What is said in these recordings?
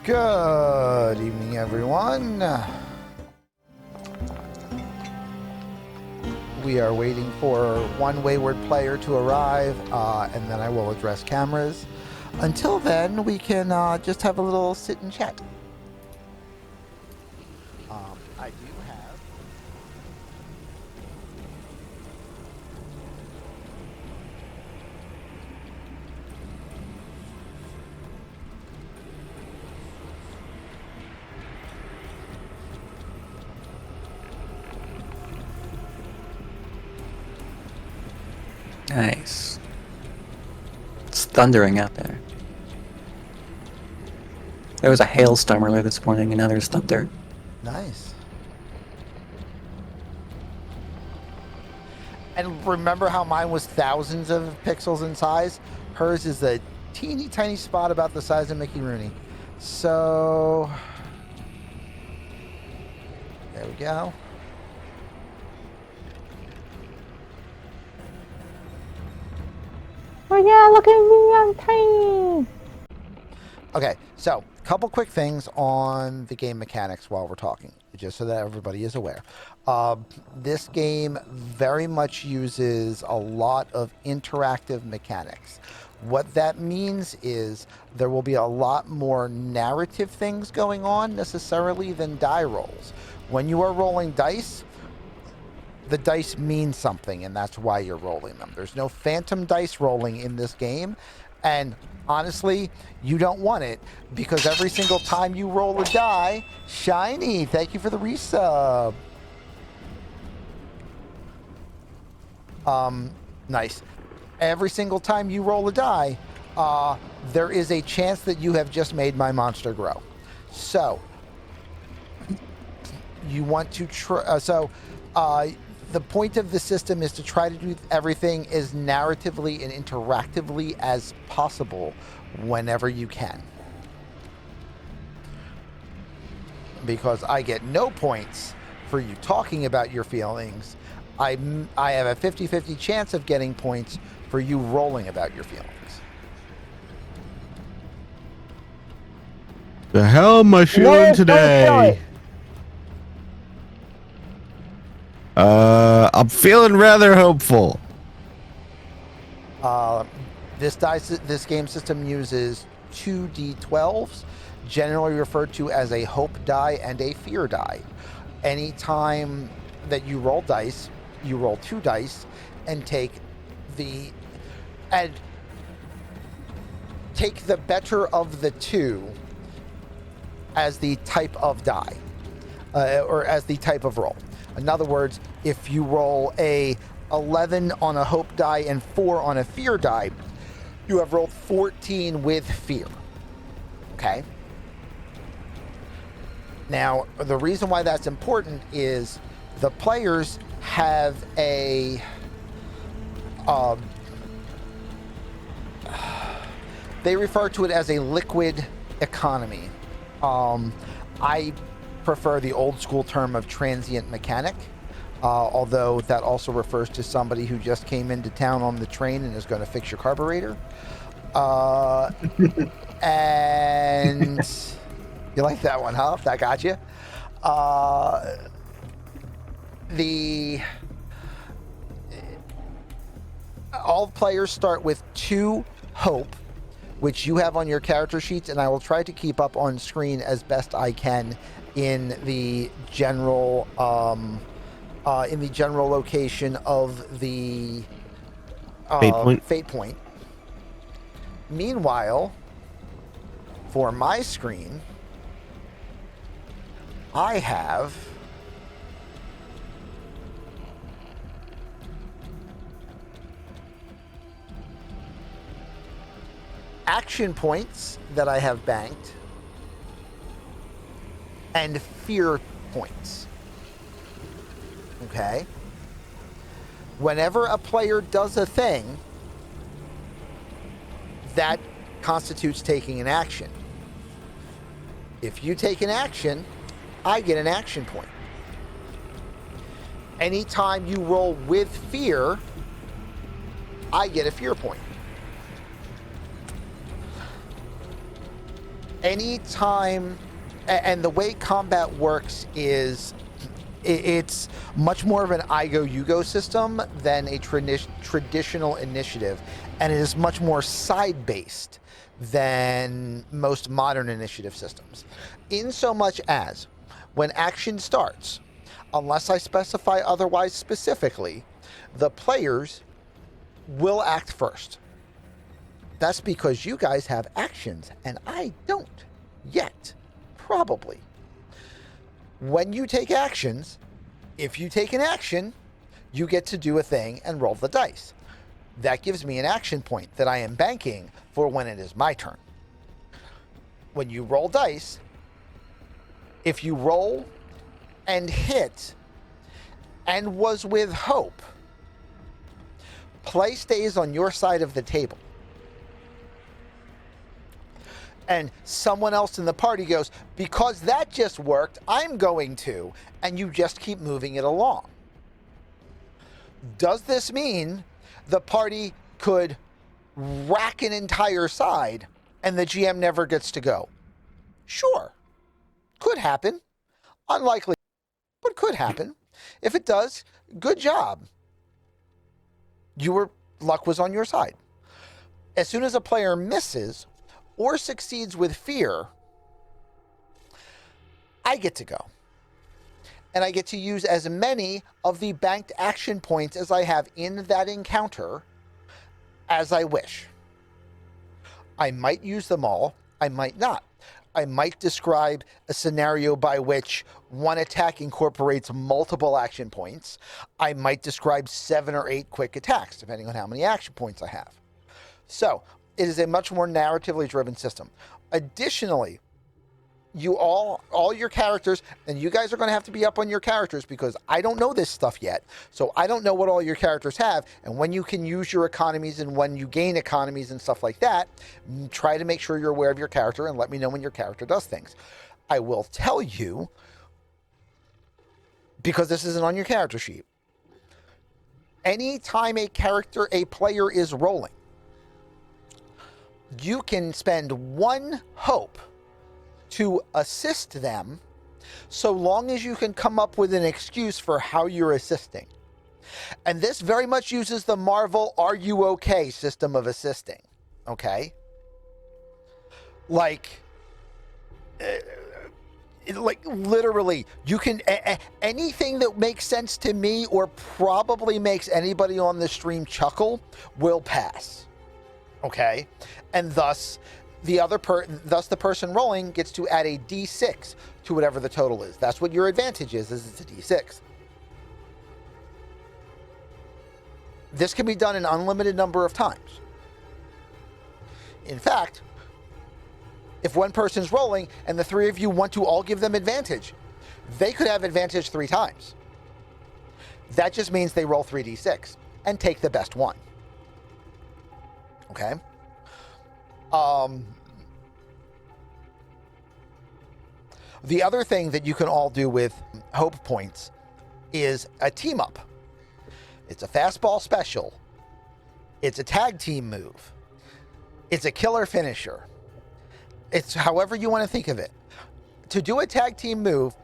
Good evening, everyone. We are waiting for one wayward player to arrive, and then I will address cameras. Until then, we can just have a little sit and chat. I do have... Nice. It's thundering out there. There was a hailstorm earlier this morning, and now there's thunder. Nice. And remember how mine was thousands of pixels in size? Hers is a teeny tiny spot about the size of Mickey Rooney. So there we go. Oh yeah, look at me, I'm tiny! Okay, so a couple quick things on the game mechanics while we're talking, just so that everybody is aware. This game very much uses a lot of interactive mechanics. What that means is there will be a lot more narrative things going on necessarily than die rolls. When you are rolling dice, the dice mean something, and that's why you're rolling them. There's no phantom dice rolling in this game, and honestly, you don't want it, because every single time you roll a die... Shiny, thank you for the resub. Nice. Every single time you roll a die, there is a chance that you have just made my monster grow. So, you want to the point of the system is to try to do everything as narratively and interactively as possible whenever you can. Because I get no points for you talking about your feelings. I have a 50-50 chance of getting points for you rolling about your feelings. The hell am I feeling today? I'm feeling rather hopeful. This game system uses 2 D12s, generally referred to as a hope die and a fear die. Anytime that you roll dice, you roll 2 dice and take the better of the 2 as the type of die, or as the type of roll. In other words, if you roll a 11 on a hope die and 4 on a fear die, you have rolled 14 with fear. Okay? Now, the reason why that's important is the players have a... they refer to it as a liquid economy. I prefer the old school term of transient mechanic, although that also refers to somebody who just came into town on the train and is going to fix your carburetor. And you like that one, huh? That got you. All players start with 2 hope, which you have on your character sheets, and I will try to keep up on screen as best I can in the general location of the fate point. Meanwhile, for my screen, I have action points that I have banked and fear points. Okay? Whenever a player does a thing, that constitutes taking an action. If you take an action, I get an action point. Anytime you roll with fear, I get a fear point. anytime, and the way combat works is it's much more of an I go you go system than a traditional initiative, and it is much more side based than most modern initiative systems, in so much as when action starts, unless I specify otherwise specifically, the players will act first. That's because you guys have actions and I don't yet. Probably. When you take actions, if you take an action, you get to do a thing and roll the dice. That gives me an action point that I am banking for when it is my turn. When you roll dice, if you roll and hit and was with hope, play stays on your side of the table. And someone else in the party goes, because that just worked, I'm going to, and you just keep moving it along. Does this mean the party could rack an entire side and the GM never gets to go? Sure. Could happen. Unlikely, but could happen. If it does, good job. Luck was on your side. As soon as a player misses or succeeds with fear, I get to go. And I get to use as many of the banked action points as I have in that encounter as I wish. I might use them all, I might not. I might describe a scenario by which one attack incorporates multiple action points. I might describe 7 or 8 quick attacks, depending on how many action points I have. So, it is a much more narratively driven system. Additionally, you all your characters, and you guys are going to have to be up on your characters because I don't know this stuff yet. So I don't know what all your characters have and when you can use your economies and when you gain economies and stuff like that. Try to make sure you're aware of your character and let me know when your character does things. I will tell you, because this isn't on your character sheet, anytime a player is rolling, you can spend 1 hope to assist them, so long as you can come up with an excuse for how you're assisting. And this very much uses the Marvel "Are you okay?" system of assisting. Okay? Like literally, you can anything that makes sense to me or probably makes anybody on the stream chuckle will pass. Okay? And thus the person rolling gets to add a D6 to whatever the total is. That's what your advantage is it's a D6. This can be done an unlimited number of times. In fact, if one person's rolling and the 3 of you want to all give them advantage, they could have advantage 3 times. That just means they roll 3d6 and take the best one. Okay? The other thing that you can all do with hope points is a team up. It's a fastball special. It's a tag team move. It's a killer finisher. It's however you want to think of it. To do a tag team move,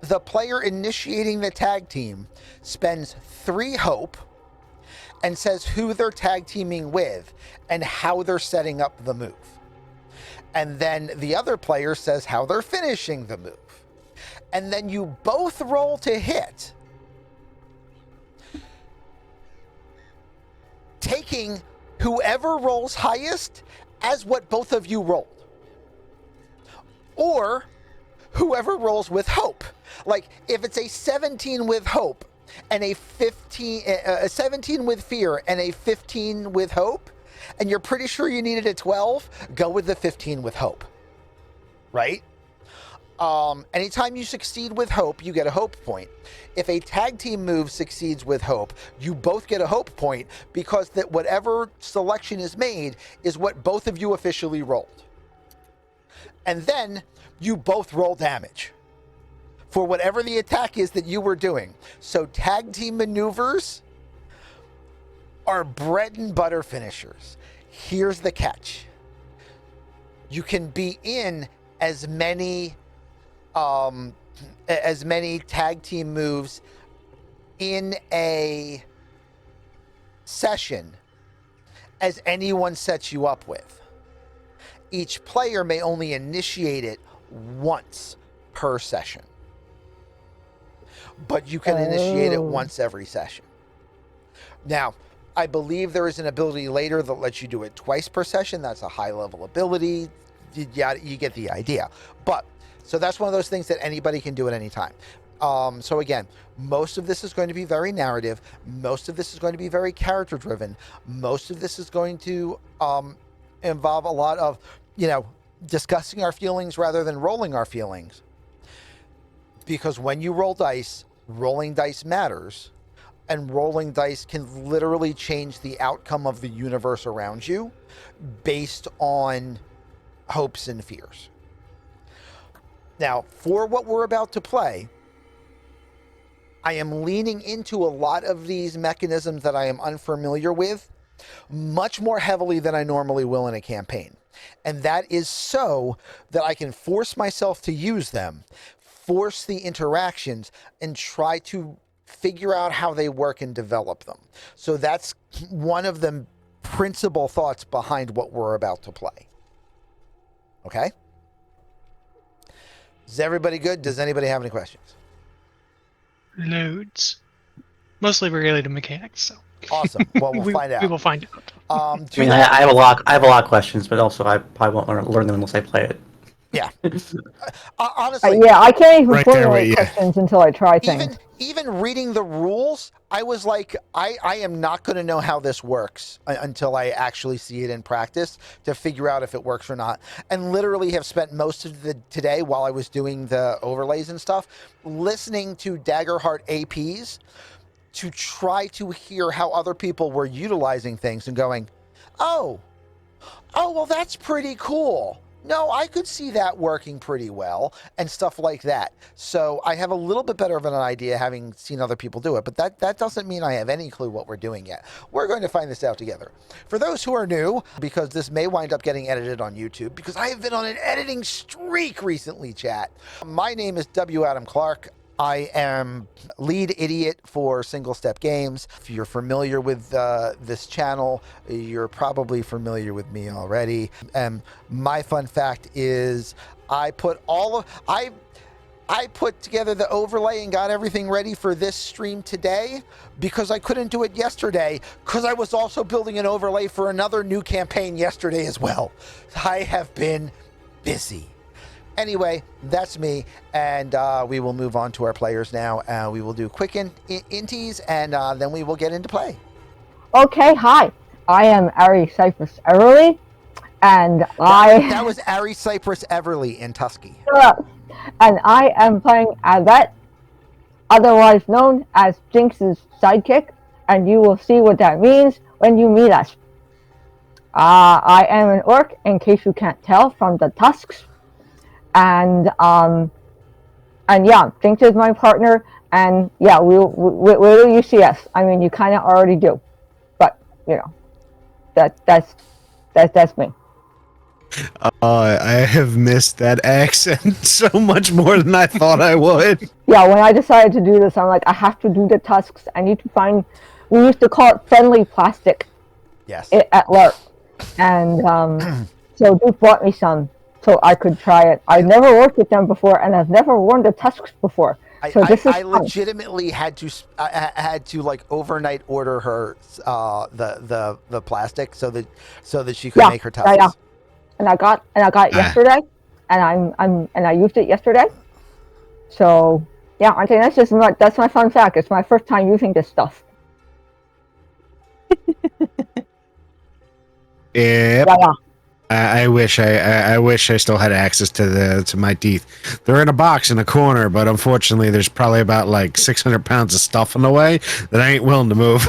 the player initiating the tag team spends 3 hope and says who they're tag teaming with and how they're setting up the move. And then the other player says how they're finishing the move. And then you both roll to hit, taking whoever rolls highest as what both of you rolled. Or whoever rolls with hope. Like if it's a 17 with hope and a 17 with fear and a 15 with hope, and you're pretty sure you needed a 12, go with the 15 with hope. Right? Anytime you succeed with hope, you get a hope point. If a tag team move succeeds with hope, you both get a hope point because that whatever selection is made is what both of you officially rolled. And then you both roll damage for whatever the attack is that you were doing. So tag team maneuvers are bread and butter finishers. Here's the catch. You can be in as many tag team moves in a session as anyone sets you up with. Each player may only initiate it once per session, but you can initiate it once every session. Now, I believe there is an ability later that lets you do it twice per session. That's a high level ability. You get the idea. But so that's one of those things that anybody can do at any time. So again, most of this is going to be very narrative. Most of this is going to be very character driven. Most of this is going to involve a lot of, discussing our feelings rather than rolling our feelings. Because when you roll dice, rolling dice matters, and rolling dice can literally change the outcome of the universe around you based on hopes and fears. Now, for what we're about to play, I am leaning into a lot of these mechanisms that I am unfamiliar with much more heavily than I normally will in a campaign. And that is so that I can force myself to use them, force the interactions, and try to figure out how they work and develop them. So that's one of the principal thoughts behind what we're about to play. Okay? Is everybody good? Does anybody have any questions? Loads. Mostly related to mechanics, so. Awesome. Well, we'll find out. We will find out. I mean, I have a lot of questions, but also I probably won't learn them unless I play it. Yeah. Honestly. Yeah, I can't even Right there, formulate yeah. questions until I try things. Even reading the rules, I was like, I am not going to know how this works until I actually see it in practice to figure out if it works or not. And literally have spent most of the today while I was doing the overlays and stuff, listening to Daggerheart APs to try to hear how other people were utilizing things and going, oh, well, that's pretty cool. No, I could see that working pretty well and stuff like that. So I have a little bit better of an idea having seen other people do it, but that doesn't mean I have any clue what we're doing yet. We're going to find this out together. For those who are new, because this may wind up getting edited on YouTube, because I have been on an editing streak recently, chat. My name is W. Adam Clark. I am lead idiot for Single Step Games. If you're familiar with this channel, you're probably familiar with me already. And my fun fact is I put together the overlay and got everything ready for this stream today because I couldn't do it yesterday because I was also building an overlay for another new campaign yesterday as well. I have been busy. Anyway, that's me, and we will move on to our players now. We will do quick inties, and then we will get into play. Okay, hi. I am Ari Cypress Everly, and That was Ari Cypress Everly in Tusky. And I am playing Yvette, otherwise known as Jinx's sidekick, and you will see what that means when you meet us. I am an orc, in case you can't tell from the tusks. And yeah, Jinx is my partner, and yeah, where do you see us? I mean, you kind of already do, but that's me. I have missed that accent so much more than I thought I would. Yeah, when I decided to do this, I'm like, I have to do the tusks. I need to find. We used to call it friendly plastic. Yes. At LARP, and so Duke bought me some. So I could try it. I've never worked with them before, and I've never worn the tusks before. So I legitimately had to like overnight order her the plastic so that she could make her tusks. Yeah. And I got it yesterday, and I used it yesterday. So yeah, I think that's my fun fact. It's my first time using this stuff. Yep. Yeah. I wish I still had access to my teeth. They're in a box in a corner, but unfortunately, there's probably about like 600 pounds of stuff in the way that I ain't willing to move.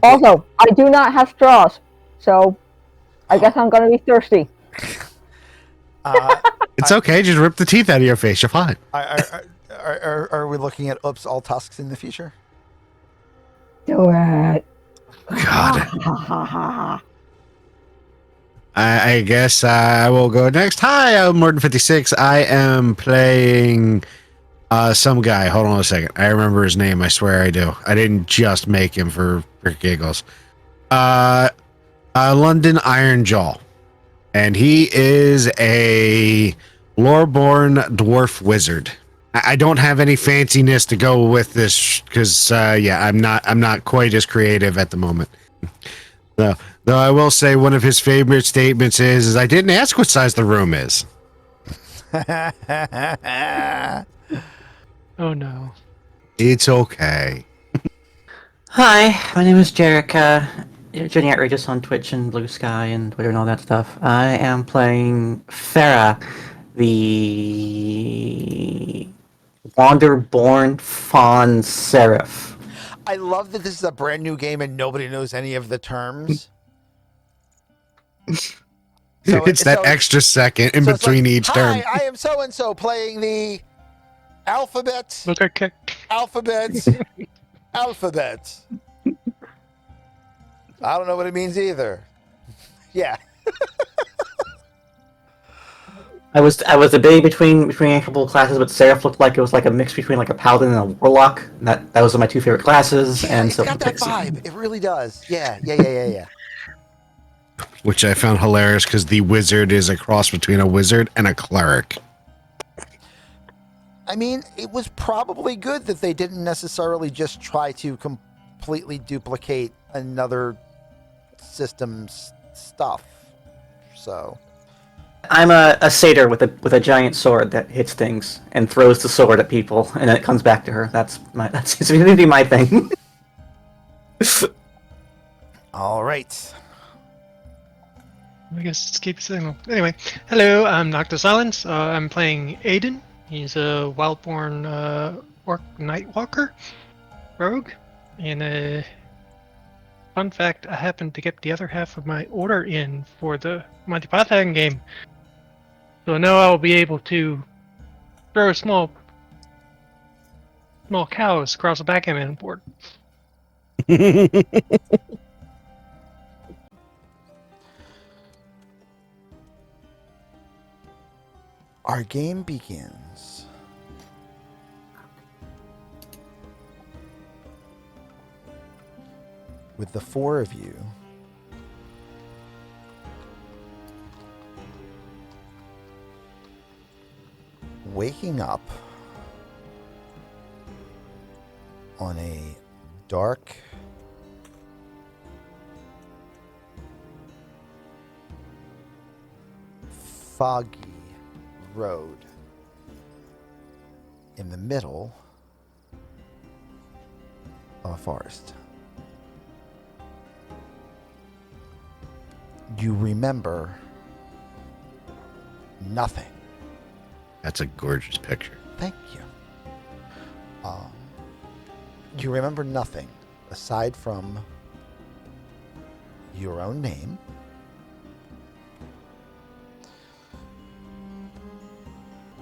Also, I do not have straws, so I guess I'm gonna be thirsty. It's okay. Just rip the teeth out of your face. You're fine. Are we looking at all tusks in the future? Do it. God. I guess I will go next. Hi, I'm Morton56. I am playing some guy. Hold on a second. I remember his name. I swear I do. I didn't just make him for giggles. London Ironjaw. And he is a loreborn dwarf wizard. I don't have any fanciness to go with this because I'm not quite as creative at the moment. Though I will say one of his favorite statements is I didn't ask what size the room is. Oh no. It's okay. Hi, my name is Jarek. Jenny Outrageous on Twitch and Blue Sky and Twitter and all that stuff. I am playing Farah, the Wanderborn Fawn Seraph. I love that this is a brand new game and nobody knows any of the terms. It's that extra second in between each term. Hi, I am so and so playing the alphabet. Look at kick. Alphabet. Alphabet. I don't know what it means either. Yeah. I was debating between a couple of classes, but Seraph looked like it was like a mix between like a paladin and a warlock. And those are my two favorite classes, Yeah, and it's so got that vibe. It really does. Yeah. Which I found hilarious because the wizard is a cross between a wizard and a cleric. I mean, it was probably good that they didn't necessarily just try to completely duplicate another system's stuff. So I'm a satyr with a giant sword that hits things and throws the sword at people, and then it comes back to her. That seems to be my thing. all right. I guess it's keep signal. Anyway, hello, I'm Dr. Silence. I'm playing Aiden. He's a wildborn orc nightwalker rogue. And fun fact, I happened to get the other half of my order in for the Monty Python game. So now I'll be able to throw small cows across the backgammon board. Our game begins with the four of you waking up on a dark, foggy road in the middle of a forest. You remember nothing. That's a gorgeous picture. Thank you. You remember nothing aside from your own name,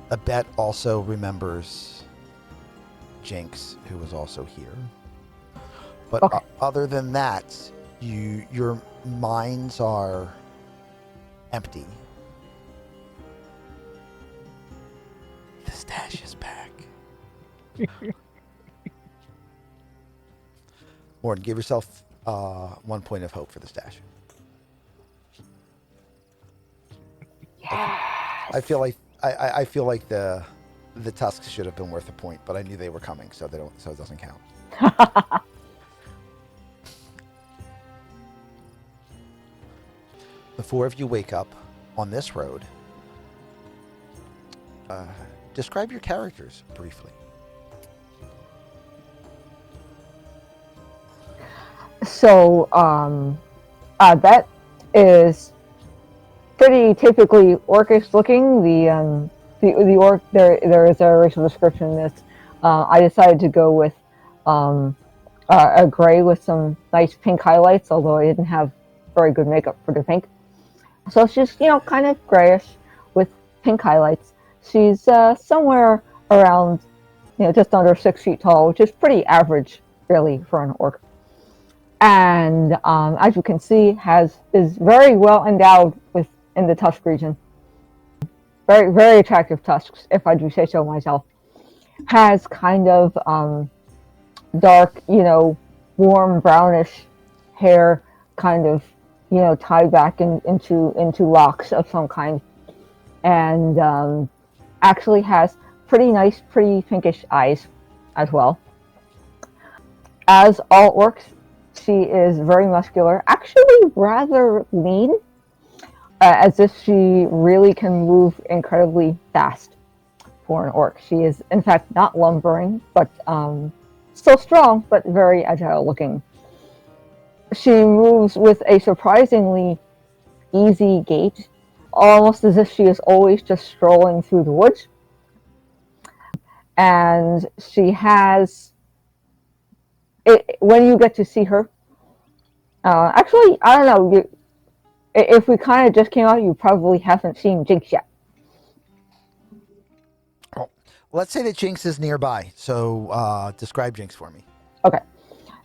Abet also remembers Jinx, who was also here. But Okay. Other than that, your minds are empty. The stash is back. Morton, give yourself 1 point of hope for the stash. I feel like I feel like the tusks should have been worth a point, but I knew they were coming, so it doesn't count. The four of you wake up on this road. Describe your characters briefly. So, that is pretty typically orcish looking. The orc, there is a racial description in this. I decided to go with a gray with some nice pink highlights, although I didn't have very good makeup for the pink. So she's, kind of grayish with pink highlights. She's somewhere around, just under 6 feet tall, which is pretty average, really, for an orc. and as you can see, is very well endowed in the tusk region. Very very attractive tusks, if I do say so myself. Has kind of dark, warm brownish hair, kind of tied back into locks of some kind, and actually has pretty nice, pretty pinkish eyes as well. As all orcs, she is very muscular, actually rather lean, as if she really can move incredibly fast for an orc. She is, in fact, not lumbering, but still strong, but very agile looking. She moves with a surprisingly easy gait, almost as if she is always just strolling through the woods. And she has, when you get to see her, actually, I don't know, if we kind of just came out, you probably haven't seen Jinx yet. Oh, let's say that Jinx is nearby. So describe Jinx for me. Okay.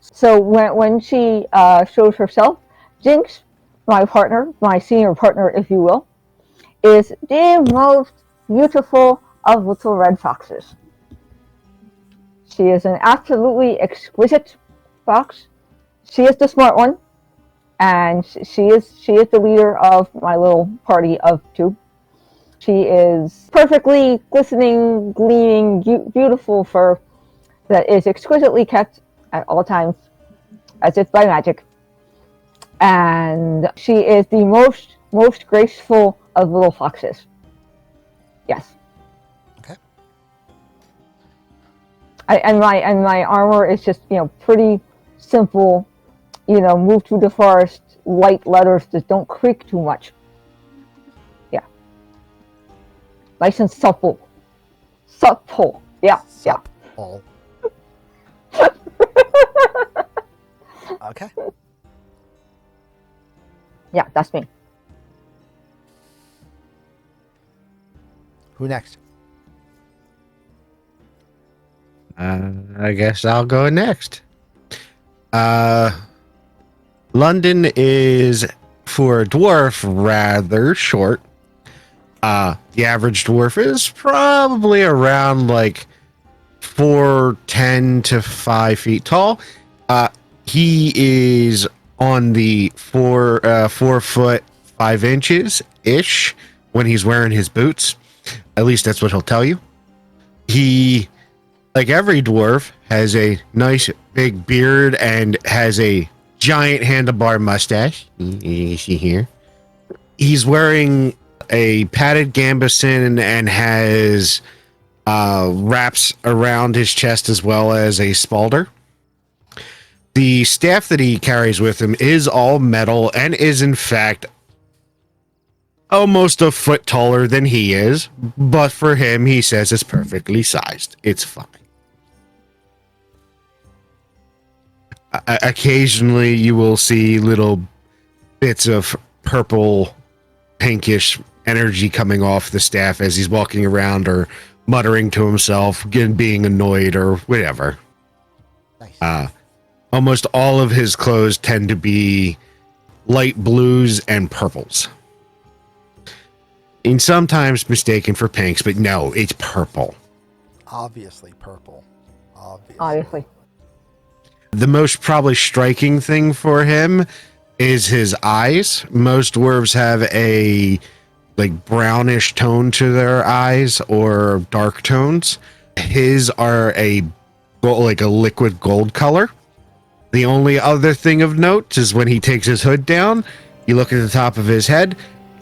So when she shows herself, Jinx, my partner, my senior partner, if you will, is the most beautiful of little red foxes. She is an absolutely exquisite fox. She is the smart one, and she is the leader of my little party of two. She is perfectly glistening, gleaming, beautiful fur that is exquisitely kept at all times, as if by magic. And she is the most graceful of little foxes. Yes. Okay. And my armor is just pretty simple. Move through the forest, light letters that don't creak too much. Yeah. Nice and supple. Supple. Yeah. All. Okay. Yeah, that's me. Who next? I guess I'll go next. London is, for a dwarf, rather short. The average dwarf is probably around like 4'10" to 5 feet tall. He is on the 4 foot 5 inches ish when he's wearing his boots. At least that's what he'll tell you. He, like every dwarf, has a nice big beard and has a giant handlebar mustache. You see here. He's wearing a padded gambeson and has wraps around his chest as well as a spalder. The staff that he carries with him is all metal and is in fact almost a foot taller than he is, but for him, he says it's perfectly sized. It's fine. Occasionally, you will see little bits of purple, pinkish energy coming off the staff as he's walking around or muttering to himself, being annoyed or whatever. Nice. Almost all of his clothes tend to be light blues and purples. And sometimes mistaken for pinks, but no, it's purple. Obviously purple. Obviously. The most probably striking thing for him is his eyes. Most dwarves have a like brownish tone to their eyes or dark tones. His are a liquid gold color. The only other thing of note is when he takes his hood down, you look at the top of his head.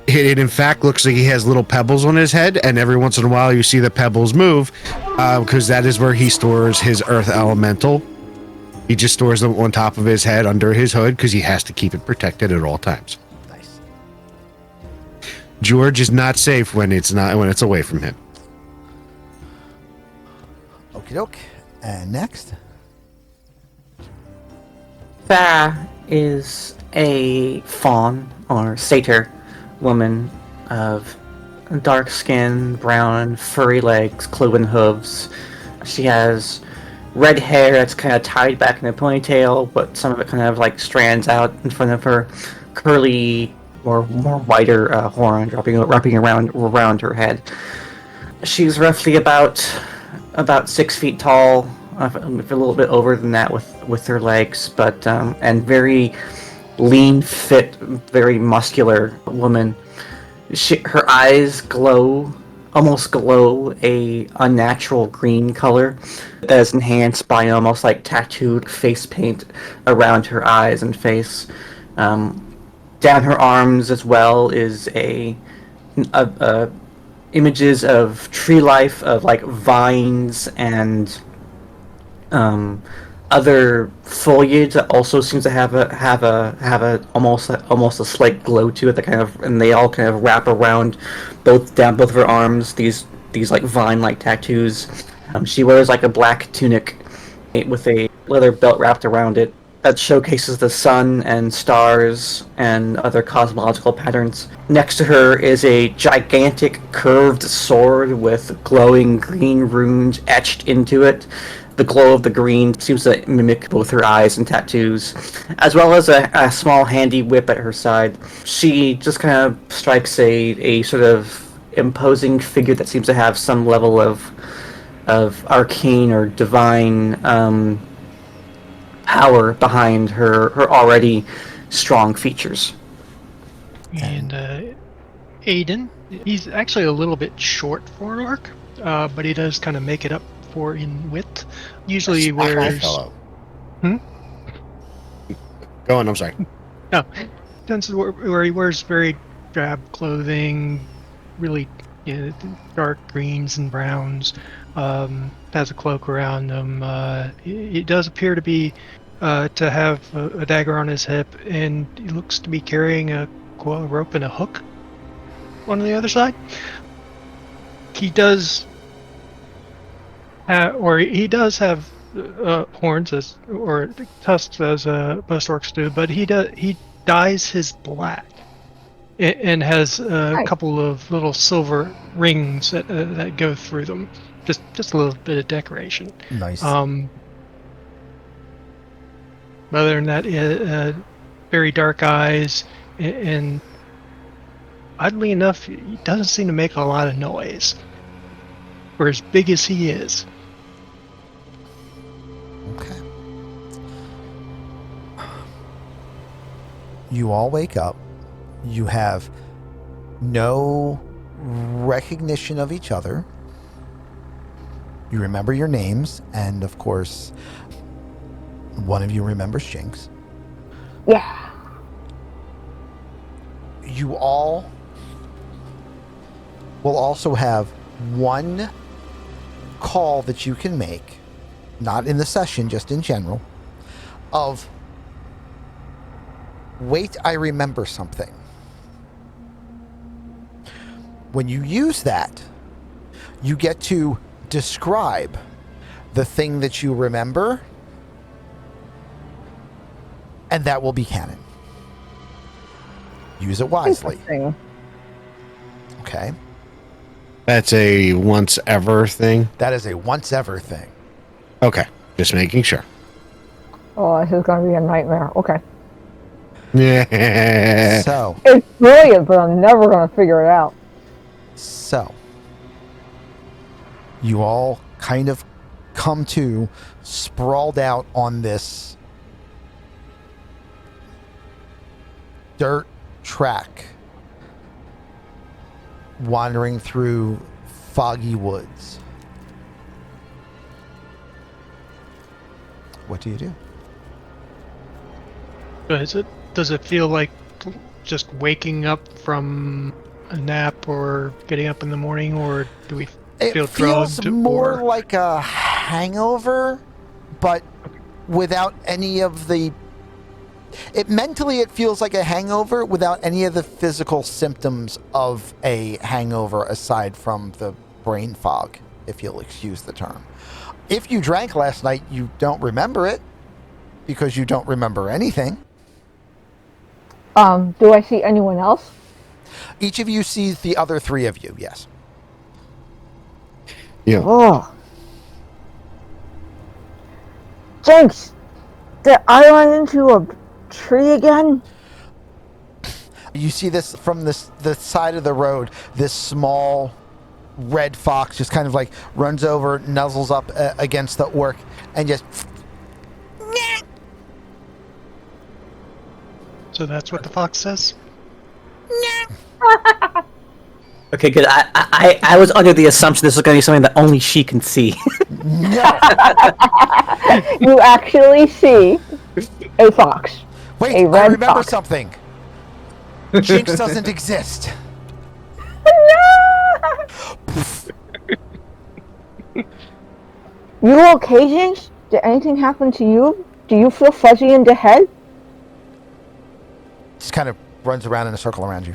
It in fact looks like he has little pebbles on his head, and every once in a while you see the pebbles move because that is where he stores his earth elemental. He just stores them on top of his head under his hood because he has to keep it protected at all times. Nice. George is not safe when it's away from him. Okie doke. And next? Farah is a fawn or satyr woman of dark skin, brown, furry legs, cloven hooves. She has red hair that's kind of tied back in a ponytail, but some of it kind of like strands out in front of her, curly or more wider horn wrapping around her head. She's roughly about 6 feet tall, a little bit over than that with her legs, but and very lean, fit, very muscular woman. Her eyes almost glow a unnatural green color that is enhanced by almost like tattooed face paint around her eyes and face. Down her arms as well is a images of tree life, of like vines and other foliage that also seems to have a almost a slight glow to it, that kind of, and they all kind of wrap around both of her arms. These like vine like tattoos. She wears like a black tunic with a leather belt wrapped around it that showcases the sun and stars and other cosmological patterns. Next to her is a gigantic curved sword with glowing green runes etched into it. The glow of the green seems to mimic both her eyes and tattoos, as well as a small handy whip at her side. She just kind of strikes a sort of imposing figure that seems to have some level of arcane or divine power behind her already strong features. And Aiden, he's actually a little bit short for an orc, but he does kind of make it up for in width. Usually he wears... Go on, I'm sorry. No, tends to where he wears very drab clothing, really dark greens and browns. Has a cloak around him. He does appear to be to have a dagger on his hip, and he looks to be carrying a coil rope and a hook on the other side. He does have horns or tusks as most orcs do, but he dyes his black and has a couple of little silver rings that go through them. Just a little bit of decoration. Nice. Other than that, very dark eyes, and oddly enough, he doesn't seem to make a lot of noise. For as big as he is. Okay. You all wake up. You have no recognition of each other. You remember your names, and of course, one of you remembers Jinx. Yeah. You all will also have one call that you can make, not in the session, just in general, of, wait, I remember something. When you use that, you get to describe the thing that you remember, and that will be canon. Use it wisely. Okay. That's a once ever thing? That is a once ever thing. Okay. Just making sure. Oh, this is going to be a nightmare. Okay. Yeah. So. It's brilliant, but I'm never going to figure it out. So. You all kind of come to sprawled out on this dirt track, wandering through foggy woods. What do you do? Does it feel like just waking up from a nap or getting up in the morning, or do we feel It feels drugged? more like a hangover, but without any of the... mentally, it feels like a hangover without any of the physical symptoms of a hangover, aside from the brain fog, if you'll excuse the term. If you drank last night, you don't remember it, because you don't remember anything. Do I see anyone else? Each of you sees the other three of you, yes. Yeah. Oh. Jinx, did I run into a tree again? You see this from the side of the road. This small red fox just kind of like runs over, nuzzles up against the orc, and just. So that's what the fox says? Okay, good. I was under the assumption this was going to be something that only she can see. You actually see a fox. Wait, A I red remember fox. something. Jinx doesn't exist. You okay, Jinx? Did anything happen to you? Do you feel fuzzy in the head? Just kind of runs around in a circle around you.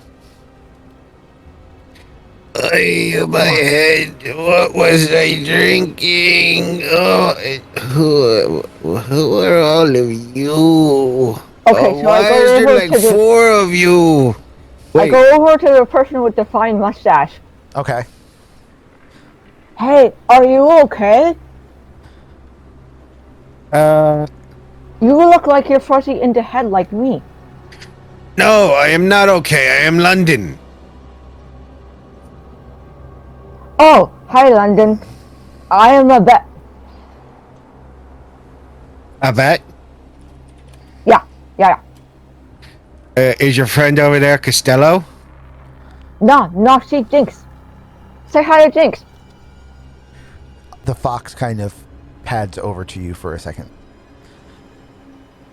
My head. What was I drinking? Who are all of you? Okay, so I why go is there over like to the 4 of you? I go over to the person with the fine mustache. Okay. Hey, are you okay? You look like you're fuzzy in the head like me. No, I am not okay. I am London. Oh, hi London. I am a vet. A vet? Yeah. Is your friend over there Costello? No, she Jinx. Say hi to Jinx. The fox kind of pads over to you for a second.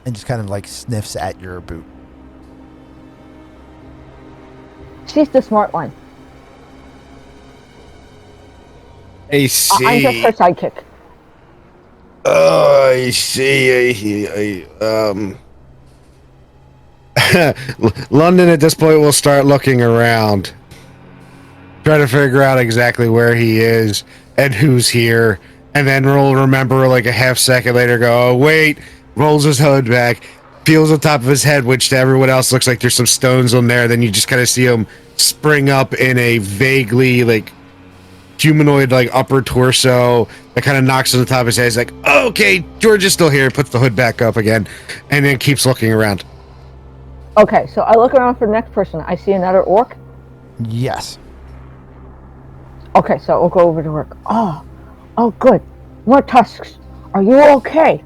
And just kind of like sniffs at your boot. She's the smart one. I see. I'm just her sidekick. Oh, I see. London at this point will start looking around, try to figure out exactly where he is and who's here, and then we'll remember like a half second later, go, oh, wait, rolls his hood back, peels the top of his head, which to everyone else looks like there's some stones on there. Then you just kind of see him spring up in a vaguely like humanoid like upper torso that kind of knocks on the top of his head. He's like, oh, okay, George is still here, puts the hood back up again, and then keeps looking around. Okay, so I look around for the next person. I see another orc. Yes. Okay, so we'll go over to work. Oh, good. More tusks. Are you okay?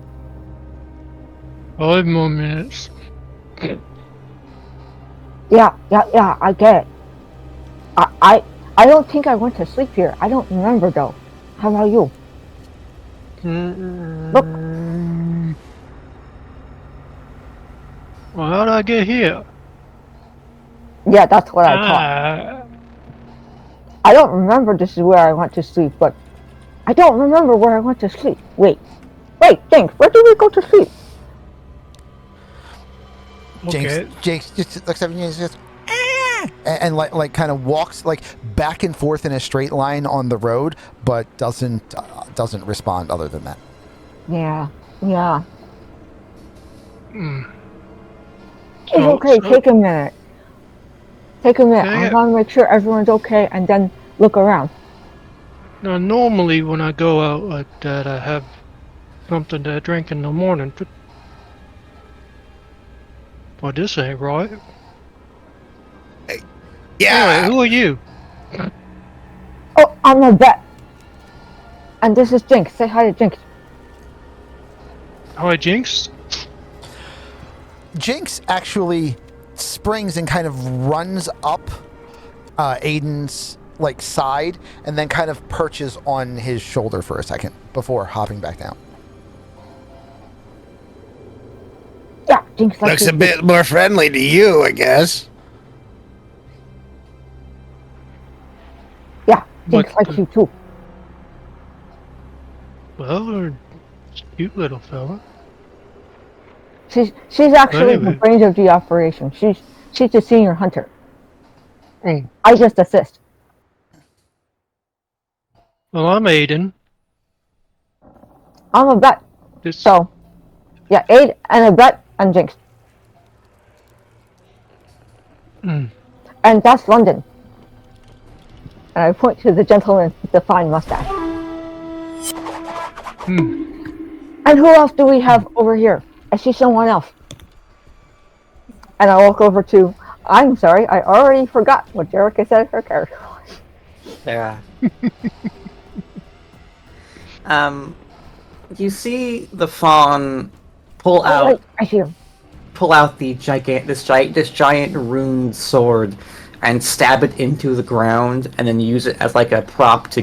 5 more minutes. Yeah, I get it. I don't think I went to sleep here. I don't remember though. How about you? Look. Well, how'd I get here? Yeah, that's what I thought. I don't remember this is where I went to sleep, but I don't remember where I went to sleep. Wait, Jinx, where did we go to sleep? Okay. Jinx just looks at me and says, and like kind of walks like back and forth in a straight line on the road, but doesn't respond other than that. Yeah. It's So- okay, so- take a minute. I Yeah. want to make sure everyone's okay and then look around. Now, normally when I go out like that, I have something to drink in the morning. But this ain't right. Yeah. Anyway, who are you? Oh, I'm a vet. And this is Jinx. Say hi to Jinx. Hi, Jinx. Jinx actually springs and kind of runs up Aiden's like side and then kind of perches on his shoulder for a second before hopping back down. Yeah, Jinx likes Looks you a bit more friendly to you, I guess. Yeah, Jinx What likes the- you too. Well, cute little fella. She's actually Anyway. the brains of the operation. She's the senior hunter. Mm. I just assist. Well, I'm Aiden. I'm a vet. This So, yeah, Aid and a vet and Jinx. Mm. And that's London. And I point to the gentleman with the fine mustache. Hmm. And who else do we have over here? I see someone else. And I walk over to. I'm sorry, I already forgot what Jerica said her character was. There. You see the fawn pull Oh, out wait, I see him. this giant ruined sword and stab it into the ground, and then use it as like a prop to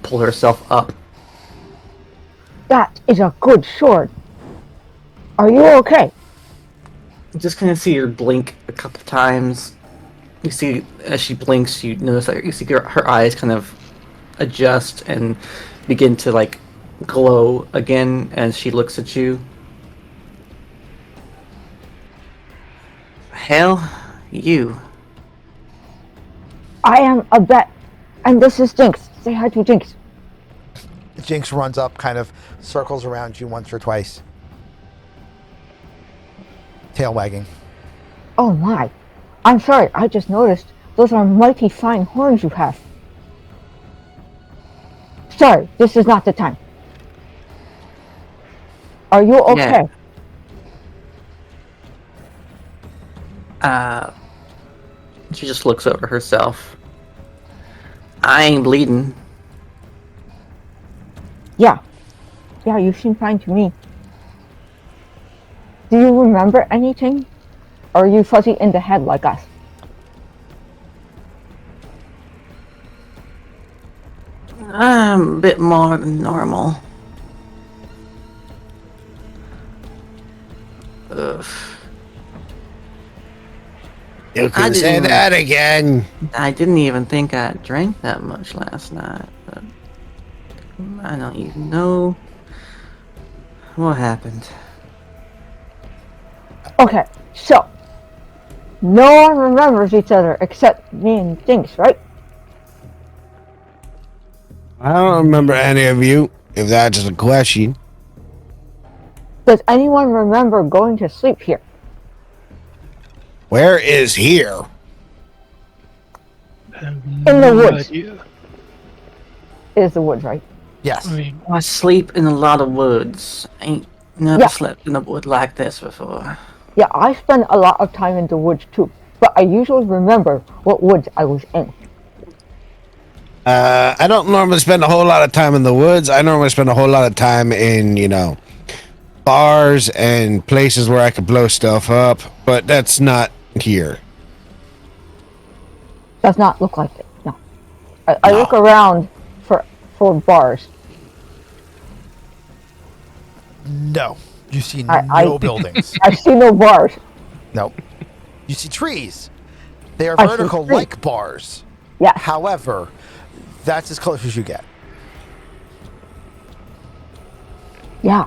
pull herself up. That is a good sword. Are you okay? You just kind of see her blink a couple times. You see as she blinks, you notice that you see her eyes kind of adjust and begin to like glow again as she looks at you. Hell, you. I am a vet, and this is Jinx. Say hi to Jinx. Jinx runs up, kind of circles around you once or twice. Tail wagging. Oh my. I'm sorry, I just noticed. Those are mighty fine horns you have. Sorry, this is not the time. Are you okay? She just looks over herself. I ain't bleeding. Yeah. Yeah, you seem fine to me. Do you remember anything? Or are you fuzzy in the head like us? I'm a bit more than normal. Ugh. You can say that again. I didn't even think I drank that much last night, but I don't even know what happened. Okay, so no one remembers each other except me and Jinx, right? I don't remember any of you, if that's the question. Does anyone remember going to sleep here? Where is here? In the woods. Idea. It is the woods, right? Yes. I mean, I sleep in a lot of woods. Ain't never Yeah. slept in a wood like this before. Yeah, I spend a lot of time in the woods too, but I usually remember what woods I was in. I don't normally spend a whole lot of time in the woods. I normally spend a whole lot of time in, bars and places where I could blow stuff up, but that's not here. Does not look like it. No. I No. look around for bars. No. You see I- no buildings. I see no bars. No. You see trees. They are I see vertical trees. like bars. Yes. However, that's as close as you get. Yeah.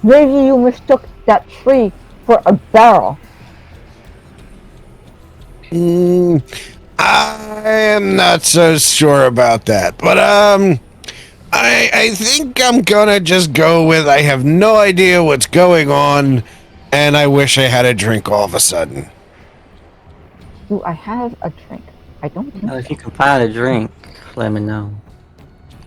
Maybe you mistook that tree for a barrel. I am not so sure about that, but I think I'm gonna just go with I have no idea what's going on, and I wish I had a drink all of a sudden. Do I have a drink? I don't think Well, if you can find a drink, let me know.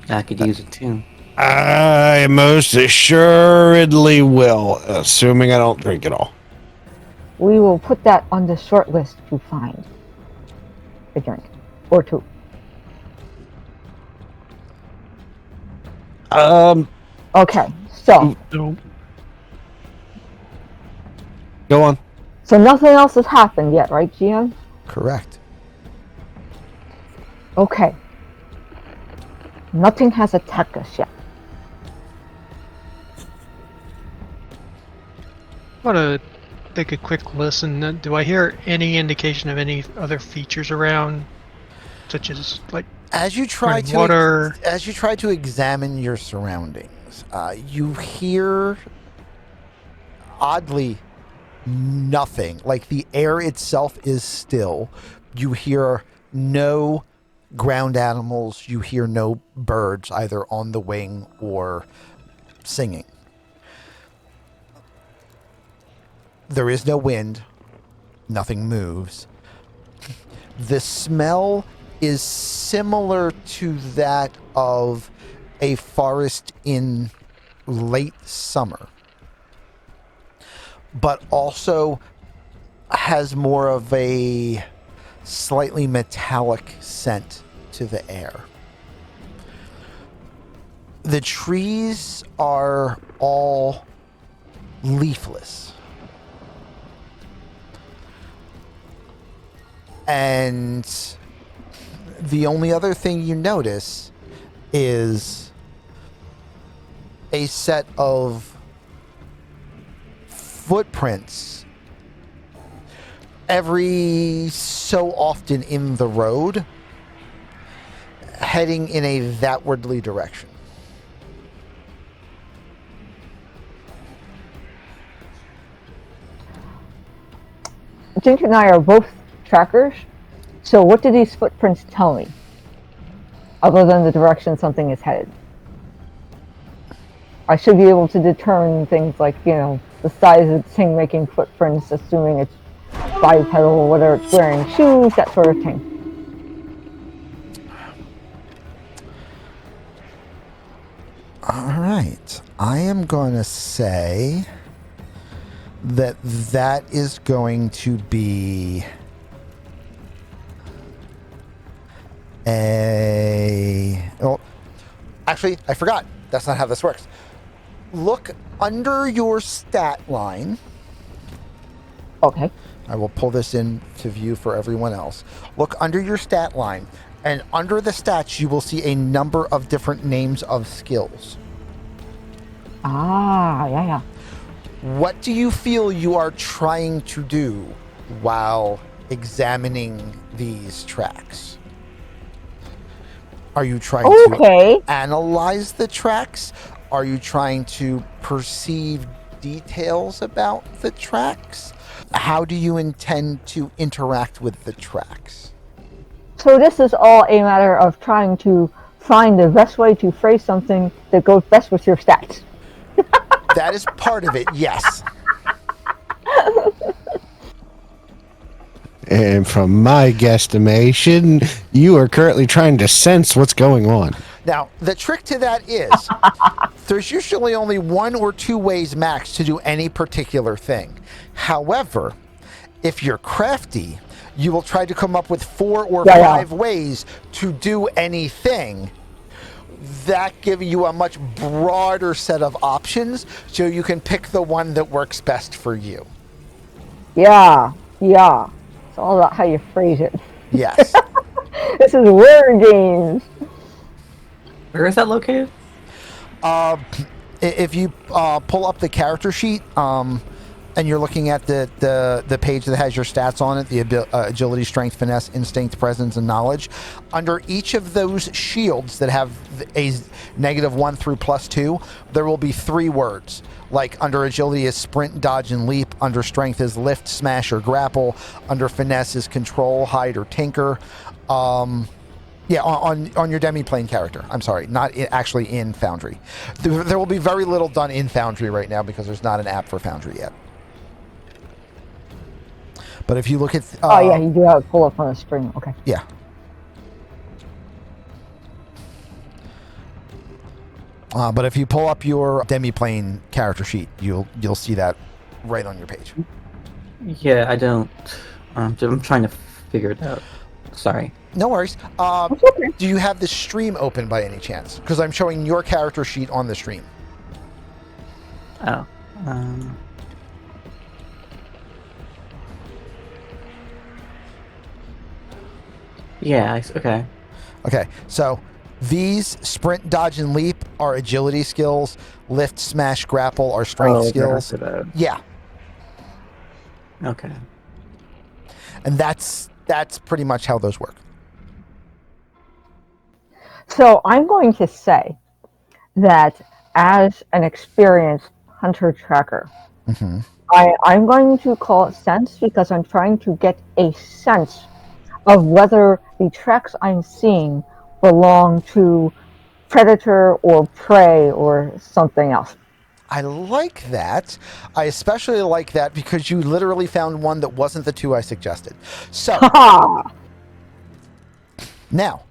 I could use it too. I most assuredly will, assuming I don't drink it all. we will put that on the short list to find a drink or two. Okay, so no. Go on. nothing else has happened yet, right, GM? Correct. Okay. Nothing has attacked us yet. I want to take a quick listen. Do I hear any indication of any other features around, such as like As you try running to water? as you try to examine your surroundings, you hear oddly nothing. Like the air itself is still. You hear no ground animals. You hear no birds either on the wing or singing. There is no wind. Nothing moves. The smell is similar to that of a forest in late summer. but also has more of a slightly metallic scent to the air. The trees are all leafless. And the only other thing you notice is a set of footprints every so often in the road, heading in a thatwardly direction. Jinx and I are both trackers, so what do these footprints tell me? Other than the direction something is headed. I should be able to determine things like, the size of the thing making footprints, assuming it's bipedal, whether it's wearing shoes, that sort of thing. All right. I am going to say that is going to be actually, I forgot. That's not how this works. Look under your stat line. Okay. I will pull this into view for everyone else. Look under your stat line, and under the stats, you will see a number of different names of skills. Ah, yeah. What do you feel you are trying to do while examining these tracks? Are you trying to analyze the tracks? Are you trying to perceive details about the tracks? How do you intend to interact with the tracks? So this is all a matter of trying to find the best way to phrase something that goes best with your stats. That is part of it, yes. And from my guesstimation, you are currently trying to sense what's going on. Now, the trick to that is there's usually only one or two ways max to do any particular thing. However, if you're crafty, you will try to come up with 4 or 5 ways to do anything. That gives you a much broader set of options, so you can pick the one that works best for you. Yeah. It's all about how you phrase it. Yes. This is word games. Where is that located? If you pull up the character sheet, and you're looking at the page that has your stats on it, the agility, strength, finesse, instinct, presence, and knowledge, under each of those shields that have a -1 through +2, there will be 3 words. Like under agility is sprint, dodge, and leap. Under strength is lift, smash, or grapple. Under finesse is control, hide, or tinker. On your demiplane character. I'm sorry, not actually in Foundry. There will be very little done in Foundry right now because there's not an app for Foundry yet. But if you look at... you do have it pull up on a string. Okay. Yeah. But if you pull up your demiplane character sheet, you'll see that right on your page. Yeah, I don't. I'm trying to figure it out. Sorry. No worries. Do you have the stream open by any chance? Because I'm showing your character sheet on the stream. Oh. Yeah, okay. Okay, so these sprint, dodge, and leap are agility skills. Lift, smash, grapple are strength skills. Yeah. Okay. And that's pretty much how those work. So I'm going to say that as an experienced hunter tracker, I'm going to call it sense because I'm trying to get a sense of whether the tracks I'm seeing belong to predator or prey or something else. I like that. I especially like that because you literally found one that wasn't the 2 I suggested. So, now,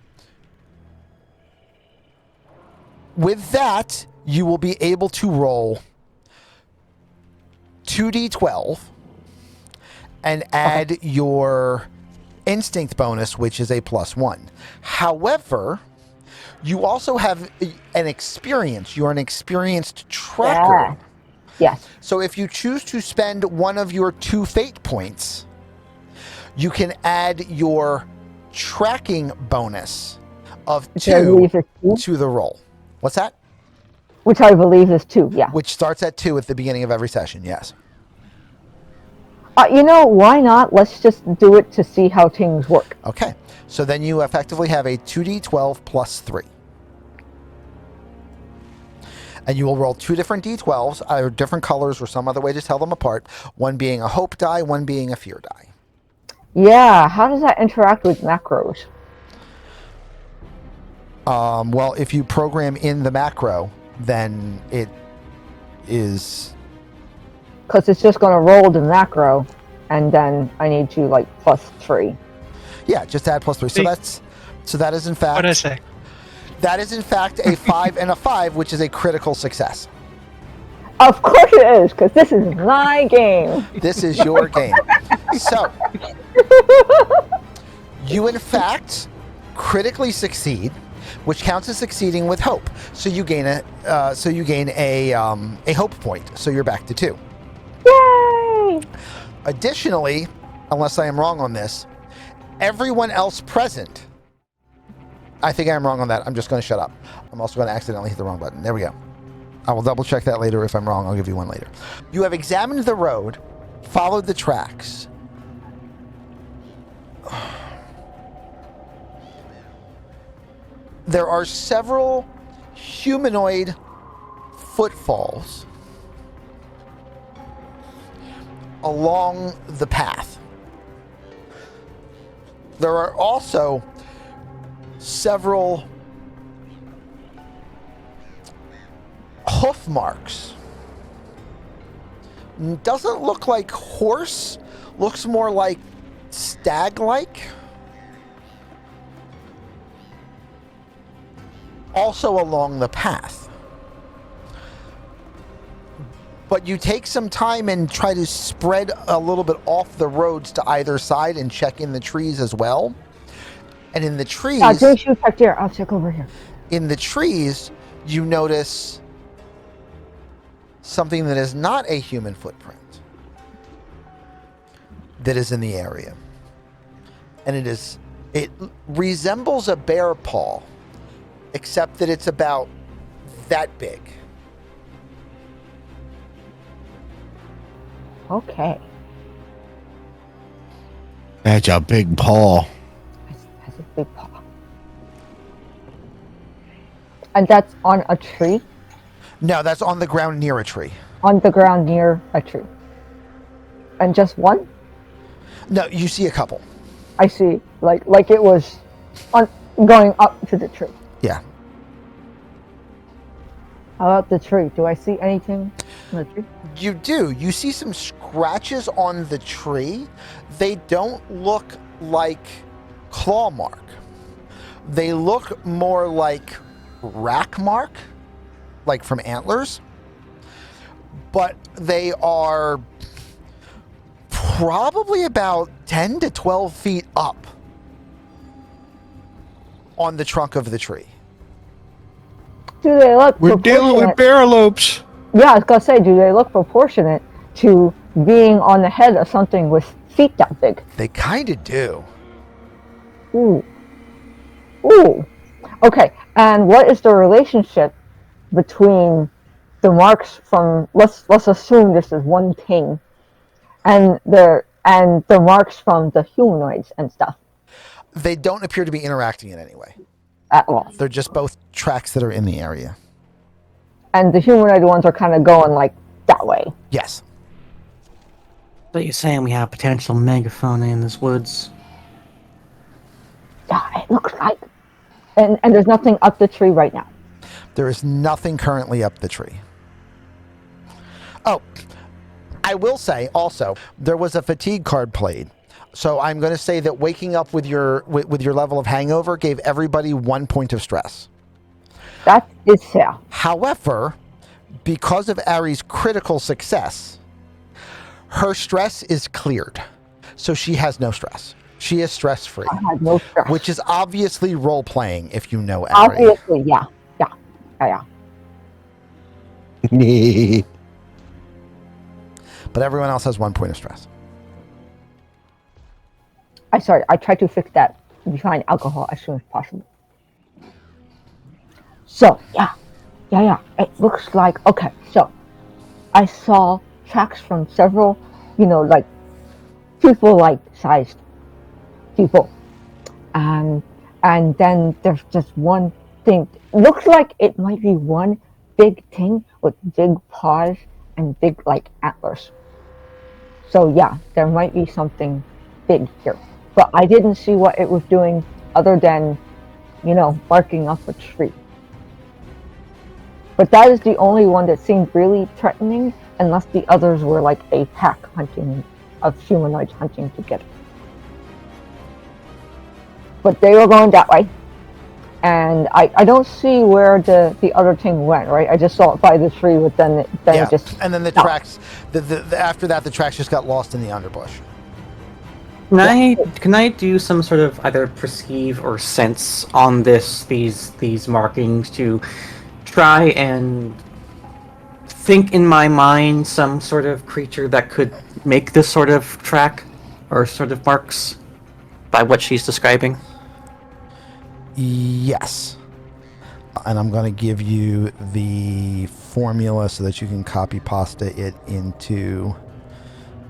with that, you will be able to roll 2d12 and add your instinct bonus, which is a +1. However, you also have an experience. You're an experienced tracker. Yeah. Yes. So if you choose to spend one of your 2 fate points, you can add your tracking bonus of Which I 2 believe is 2. to the roll. What's that? Which I believe is 2, yeah. Which starts at 2 at the beginning of every session, yes. Why not? Let's just do it to see how things work. Okay, so then you effectively have a 2d12 plus 3. And you will roll 2 different d12s, either different colors or some other way to tell them apart, one being a hope die, one being a fear die. Yeah, how does that interact with macros? Well, if you program in the macro, then it is... Because it's just going to roll the macro, and then I need to, +3. Yeah, just add +3. So that is in fact... What'd I say? That is in fact a 5 and a 5, which is a critical success. Of course it is, because this is my game. This is your game. So, you in fact critically succeed, which counts as succeeding with hope. So you gain a hope point. So you're back to 2. Yay! Additionally, unless I am wrong on this, everyone else present. I think I'm wrong on that. I'm just going to shut up. I'm also going to accidentally hit the wrong button. There we go. I will double check that later. If I'm wrong, I'll give you one later. You have examined the road, followed the tracks. There are several humanoid footfalls along the path. There are also several hoof marks. Doesn't look like horse, looks more like stag-like. Also along the path. But you take some time and try to spread a little bit off the roads to either side and check in the trees as well. And in the trees... don't shoot back there. I'll check over here. In the trees, you notice something that is not a human footprint that is in the area. And it resembles a bear paw, except that it's about that big. Okay. That's a big paw. Has a big paw. And that's on a tree? No, that's on the ground near a tree. On the ground near a tree. And just one? No, you see a couple. I see. Like it was going up to the tree. Yeah. How about the tree? Do I see anything on the tree? You do. You see some scratches on the tree. They don't look like claw mark. They look more like rack mark, like from antlers. But they are probably about 10 to 12 feet up on the trunk of the tree. Do they look We're dealing with proportionate? bear lopes. Yeah, I was gonna say, do they look proportionate to being on the head of something with feet that big? They kind of do. Ooh. Ooh. Okay, and what is the relationship between the marks from, let's assume this is one thing, and the marks from the humanoids and stuff? They don't appear to be interacting in any way. At all. They're just both tracks that are in the area. And the humanoid ones are kind of going like that way. Yes. So you're saying we have potential megafauna in this woods? Yeah, it looks like. And there's nothing up the tree right now. There is nothing currently up the tree. Oh, I will say also, there was a fatigue card played. So I'm going to say that waking up with your level of hangover gave everybody 1 point of stress. That is fair. However, because of Ari's critical success, Her stress is cleared, so she has no stress. She is stress-free, I had no stress. which is obviously role-playing if you know Ari. Obviously, yeah. But everyone else has 1 point of stress. I tried to fix that behind alcohol as soon as possible. So, yeah. It looks like, okay, so I saw tracks from several, like people like sized people. And then there's just one thing. Looks like it might be one big thing with big paws and big like antlers. So yeah, there might be something big here. But I didn't see what it was doing other than, barking up a tree. But that is the only one that seemed really threatening, unless the others were like a pack hunting of humanoids hunting together. But they were going that way. And I don't see where the other thing went, right? I just saw it by the tree, but then it just... And then the tracks, after that, the tracks just got lost in the underbush. Can I do some sort of either perceive or sense on these markings to try and think in my mind some sort of creature that could make this sort of track or sort of marks by what she's describing? Yes. And I'm going to give you the formula so that you can copy pasta it into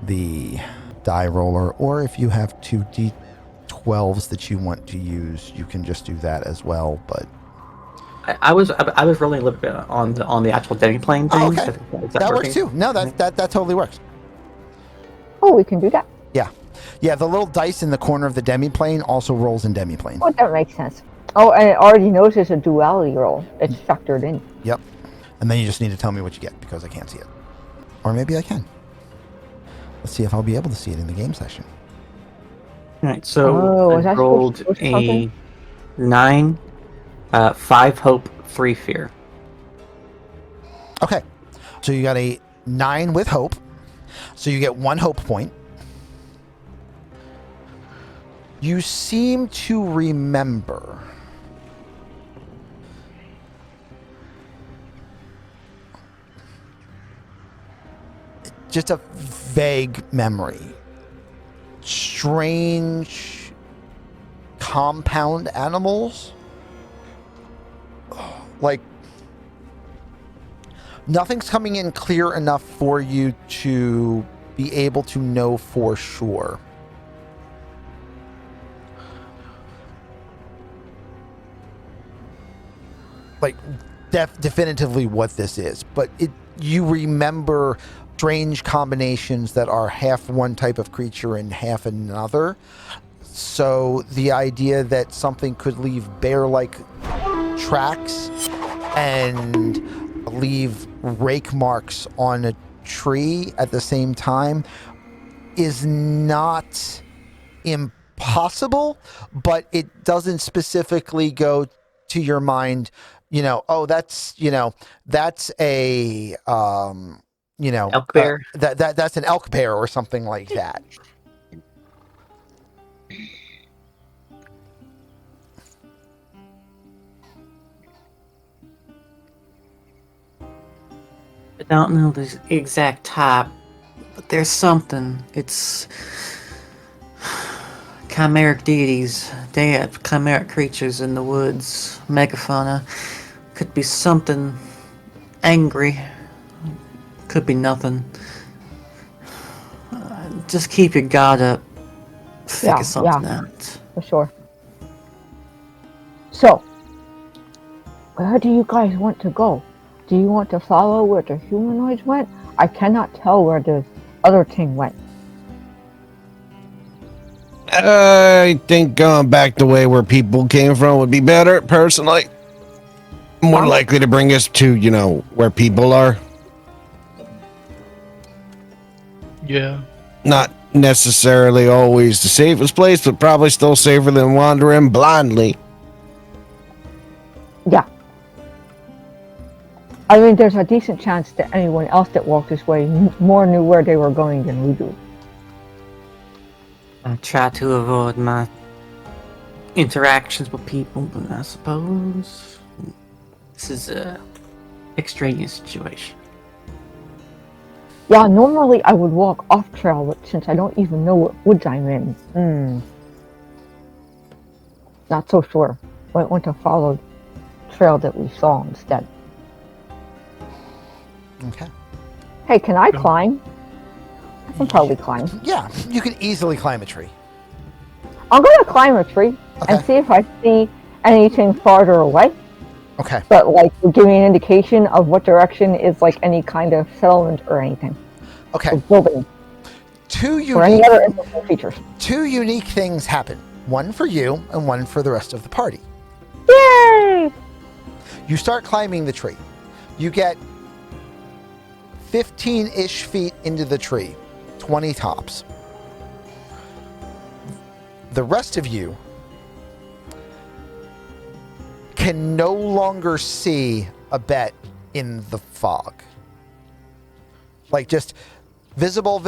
the die roller, or if you have 2 D12s that you want to use, you can just do that as well. But I was rolling a little bit on the actual demi-plane thing. Oh, okay. Is that works working? too. No, that totally works. Oh, we can do that. Yeah, the little dice in the corner of the demi-plane also rolls in demi-plane. Oh, that makes sense. Oh, and it already knows it's a duality roll. It's factored in. Yep. And then you just need to tell me what you get, because I can't see it. Or maybe I can. Let's see if I'll be able to see it in the game session. Alright, so I rolled a 9, 5 hope, 3 fear. Okay. So you got a 9 with hope. So you get 1 hope point. You seem to remember just a vague memory. Strange compound animals. Like, nothing's coming in clear enough for you to be able to know for sure. Like, definitively what this is, but you remember strange combinations that are half one type of creature and half another. So the idea that something could leave bear-like tracks and leave rake marks on a tree at the same time is not impossible, but it doesn't specifically go to your mind, that's a Elk bear? That's an elk bear or something like that. I don't know the exact type, but there's something. It's chimeric deities. They have chimeric creatures in the woods. Megafauna. Could be something angry. Could be nothing. Just keep your guard up. Figure something out. For sure. So, where do you guys want to go? Do you want to follow where the humanoids went? I cannot tell where the other thing went. I think going back the way where people came from would be better, personally. More likely to bring us to, where people are. Yeah. Not necessarily always the safest place, but probably still safer than wandering blindly. Yeah. I mean, there's a decent chance that anyone else that walked this way more knew where they were going than we do. I try to avoid my interactions with people, but I suppose this is a extraneous situation. Yeah, normally I would walk off trail, but since I don't even know what woods I'm in, not so sure. Might want to follow the trail that we saw instead. Okay. Hey, can I climb? I can probably climb. Yeah, you can easily climb a tree. I'm gonna climb a tree Okay. and see if I see anything farther away. Okay. But like, give me an indication of what direction is like any kind of settlement or anything. Okay. Or building Two or any unique, other interesting features. two unique things happen. One for you and one for the rest of the party. Yay! You start climbing the tree. You get 15-ish feet into the tree, 20 tops. The rest of you can no longer see a bet in the fog. Like just visible,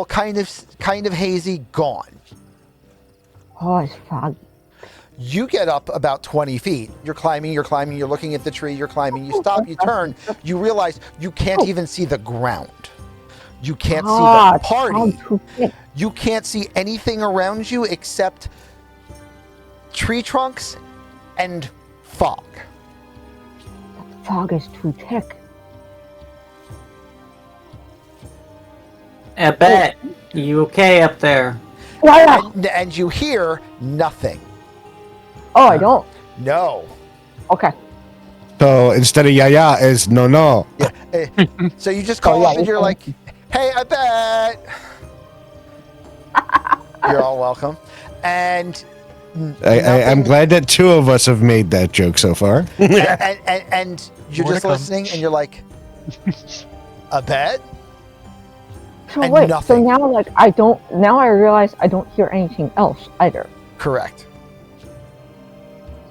kind of hazy, gone. Oh, it's foggy. You get up about 20 feet. You're climbing, you're looking at the tree, you're climbing. You stop, you turn, you realize you can't even see the ground. You can't see the party. You can't see anything around you except tree trunks and fog. Fog is too thick. I bet. You okay up there? Yeah. And you hear nothing. Oh, I don't. No. Okay. So instead of yeah, it's no. Yeah. So you just call Oh, yeah, up and you're like, hey, I bet. You're all welcome. And I'm glad that two of us have made that joke so far. and you're More to just come. listening and you're like, a bet? So And wait, nothing. so now like now I realize I don't hear anything else either. Correct.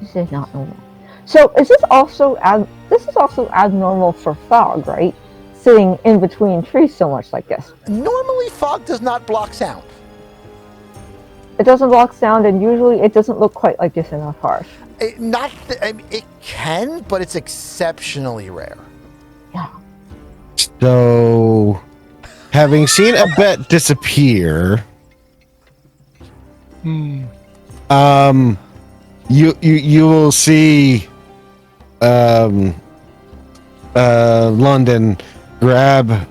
This is not normal. So is this also abnormal for fog, right? Sitting in between trees so much like this. Normally, fog does not block sound. It doesn't block sound, and usually it doesn't look quite like this in a forest. It can, but it's exceptionally rare. Yeah. So, having seen a bet disappear, you will see London grab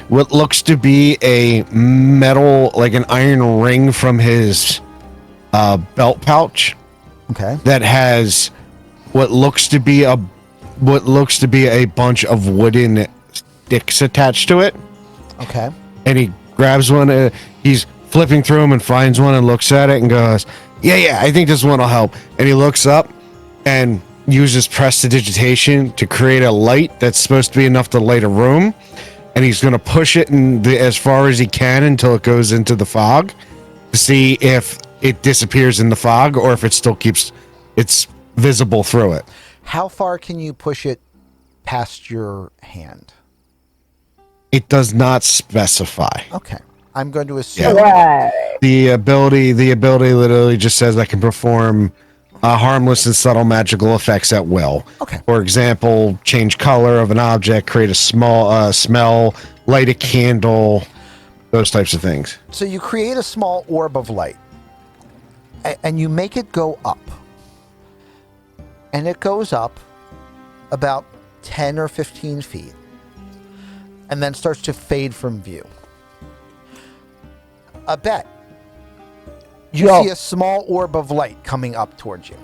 what looks to be a metal, like an iron ring from his belt pouch Okay. that has what looks to be a bunch of wooden sticks attached to it. Okay. And he grabs one. He's flipping through them and finds one and looks at it and goes, "Yeah, I think this one will help." And he looks up and uses prestidigitation to create a light that's supposed to be enough to light a room. And he's going to push it as far as he can until it goes into the fog to see if it disappears in the fog or if it still keeps it's visible through it. How far can you push it past your hand? It does not specify. Okay. I'm going to assume. Right. The ability literally just says I can perform harmless and subtle magical effects at will. Okay. For example, change color of an object, create a small smell, light a candle, those types of things. So you create a small orb of light, and you make it go up. And it goes up about 10 or 15 feet, and then starts to fade from view. A bet. You see a small orb of light coming up towards you.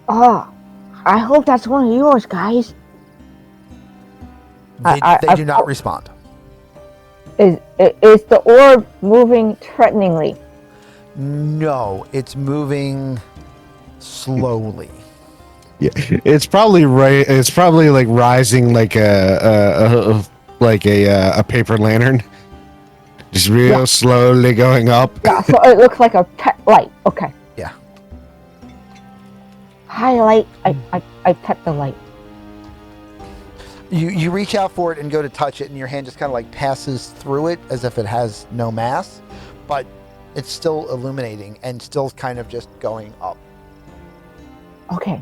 Oh, I hope that's one of yours, guys. They do not respond. Is the orb moving threateningly? No, it's moving slowly. Yeah, it's probably right. It's probably like rising like a paper lantern, just real slowly going up. Yeah, so it looks like a pet light. Okay. Yeah. highlight. I pet the light. You reach out for it and go to touch it, and your hand just kind of like passes through it as if it has no mass, but it's still illuminating and still kind of just going up. Okay.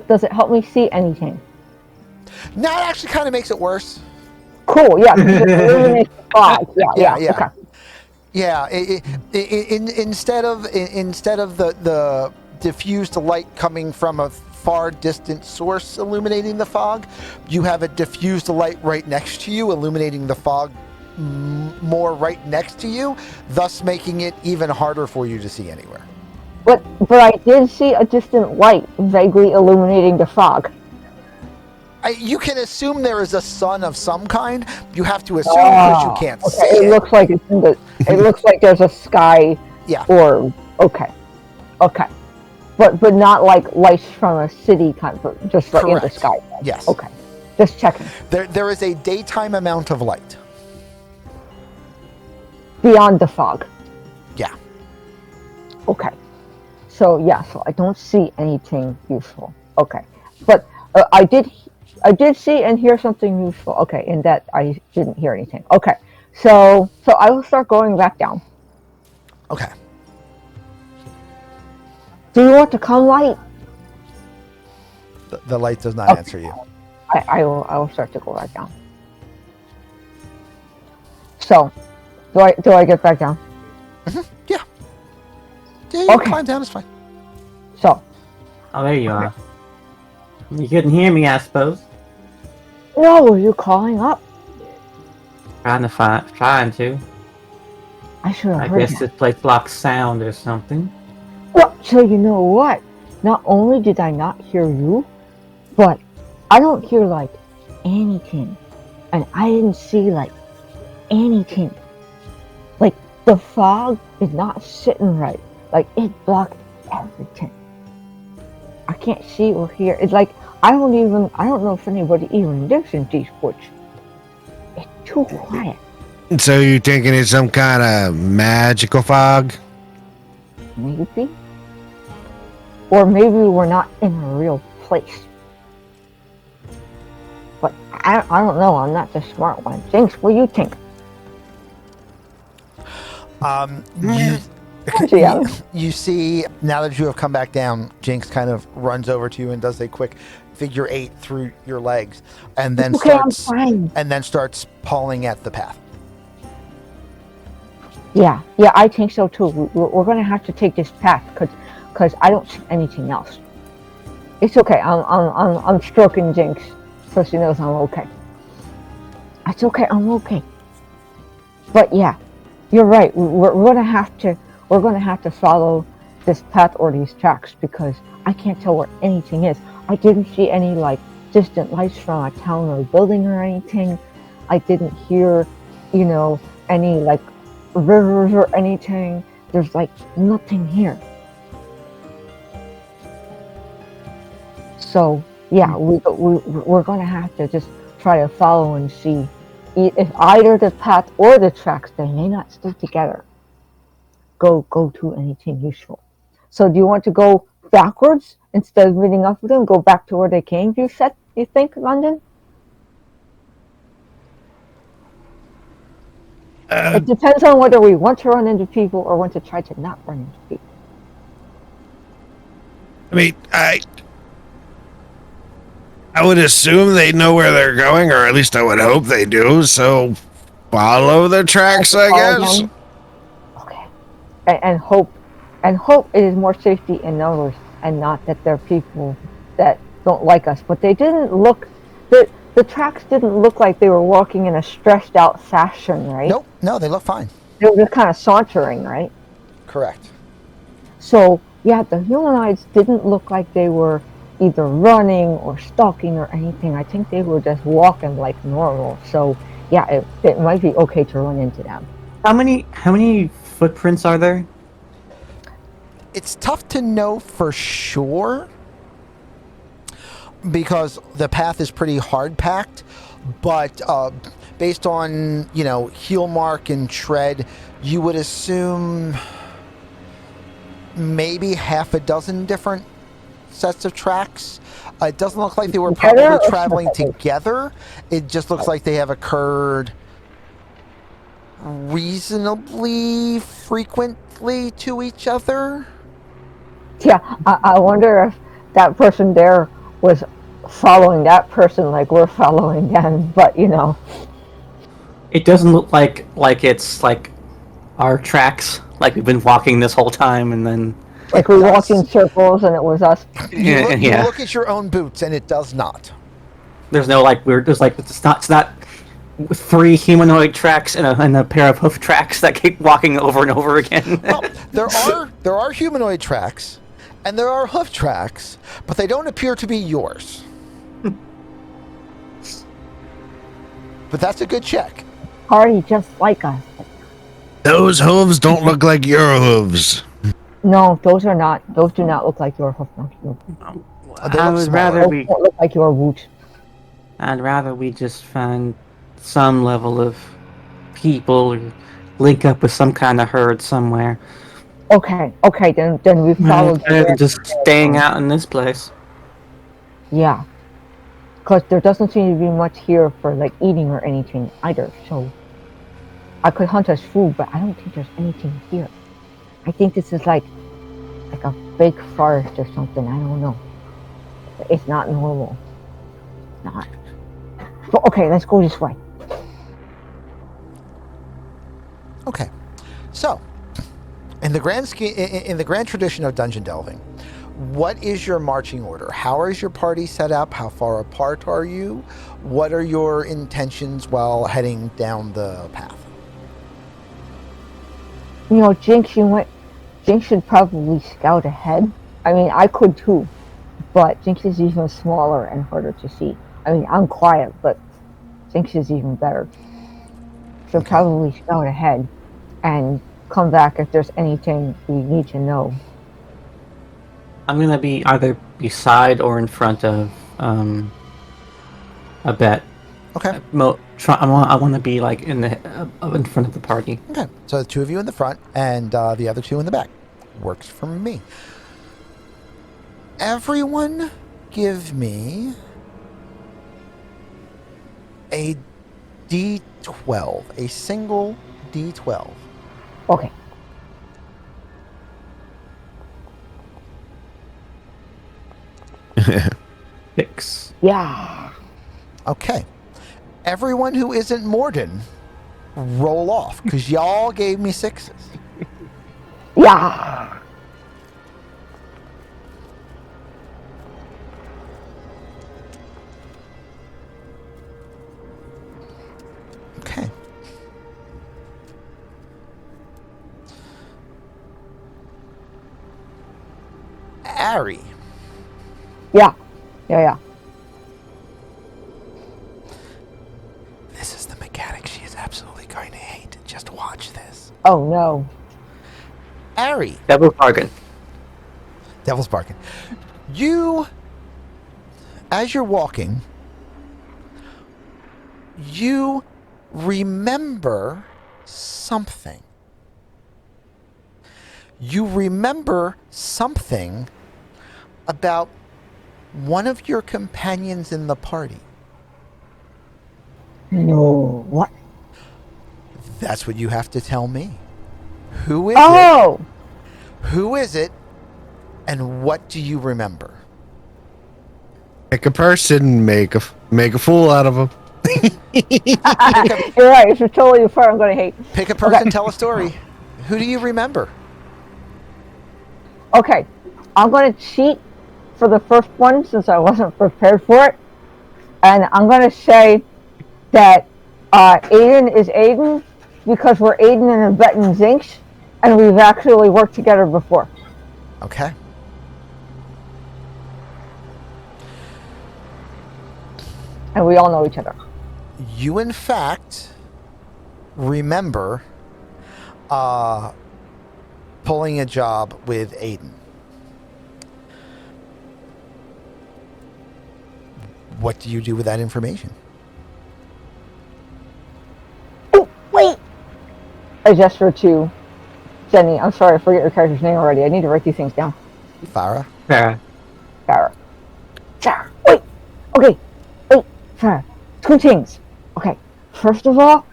Does it help me see anything? No, it actually kind of makes it worse. Cool. Yeah. It illuminates the fog. Yeah. Okay. Yeah. Instead of the diffused light coming from a far distant source illuminating the fog, you have a diffused light right next to you illuminating the fog more right next to you, thus making it even harder for you to see anywhere. But I did see a distant light vaguely illuminating the fog. You can assume there is a sun of some kind. You have to assume because you can't see it. It looks like it's in the. It looks like there's a sky. Yeah. Orb. Okay. But not like lights from a city kind of, just like in the sky. Yes. Okay. Just checking. There is a daytime amount of light. Beyond the fog. Yeah. Okay. So I don't see anything useful. Okay. But I did see and hear something useful. Okay, in that I didn't hear anything. Okay. So I will start going back down. Okay. Do you want to come, light? The light does not answer you. I will start to go back down. So, do I get back down? Mm-hmm. Yeah. You climb down, it's fine. So. Oh, there you are. You couldn't hear me, I suppose. No, were you calling up? Trying to. I should have I heard guess that. this place blocks sound or something. Well, so you know what? Not only did I not hear you, but I don't hear like anything, and I didn't see like anything. Like the fog is not sitting right. Like it blocked everything. I can't see or hear. It's like I don't know if anybody even lives in these woods. It's too quiet. So you thinking it's some kind of magical fog? Maybe. Or maybe we're not in a real place. But I don't know. I'm not the smart one. Jinx, what do you think? You see, now that you have come back down, Jinx kind of runs over to you and does a quick figure 8 through your legs, and then starts pawing at the path. Yeah, I think so too. We're gonna have to take this path because I don't see anything else. It's okay. I'm stroking Jinx so she knows I'm okay. It's okay. I'm okay. But yeah, you're right. We're gonna have to follow this path or these tracks because I can't tell where anything is. I didn't see any like distant lights from a town or building or anything. I didn't hear, any like rivers or anything. There's like nothing here. So yeah, we're gonna have to just try to follow and see if either the path or the tracks, they may not stay together. Go to anything useful. So do you want to go backwards instead of meeting up with them? Go back to where they came. You think, London? It depends on whether we want to run into people or want to try to not run into people. I mean, I would assume they know where they're going, or at least I would hope they do. So follow the tracks, I guess. Them. Okay, and hope it is more safety in numbers, and not that they're people that don't like us. But they didn't look. The tracks didn't look like they were walking in a stressed out fashion, right? Nope. No, they look fine. They were just kind of sauntering, right? Correct. So yeah, the humanoids didn't look like they were either running or stalking or anything. I think they were just walking like normal. So yeah, it might be okay to run into them. How many footprints are there? It's tough to know for sure because the path is pretty hard packed, but based on heel mark and tread, you would assume maybe half a dozen different sets of tracks. It doesn't look like they were Together probably or traveling separately? together. It just looks like they have occurred reasonably frequently to each other. Yeah, I wonder if that person there was following that person like we're following them, but you know. It doesn't look like it's like our tracks, like we've been walking this whole time, and then Like It we walked in does. circles and it was us. You yeah, look at your own boots, and it does not. there's no like weird. There's like it's not three humanoid tracks and a pair of hoof tracks that keep walking over and over again. Well, there are humanoid tracks, and there are hoof tracks, but they don't appear to be yours. But that's a good check. Party just like us. Those hooves don't look like your hooves. No, those are not. Those do not look like your hoof marks. No. They I look would smaller. rather Those we. don't look like your boots. I'd rather we just find some level of people or link up with some kind of herd somewhere. Okay, then we followed. Rather than just staying out in this place. Yeah, because there doesn't seem to be much here for like eating or anything either. So I could hunt us food, but I don't think there's anything here. I think this is like a fake forest or something. I don't know. It's not normal. Not. But okay, let's go this way. Okay, so in the grand tradition of dungeon delving, what is your marching order? How is your party set up? How far apart are you? What are your intentions while heading down the path? You know, Jinx should probably scout ahead. I mean, I could too, but Jinx is even smaller and harder to see. I mean, I'm quiet, but Jinx is even better. She'll probably scout ahead and come back if there's anything we need to know. I'm gonna be either beside or in front of a bet. Okay. I want to be like in front of the party. Okay, so the two of you in the front and the other two in the back. Works for me. Everyone give me a D12, a single D12. Okay. Six. Yeah. Okay. Everyone who isn't Morden, roll off, because y'all gave me sixes. Yeah. Okay. Ari. Yeah. Yeah. This is the mechanic she is absolutely going to hate. Just watch this. Oh no. Ari. Double bargain. Devil's barking. You, as you're walking, you remember something. You remember something about one of your companions in the party. No. What? That's what you have to tell me. Who is Oh. it? Who is it? And what do you remember? Pick a person, make a fool out of him. You're right. If you're totally a far, I'm going to hate. Pick a person, Okay. tell a story. Who do you remember? Okay. I'm going to cheat for the first one since I wasn't prepared for it. And I'm going to say that Aiden is Aiden because we're Aiden and Yvette and Zinx, and we've actually worked together before. Okay. And we all know each other. You, in fact, remember pulling a job with Aiden. What do you do with that information? Oh, wait! I gesture to Jenny. I'm sorry, I forget your character's name already. I need to write these things down. Farah? Farah. Sarah. Sarah, wait. Okay, wait, Sarah. 2 things. Okay, first of all,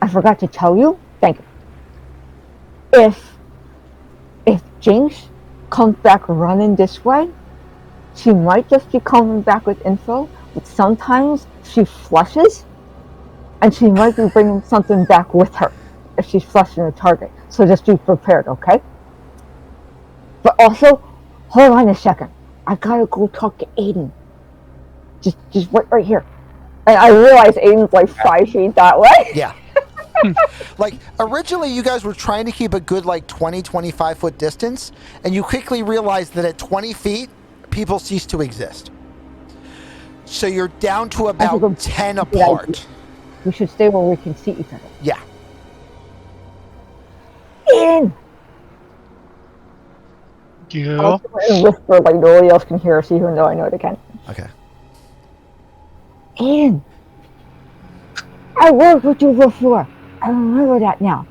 I forgot to tell you. Thank you. If Jinx comes back running this way, she might just be coming back with info, but sometimes she flushes, and she might be bringing something back with her if she's flushing a target. So just be prepared, okay? But also, hold on a second. I gotta go talk to Aiden. Just wait right here. And I realize Aiden's like 5 feet that way. Yeah. Like, originally you guys were trying to keep a good, like, 20, 25 foot distance, and you quickly realized that at 20 feet, people cease to exist. So you're down to about 10 apart. We should stay where we can see each other. Yeah. Aiden! Yeah. I'll try and whisper like nobody else can hear us, even though I know they can. Okay. Aiden! I worked with you before. I remember that now.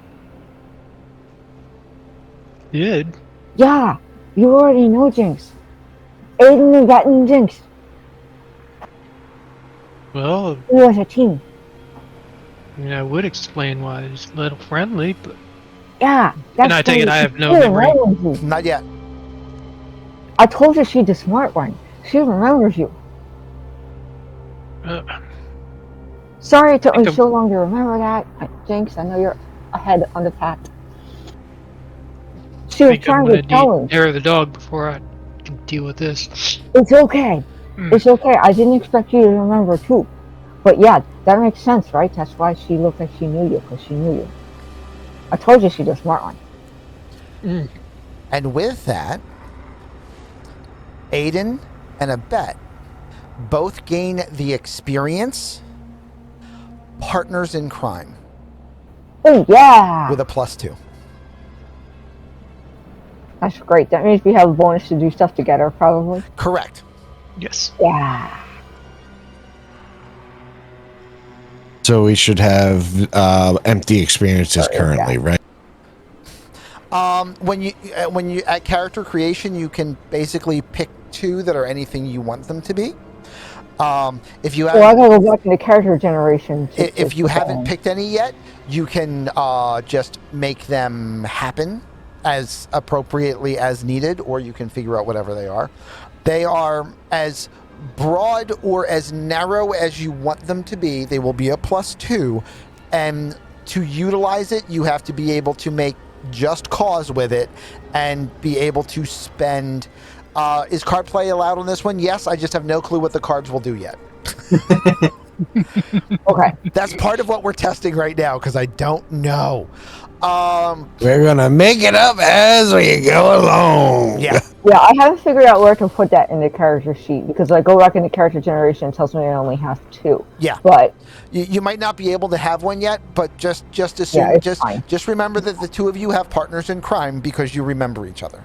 Did. Yeah, you already know Jinx. Aiden and Gat and Jinx. Well, We was a team. I mean, I would explain why he's a little friendly, but Yeah. and I take it I have no she memory. remembers you. Not yet. I told her she's the smart one. She remembers you. Uh, Sorry it took me think so long to remember that. Jinx, I know you're ahead on the path. She I was think I'm trying gonna to tell me. take care of the dog before I can deal with this. It's okay. It's okay. I didn't expect you to remember too. But yeah, that makes sense, right? That's why she looked like she knew you, because she knew you. I told you she's a smart one. And with that, Aiden and Abet both gain the experience Partners in Crime Oh yeah! with a +2. That's great. That means we have a bonus to do stuff together, probably. Correct. Yes. Yeah. So we should have empty experiences currently, right? When you at character creation, you can basically pick 2 that are anything you want them to be. If you Well, I gotta go back into character generation. if you haven't picked any yet, you can just make them happen as appropriately as needed, or you can figure out whatever they are. They are as broad or as narrow as you want them to be. They will be a +2, and to utilize it, you have to be able to make just cause with it and be able to spend. Is card play allowed on this one? Yes, I just have no clue what the cards will do yet. Okay. That's part of what we're testing right now because I don't know. We're gonna make it up as we go along. Yeah. Yeah, I haven't figured out where to put that in the character sheet because I go back into character generation, it tells me I only have 2. Yeah. But You might not be able to have one yet, but just assume, Yeah, it's fine. just remember that the 2 of you have partners in crime because you remember each other.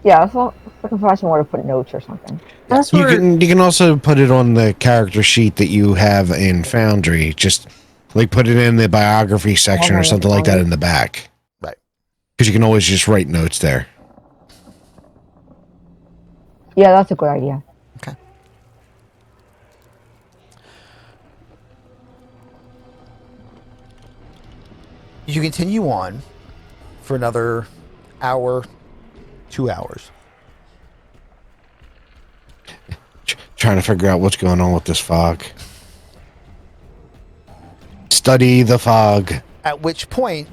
yeah, so I can find somewhere to put notes or something. That's You where can also put it on the character sheet that you have in Foundry. Just like put it in the biography section or something like that in the back. Right. Because you can always just write notes there. Yeah, that's a good idea. Okay. You continue on for another hour, 2 hours. Trying to figure out what's going on with this fog. Study the fog. At which point,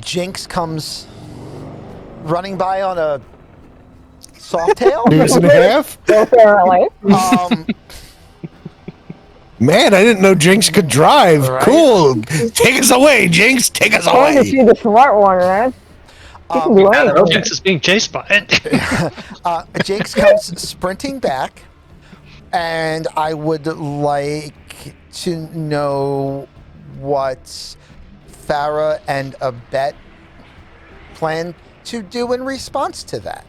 Jinx comes running by on a soft tail. News and a half? Apparently. Man, I didn't know Jinx could drive. Right. Cool. Take us away, Jinx. Take us I want to away. see the smart one, man. You can do anything. Jinx is being chased by it. Jinx comes sprinting back, and I would like to know what Farah and Abet plan to do in response to that.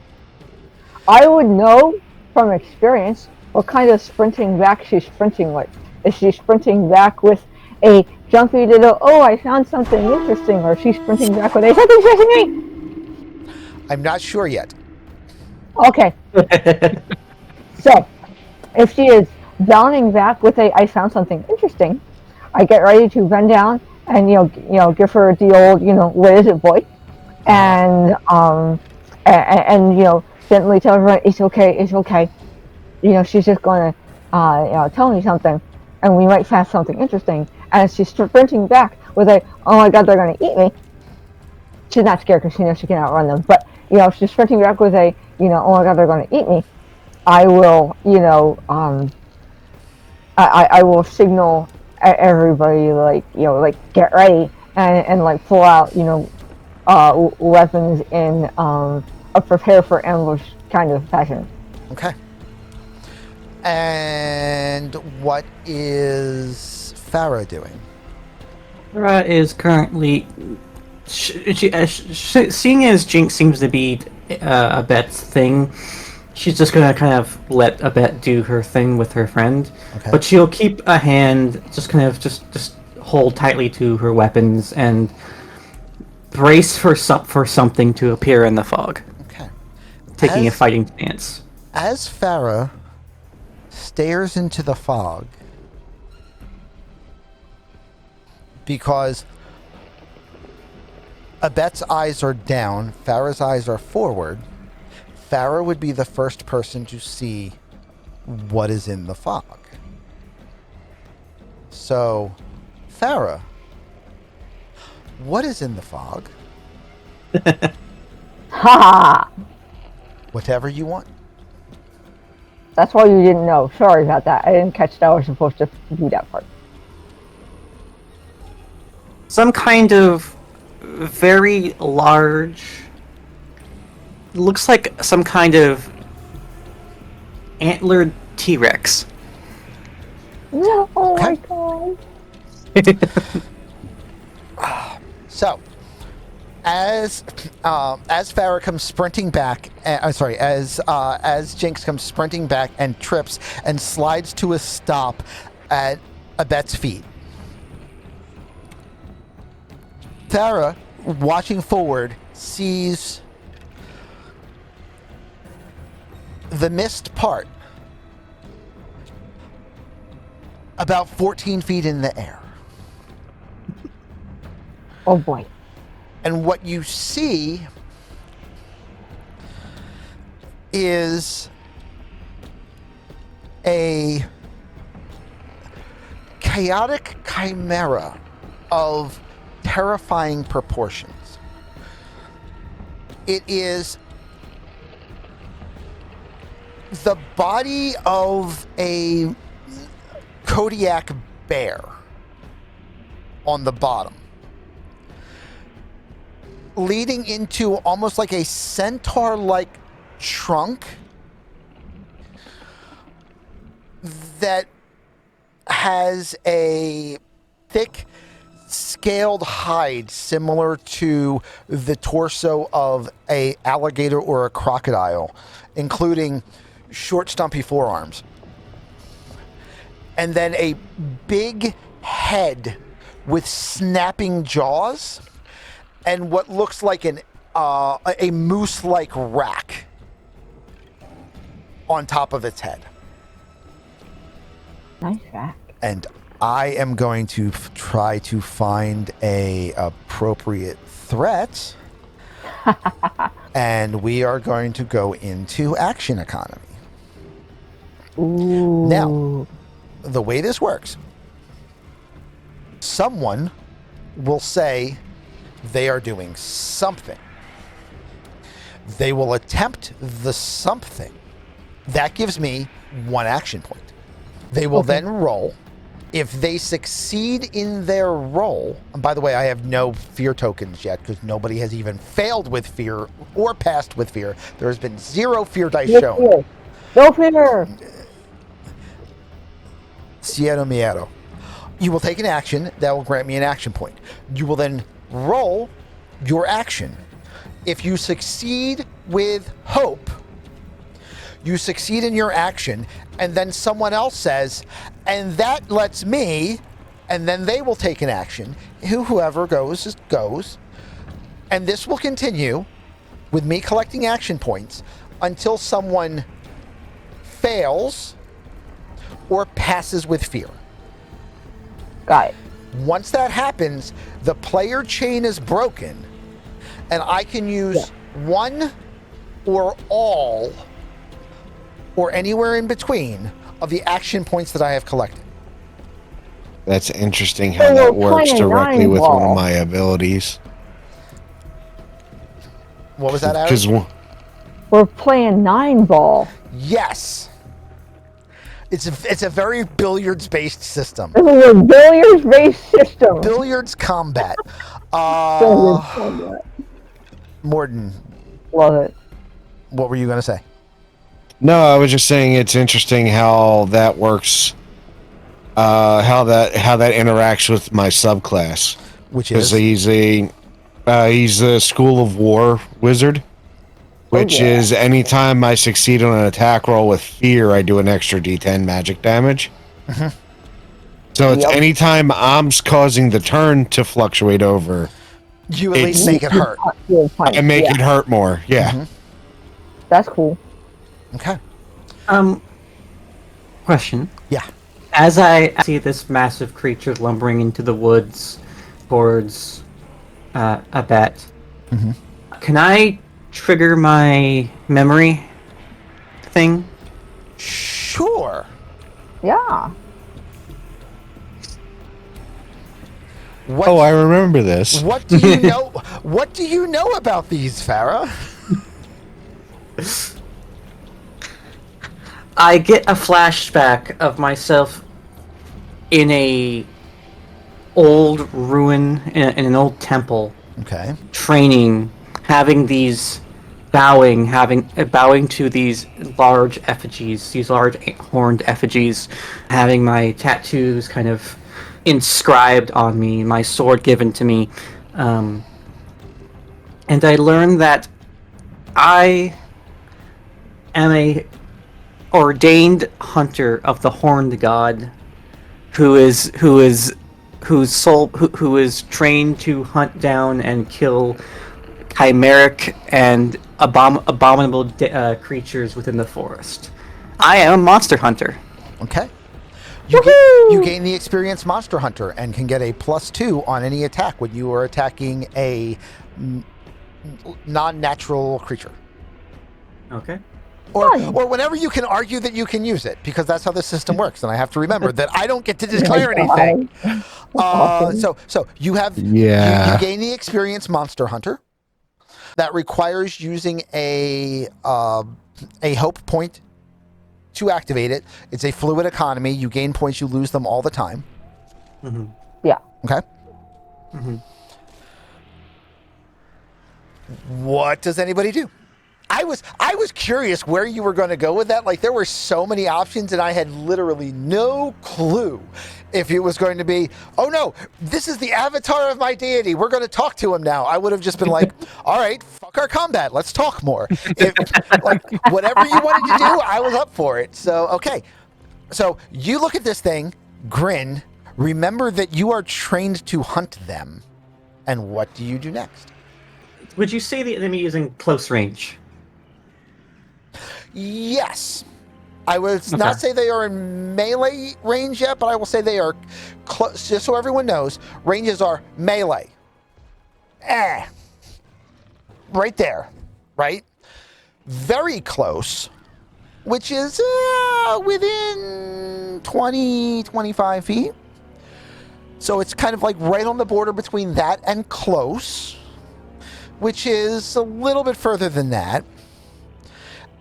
I would know from experience what kind of sprinting back she's sprinting with. Is she sprinting back with a jumpy little, oh, I found something interesting, or is she sprinting back with a, something's chasing me? I'm not sure yet. Okay. So, if she is bounding back with a "I found something interesting," I get ready to bend down and give her the old what is it, boy, and gently tell her it's okay, it's okay. She's just going to tell me something, and we might find something interesting. And she's sprinting back with a "Oh my God, they're going to eat me." She's not scared because she knows she can outrun them, but she's sprinting back with a "Oh my God, they're going to eat me." I will I will signal everybody like get ready and like pull out weapons in a prepare for ambush kind of fashion. Okay. And what is Farah doing? Farah is currently, seeing as Jinx seems to be Abet's thing, she's just gonna kind of let Abet do her thing with her friend, Okay. but she'll keep a hand just kind of just hold tightly to her weapons and brace for something to appear in the fog, Okay. taking a fighting stance. As Farah stares into the fog, because Abet's eyes are down, Farah's eyes are forward, Farah would be the first person to see what is in the fog. So, Farah, what is in the fog? Ha! Whatever you want. That's why you didn't know. Sorry about that. I didn't catch that I was supposed to do that part. Some kind of very large, looks like some kind of antlered T-Rex. No, oh Okay. my God. So, as Farah comes sprinting back, as Jinx comes sprinting back and trips and slides to a stop at Abet's feet, Farah, watching forward, sees the mist part about 14 feet in the air. Oh boy. And what you see is a chaotic chimera of terrifying proportions. It is the body of a Kodiak bear on the bottom, leading into almost like a centaur-like trunk that has a thick scaled hide similar to the torso of a alligator or a crocodile, including short stumpy forearms, and then a big head with snapping jaws and what looks like a moose-like rack on top of its head. Nice rack. And I am going to try to find a appropriate threat, and we are going to go into action economy. Ooh. Now, the way this works, someone will say they are doing something. They will attempt the something. That gives me one action point. They will then roll. If they succeed in their roll, and by the way, I have no fear tokens yet because nobody has even failed with fear or passed with fear. There has been 0 fear dice shown. Fear. No fear. Cierto miedo. You will take an action that will grant me an action point. You will then roll your action. If you succeed with hope, you succeed in your action, and then someone else says, and that lets me, and then they will take an action. Whoever goes, goes. And this will continue with me collecting action points until someone fails or passes with fear. Got it. Once that happens, the player chain is broken, and I can use one or all or anywhere in between of the action points that I have collected. That's interesting how So that we're works playing directly nine with one of ball. my abilities. What was that, Aaron? Because We're playing 9-ball. Yes. It's a very billiards-based system. This is a billiards-based system. Billiards combat. Billiards combat. Morden, Love it. what were you going to say? no, I was just saying it's interesting how that works. How that interacts with my subclass. Which Because is? he's a School of War wizard, which yeah. is anytime I succeed on an attack roll with fear, I do an extra D10 magic damage. So it's Yep. anytime I'm causing the turn to fluctuate over, You at It's- least make it hurt. I make it hurt more. Yeah. That's cool. Okay. Question. Yeah. As I see this massive creature lumbering into the woods towards a bet, can I trigger my memory thing? Sure. Yeah. What, Oh, I remember this. what do you know? What do you know about these, Farah? I get a flashback of myself in a old ruin, in an old temple, Okay. training, having these bowing to these large effigies, these large horned effigies, having my tattoos kind of inscribed on me, my sword given to me, and I learned that I am a ordained hunter of the horned god, who is trained to hunt down and kill chimeric and abominable creatures within the forest. I am a monster hunter. Okay. You gain the experience Monster Hunter and can get a +2 on any attack when you are attacking a non-natural creature. Okay. Or whenever you can argue that you can use it, because that's how the system works. And I have to remember that I don't get to declare anything. Awesome. So you have Yeah. you gain the experience Monster Hunter. That requires using a hope point to activate it. It's a fluid economy. You gain points, you lose them all the time. Yeah. Okay. What does anybody do? I was curious where you were going to go with that. Like, there were so many options, and I had literally no clue if it was going to be, oh no, this is the avatar of my deity, we're going to talk to him now. I would have just been like, all right, fuck our combat, let's talk more. Like, whatever you wanted to do, I was up for it. So, okay. So you look at this thing, grin, remember that you are trained to hunt them. And what do you do next? Would you say the enemy is in close range? Yes. I would not say they are in melee range yet, but I will say they are close. Just so everyone knows, ranges are melee. Right there. Right? Very close, which is within 20, 25 feet. So it's kind of like right on the border between that and close, which is a little bit further than that.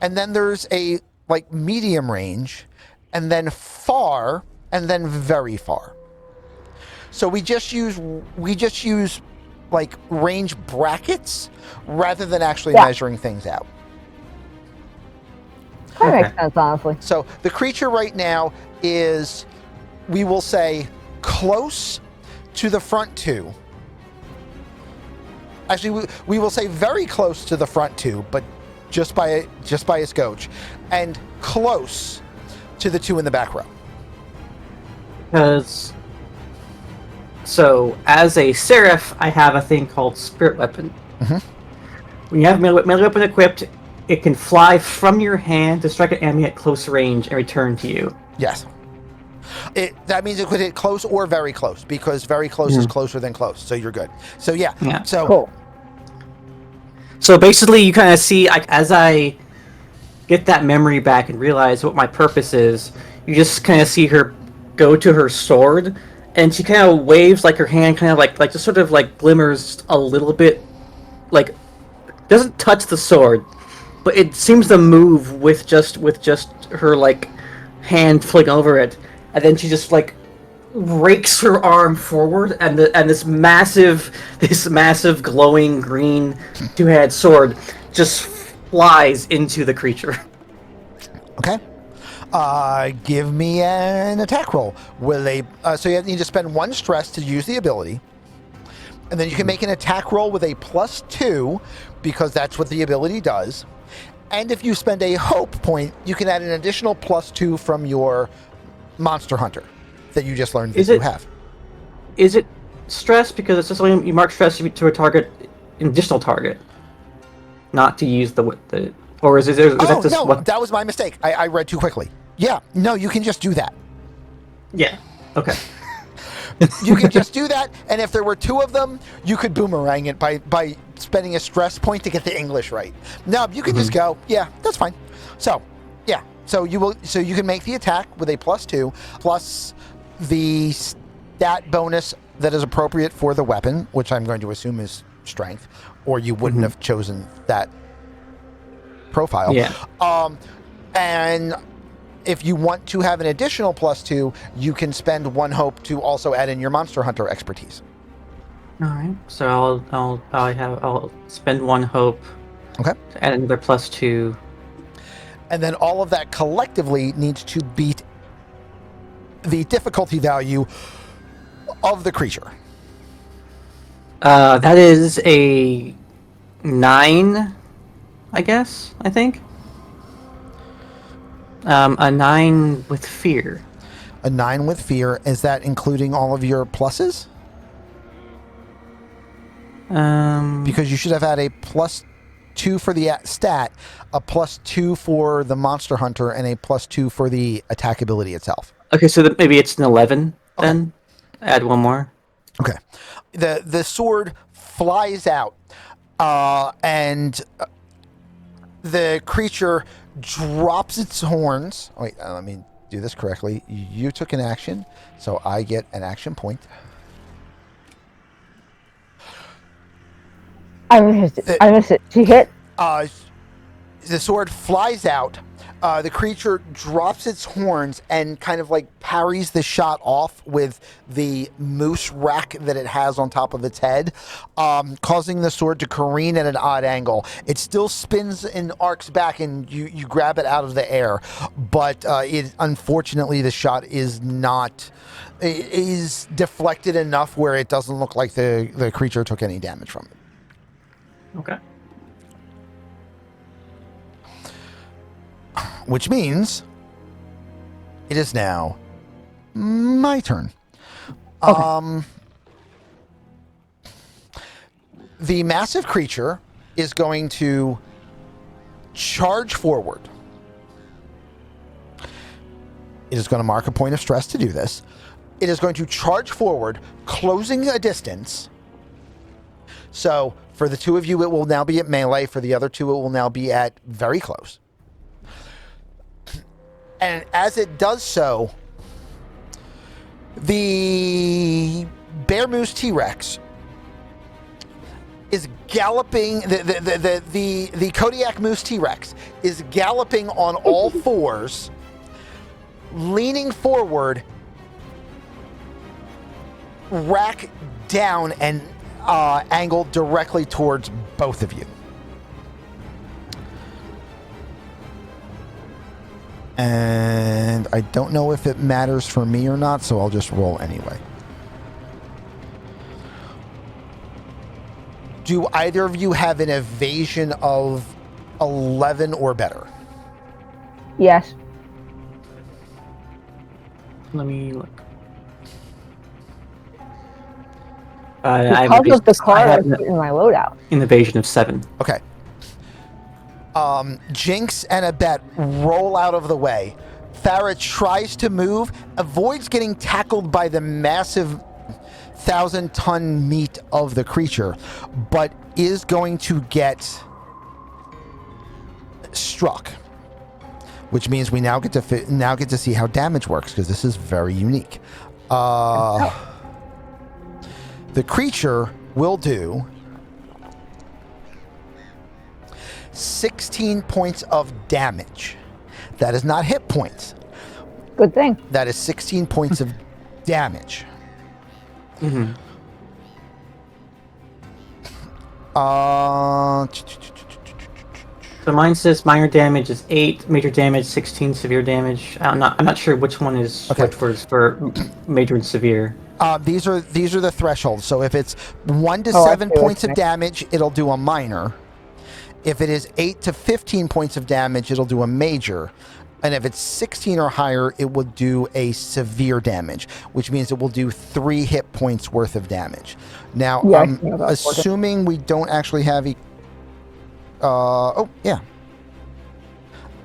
And then there's a like medium range, and then far, and then very far. So we just use like range brackets rather than actually measuring things out. That makes sense, honestly. So the creature right now is, we will say, close to the front two. Actually, we will say very close to the front two, but just by a scotch, and close to the two in the back row. Because, so as a seraph, I have a thing called spirit weapon. When you have melee weapon equipped, it can fly from your hand to strike an enemy at close range and return to you. Yes. That means it could hit close or very close, because very close is closer than close, so you're good. So yeah. So Cool. So basically, you kind of see, like, as I get that memory back and realize what my purpose is, you just kind of see her go to her sword, and she kind of waves, like her hand kind of like just sort of like glimmers a little bit, like doesn't touch the sword, but it seems to move with just her like hand flicking over it, and then she just like rakes her arm forward, and this massive glowing green two-handed sword just flies into the creature. okay. Give me an attack roll. So you need to spend 1 stress to use the ability, and then you can make an attack roll with a +2 because that's what the ability does. And if you spend a hope point, you can add an additional +2 from your Monster Hunter that you just learned that you have. Is it stress because it's just something you mark stress to a target, an additional target, not to use the or is that just no, what? that was my mistake. I read too quickly. Yeah, no, you can just do that. Yeah. Okay. You can just do that, and if there were 2 of them, you could boomerang it by spending a stress point to get the English right. No, you can just go, yeah, that's fine. So, yeah, so you can make the attack with a +2 plus the stat bonus that is appropriate for the weapon, which I'm going to assume is strength, or you wouldn't have chosen that profile. Yeah. And if you want to have an additional +2, you can spend 1 hope to also add in your Monster Hunter expertise. All right. So I'll spend 1 hope. Okay. To add another +2. And then all of that collectively needs to beat the difficulty value of the creature. That is a 9, I guess. I think. A 9 with fear. A 9 with fear. Is that including all of your pluses? Because you should have had a +2 for the stat, a +2 for the Monster Hunter, and a +2 for the attack ability itself. Okay, so maybe it's an 11 then. Add 1 more. Okay. The sword flies out, and the creature drops its horns. Wait, let me do this correctly. You took an action, so I get an action point. I missed it. She hit. The sword flies out. The creature drops its horns and kind of like parries the shot off with the moose rack that it has on top of its head, causing the sword to careen at an odd angle. It still spins and arcs back, and you grab it out of the air, but unfortunately the shot is deflected enough where it doesn't look like the creature took any damage from it. Okay. Which means it is now my turn. Okay. The massive creature is going to charge forward. It is going to mark a point of stress to do this. It is going to charge forward, closing a distance. So for the 2 of you, it will now be at melee. For the other 2, it will now be at very close. And as it does so, the bear moose T-Rex is galloping. The Kodiak moose T-Rex is galloping on all fours, leaning forward, rack down, and angled directly towards both of you. And I don't know if it matters for me or not, so I'll just roll anyway. Do either of you have an evasion of 11 or better? Yes. Let me look. Because of the card I put in my loadout. An evasion of 7. Okay. Jinx and Abet roll out of the way. Farah tries to move, avoids getting tackled by the massive 1,000-ton meat of the creature, but is going to get struck, which means we now get to see how damage works, because this is very unique. The creature will do 16 points of damage. That is not hit points. Good thing. That is 16 points of damage. Mm-hmm. So mine says minor damage is 8, major damage 16, severe damage. I'm not sure which one is Okay. for major and severe. These are the thresholds. So if it's 1 to Oh, I 7 see what points you of mean. damage, it'll do a minor. If it is 8 to 15 points of damage, it'll do a major. And if it's 16 or higher, it will do a severe damage, which means it will do 3 hit points worth of damage. Now, Yeah, I I'm see how that's working. assuming we don't actually have... oh, yeah.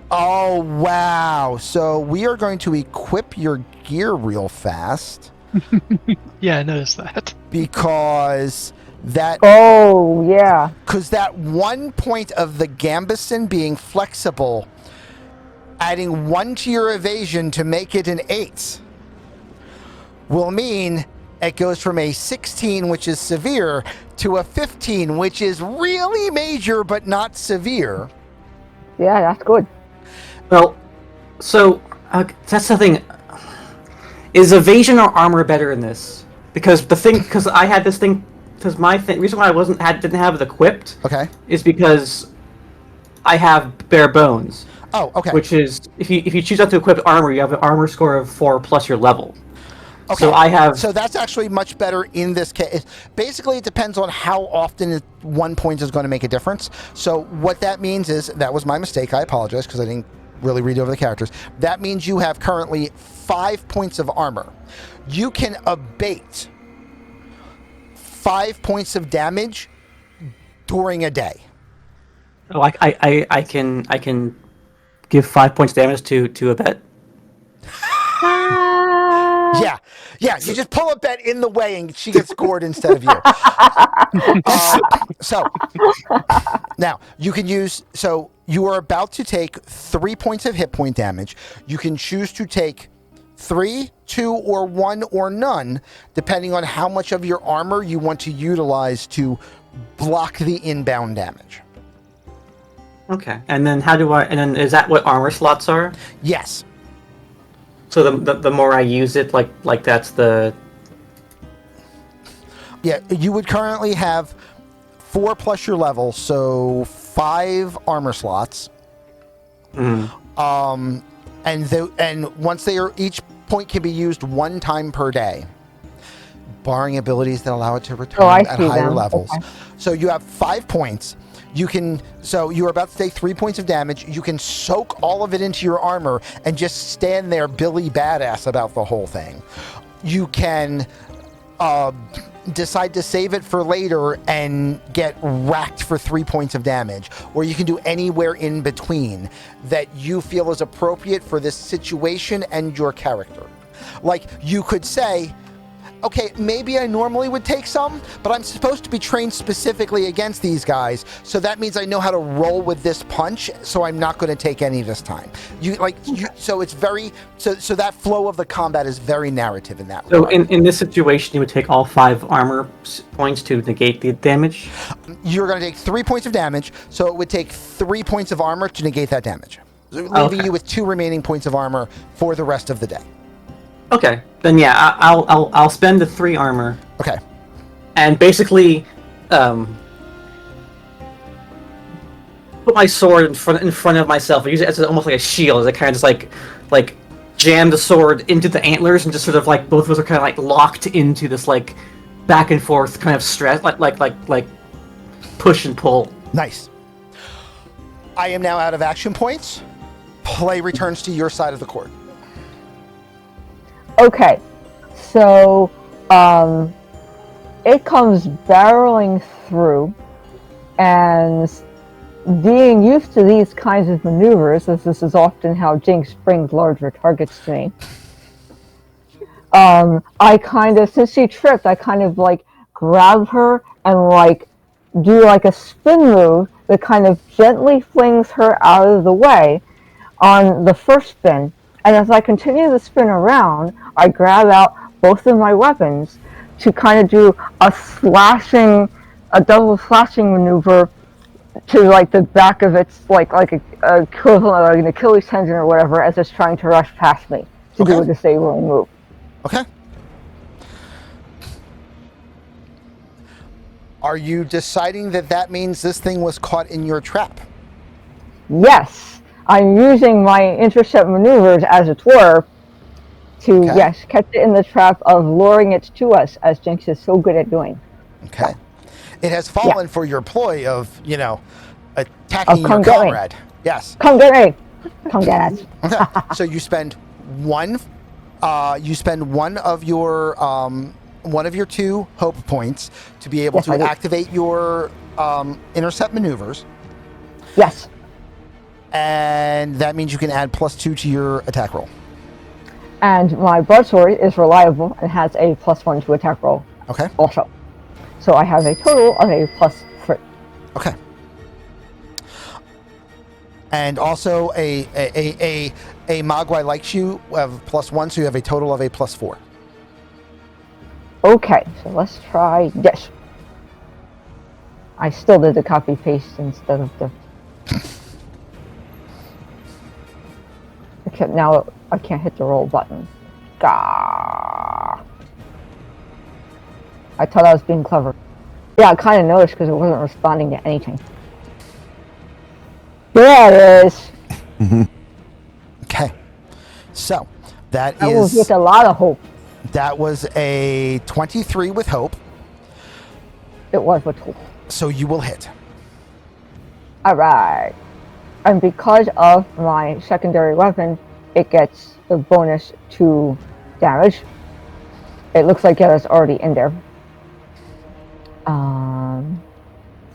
Oh, wow. So we are going to equip your gear real fast Yeah, I noticed that. because that... Oh, yeah. Because that 1 point of the Gambison being flexible, adding 1 to your evasion to make it an 8, will mean it goes from a 16, which is severe, to a 15, which is really major but not severe. Yeah, that's good. Well, so that's the thing. Is evasion or armor better in this? Because I had this thing, because reason why didn't have it equipped Okay. is because I have bare bones. Oh, okay. Which is, if you choose not to equip armor, you have an armor score of 4 plus your level. Okay. So I have. So that's actually much better in this case. Basically, it depends on how often 1 point is going to make a difference. So what that means is, that was my mistake. I apologize because I didn't really read over the characters. That means you have currently 5 points of armor. You can abate 5 points of damage during a day. Oh, I can give 5 points damage to a bet. Yeah, you just pull a bet in the way and she gets scored instead of you. So, now, you can use... So, you are about to take 3 points of hit point damage. You can choose to take 3, 2, or 1, or none, depending on how much of your armor you want to utilize to block the inbound damage. Okay. And then is that what armor slots are? Yes. So the more I use it, like that's the... Yeah, you would currently have 4 plus your level, so 5 armor slots. Mm. And once they are, each point can be used 1 time per day, barring abilities that allow it to return I at see higher them. levels. Okay. So you have 5 points. So you are about to take 3 points of damage. You can soak all of it into your armor and just stand there Billy Badass about the whole thing. You can decide to save it for later and get racked for 3 points of damage, or you can do anywhere in between that you feel is appropriate for this situation and your character. Like, you could say, okay, maybe I normally would take some, but I'm supposed to be trained specifically against these guys, so that means I know how to roll with this punch, so I'm not going to take any this time. So it's very... So that flow of the combat is very narrative in that way. So in this situation, you would take all 5 armor points to negate the damage? You're going to take 3 points of damage, so it would take 3 points of armor to negate that damage, leaving you with 2 remaining points of armor for the rest of the day. Okay, then yeah, I'll spend the 3 armor. Okay. And basically, put my sword in front of myself. I use it as almost like a shield. As I kind of just like jam the sword into the antlers and just sort of like both of us are kind of like locked into this like back and forth kind of stress, like push and pull. Nice. I am now out of action points. Play returns to your side of the court. Okay, so it comes barreling through, and being used to these kinds of maneuvers, as this is often how Jinx brings larger targets to me, I kind of, since she tripped, I kind of like grab her and like do like a spin move that kind of gently flings her out of the way on the first spin. And as I continue to spin around, I grab out both of my weapons to kind of do a double slashing maneuver to like the back of its like a equivalent of like an Achilles tendon or whatever as it's trying to rush past me to do a disabling move. Okay. Are you deciding that means this thing was caught in your trap? Yes, I'm using my intercept maneuvers, as it were, to yes catch it in the trap of luring it to us, as Jinx is so good at doing. Okay. It has fallen for your ploy of attacking your comrade. Yes. Come get me. Come get us. Okay. So you spend one of your 2 hope points to be able to activate your intercept maneuvers. Yes. And that means you can add +2 to your attack roll. And my broadsword is reliable and has a +1 to attack roll. Okay. Also. So I have a total of a +3. Okay. And also a Mogwai likes you have +1, so you have a total of a +4. Okay, so let's try this. I still did the copy paste instead of the. Except now I can't hit the roll button. Gah. I thought I was being clever. Yeah, I kind of noticed because it wasn't responding to anything. There it is. Okay. So that was with a lot of hope. That was a 23 with hope. It was with hope. So you will hit. All right. And because of my secondary weapon, it gets the bonus to damage. It looks like it is already in there.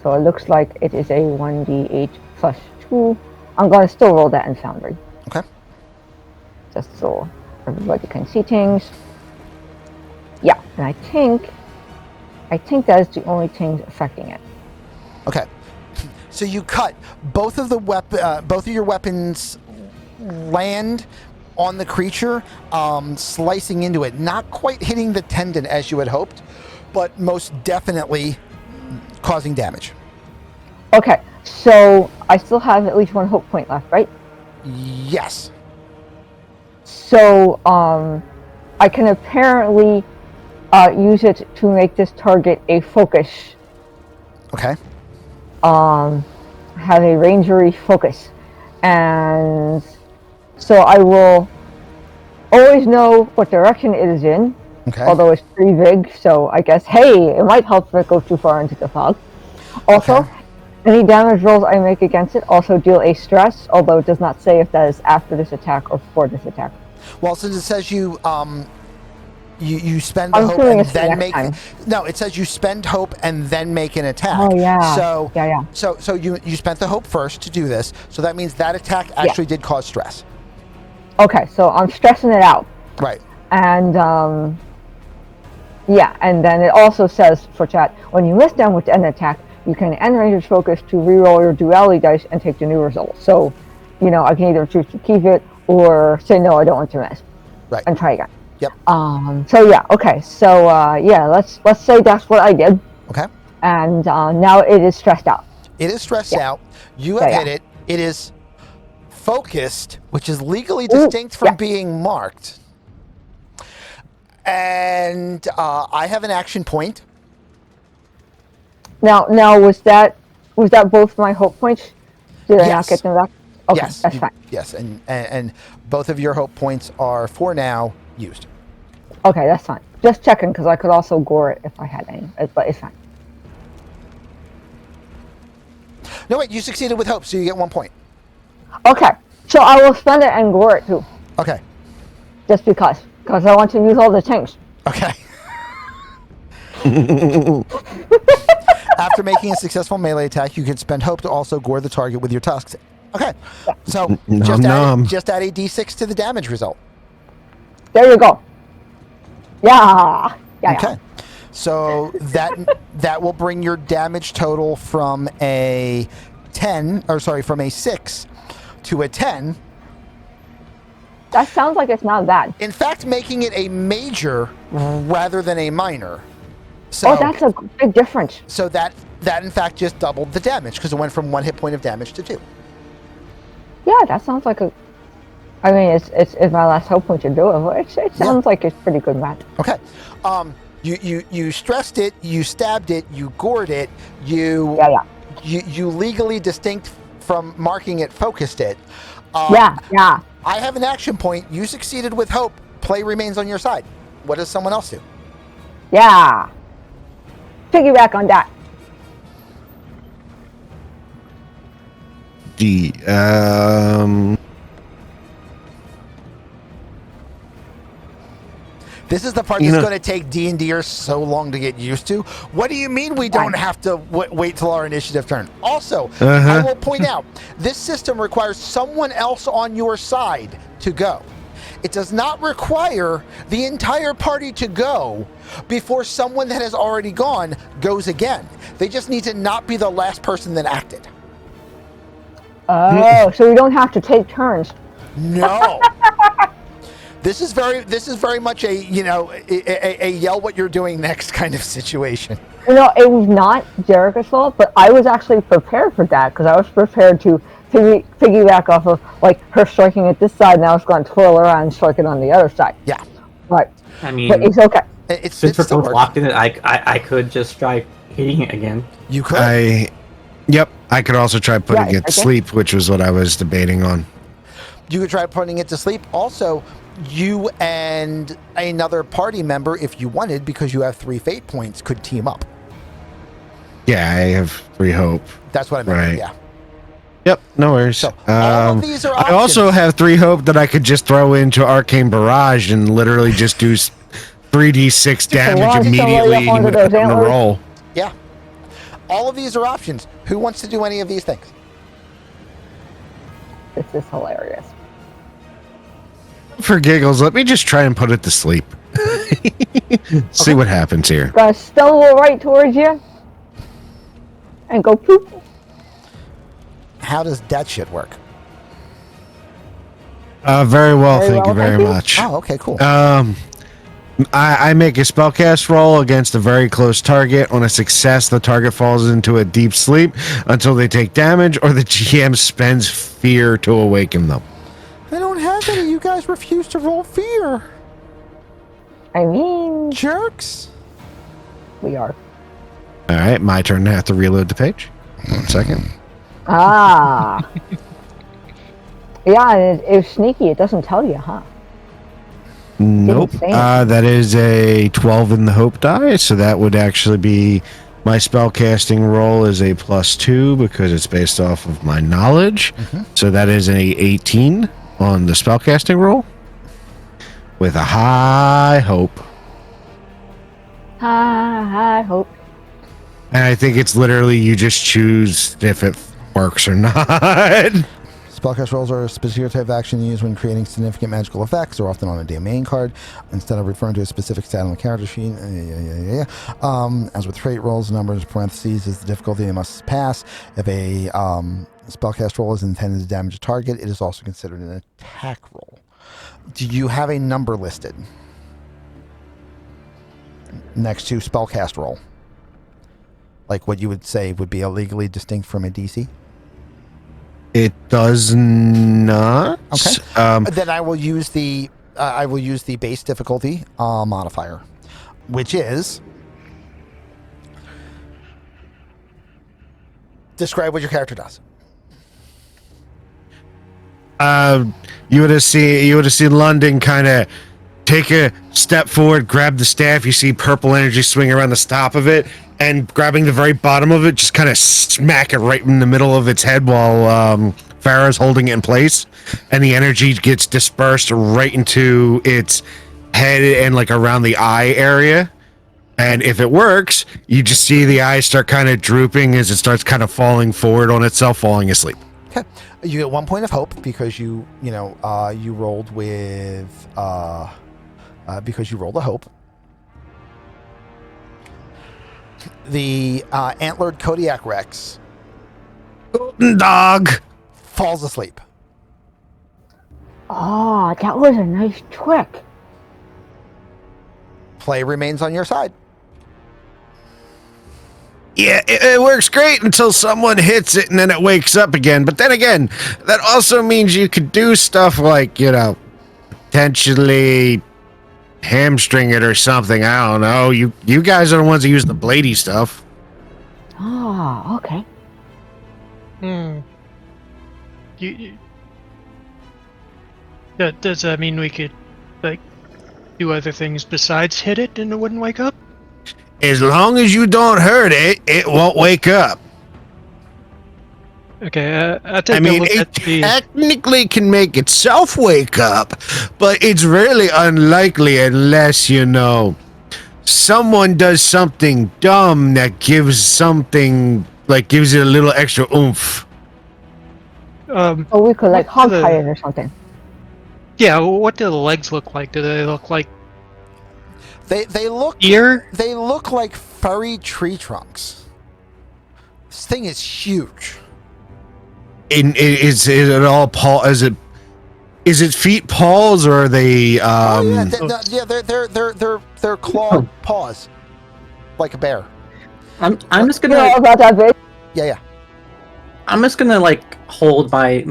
So it looks like it is a 1d8 +2. I'm going to still roll that in Foundry. Okay. Just so everybody can see things. Yeah, and I think that is the only thing affecting it. Okay. So you cut both of your weapons land on the creature, slicing into it, not quite hitting the tendon as you had hoped, but most definitely causing damage. Okay, so I still have at least 1 hope point left, right? Yes. So I can apparently use it to make this target a focus. Okay. Have a rangery focus, and so I will always know what direction it is in. Okay. Although it's pretty big, so I guess, hey, it might help if it goes too far into the fog. Also, any damage rolls I make against it also deal a stress, although it does not say if that is after this attack or before this attack. Well, since it says you spend the hope and then make no, it says you spend hope and then make an attack. Oh yeah. So you spent the hope first to do this, so that means that attack actually did cause stress. Okay, so I'm stressing it out. Right. And and then it also says for chat, when you miss them with an attack, you can end ranger's focus to reroll your duality dice and take the new result. So, I can either choose to keep it or say no, I don't want to miss. Right. And try again. Yep. So yeah, okay. So let's say that's what I did. Okay. And now it is stressed out. It is stressed out. You have hit it. It is focused, which is legally distinct from being marked. And I have an action point. Now was that both my hope points? Did I not get them back? Okay, yes, that's fine. Yes, and both of your hope points are for now used. Okay, that's fine. Just checking because I could also gore it if I had any, but it's fine. No, wait, you succeeded with hope, so you get 1 point. Okay, so I will spend it and gore it too. Okay. Just because I want to use all the things. Okay. After making a successful melee attack, you can spend hope to also gore the target with your tusks. Okay, so just add a d6 to the damage result. There you go. Yeah. Okay, so that will bring your damage total from a 6 to a 10. That sounds like it's not bad. In fact, making it a major rather than a minor. So, that's a big difference. So that in fact just doubled the damage because it went from 1 hit point of damage to 2. Yeah, that sounds like I mean, it's my last hope point to do it, but it sounds like it's pretty good math. Okay. You stressed it, you stabbed it, you gored it, you legally distinct from marking it, focused it. Yeah. I have an action point. You succeeded with hope. Play remains on your side. What does someone else do? Yeah. Piggyback on that. This is the part that's going to take D&Ders so long to get used to. What do you mean we don't have to wait till our initiative turn? Also, I will point out, this system requires someone else on your side to go. It does not require the entire party to go before someone that has already gone goes again. They just need to not be the last person that acted. Oh, so we don't have to take turns. No. This is very much a yell what you're doing next kind of situation. It was not Jericho's fault, but I was actually prepared for that because I was prepared to piggyback off of like her striking at this side, and I was going to twirl around and strike it on the other side. Yeah. Right. I mean, but it's okay. Since we're both locked in it, I could just try hitting it again. You could. I could also try putting it to sleep, which was what I was debating on. You could try putting it to sleep. Also, you and another party member, if you wanted, because you have 3 fate points, could team up. Yeah, I have 3 hope. That's what I meant. Right. Yeah. Yep, no worries. So, all of these are I also have 3 hope that I could just throw into Arcane Barrage and literally just do 3d6 damage immediately with the roll. Yeah. All of these are options. Who wants to do any of these things? This is hilarious. For giggles, let me just try and put it to sleep. See what happens here. Gonna stumble right towards you and go poop. How does that shit work? Very well, thank you very much. Oh, okay, cool. I make a spellcast roll against a very close target. On a success, the target falls into a deep sleep until they take damage, or the GM spends fear to awaken them. I don't have any. You guys refuse to roll fear. I mean, jerks. We are. All right, my turn to have to reload the page. 1 second. Ah. Yeah, it's sneaky. It doesn't tell you, huh? Nope. That is a 12 in the hope die, so that would actually be my spellcasting roll is a +2 because it's based off of my knowledge. So that is a 18 on the spellcasting roll with a high hope. High hope. And I think it's literally you just choose if it works or not. Spellcast rolls are a specific type of action used when creating significant magical effects, or often on a domain card, instead of referring to a specific stat on the character sheet. As with trait rolls, numbers, parentheses is the difficulty they must pass. If a spellcast roll is intended to damage a target, it is also considered an attack roll. Do you have a number listed next to spellcast roll? Like what you would say would be illegally distinct from a DC? It does not. Okay. Then I will use the base difficulty modifier, which is describe what your character does. You would have seen London kind of take a step forward, grab the staff. You see purple energy swing around the top of it, and grabbing the very bottom of it, just kind of smack it right in the middle of its head while Farah's holding it in place, and the energy gets dispersed right into its head and like around the eye area, And if it works, you just see the eyes start kind of drooping as it starts kind of falling forward on itself, falling asleep. Okay. You get 1 point of hope because you rolled with because you rolled a hope. The antlered Kodiak Rex Dog. falls asleep. Oh, that was a nice trick. Play remains on your side. Yeah, it works great until someone hits it and then it wakes up again. But then again, that also means you could do stuff like, potentially hamstring it or something. I don't know. You guys are the ones that use the bladey stuff. Oh, okay. Does that mean we could, do other things besides hit it and it wouldn't wake up? As long as you don't hurt it, it won't wake up. Okay, I'll take I a mean, look it at the... technically can make itself wake up, but it's really unlikely unless, someone does something dumb that gives gives it a little extra oomph. Or we could What hog the- tie it or something. Yeah, what do the legs look like? Do they look like They look ear? They look like furry tree trunks. This thing is huge. Is it all paw? Is it feet paws or are they? They're clawed paws, like a bear. I'm just You know gonna about that big? Yeah. hold my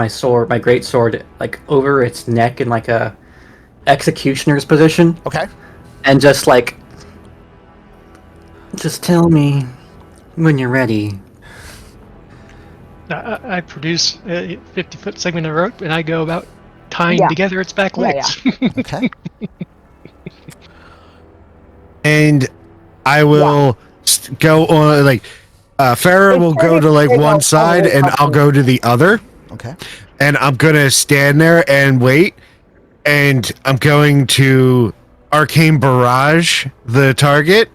sword, my great sword, over its neck in a executioner's position, Okay. and just tell me when you're ready. I produce a 50-foot segment of rope and I go about tying Yeah. together its back Yeah, legs. Okay. And I will go on Farrah will go to one side and I'll go to the other. Okay. And I'm gonna stand there and wait, and I'm going to arcane barrage the target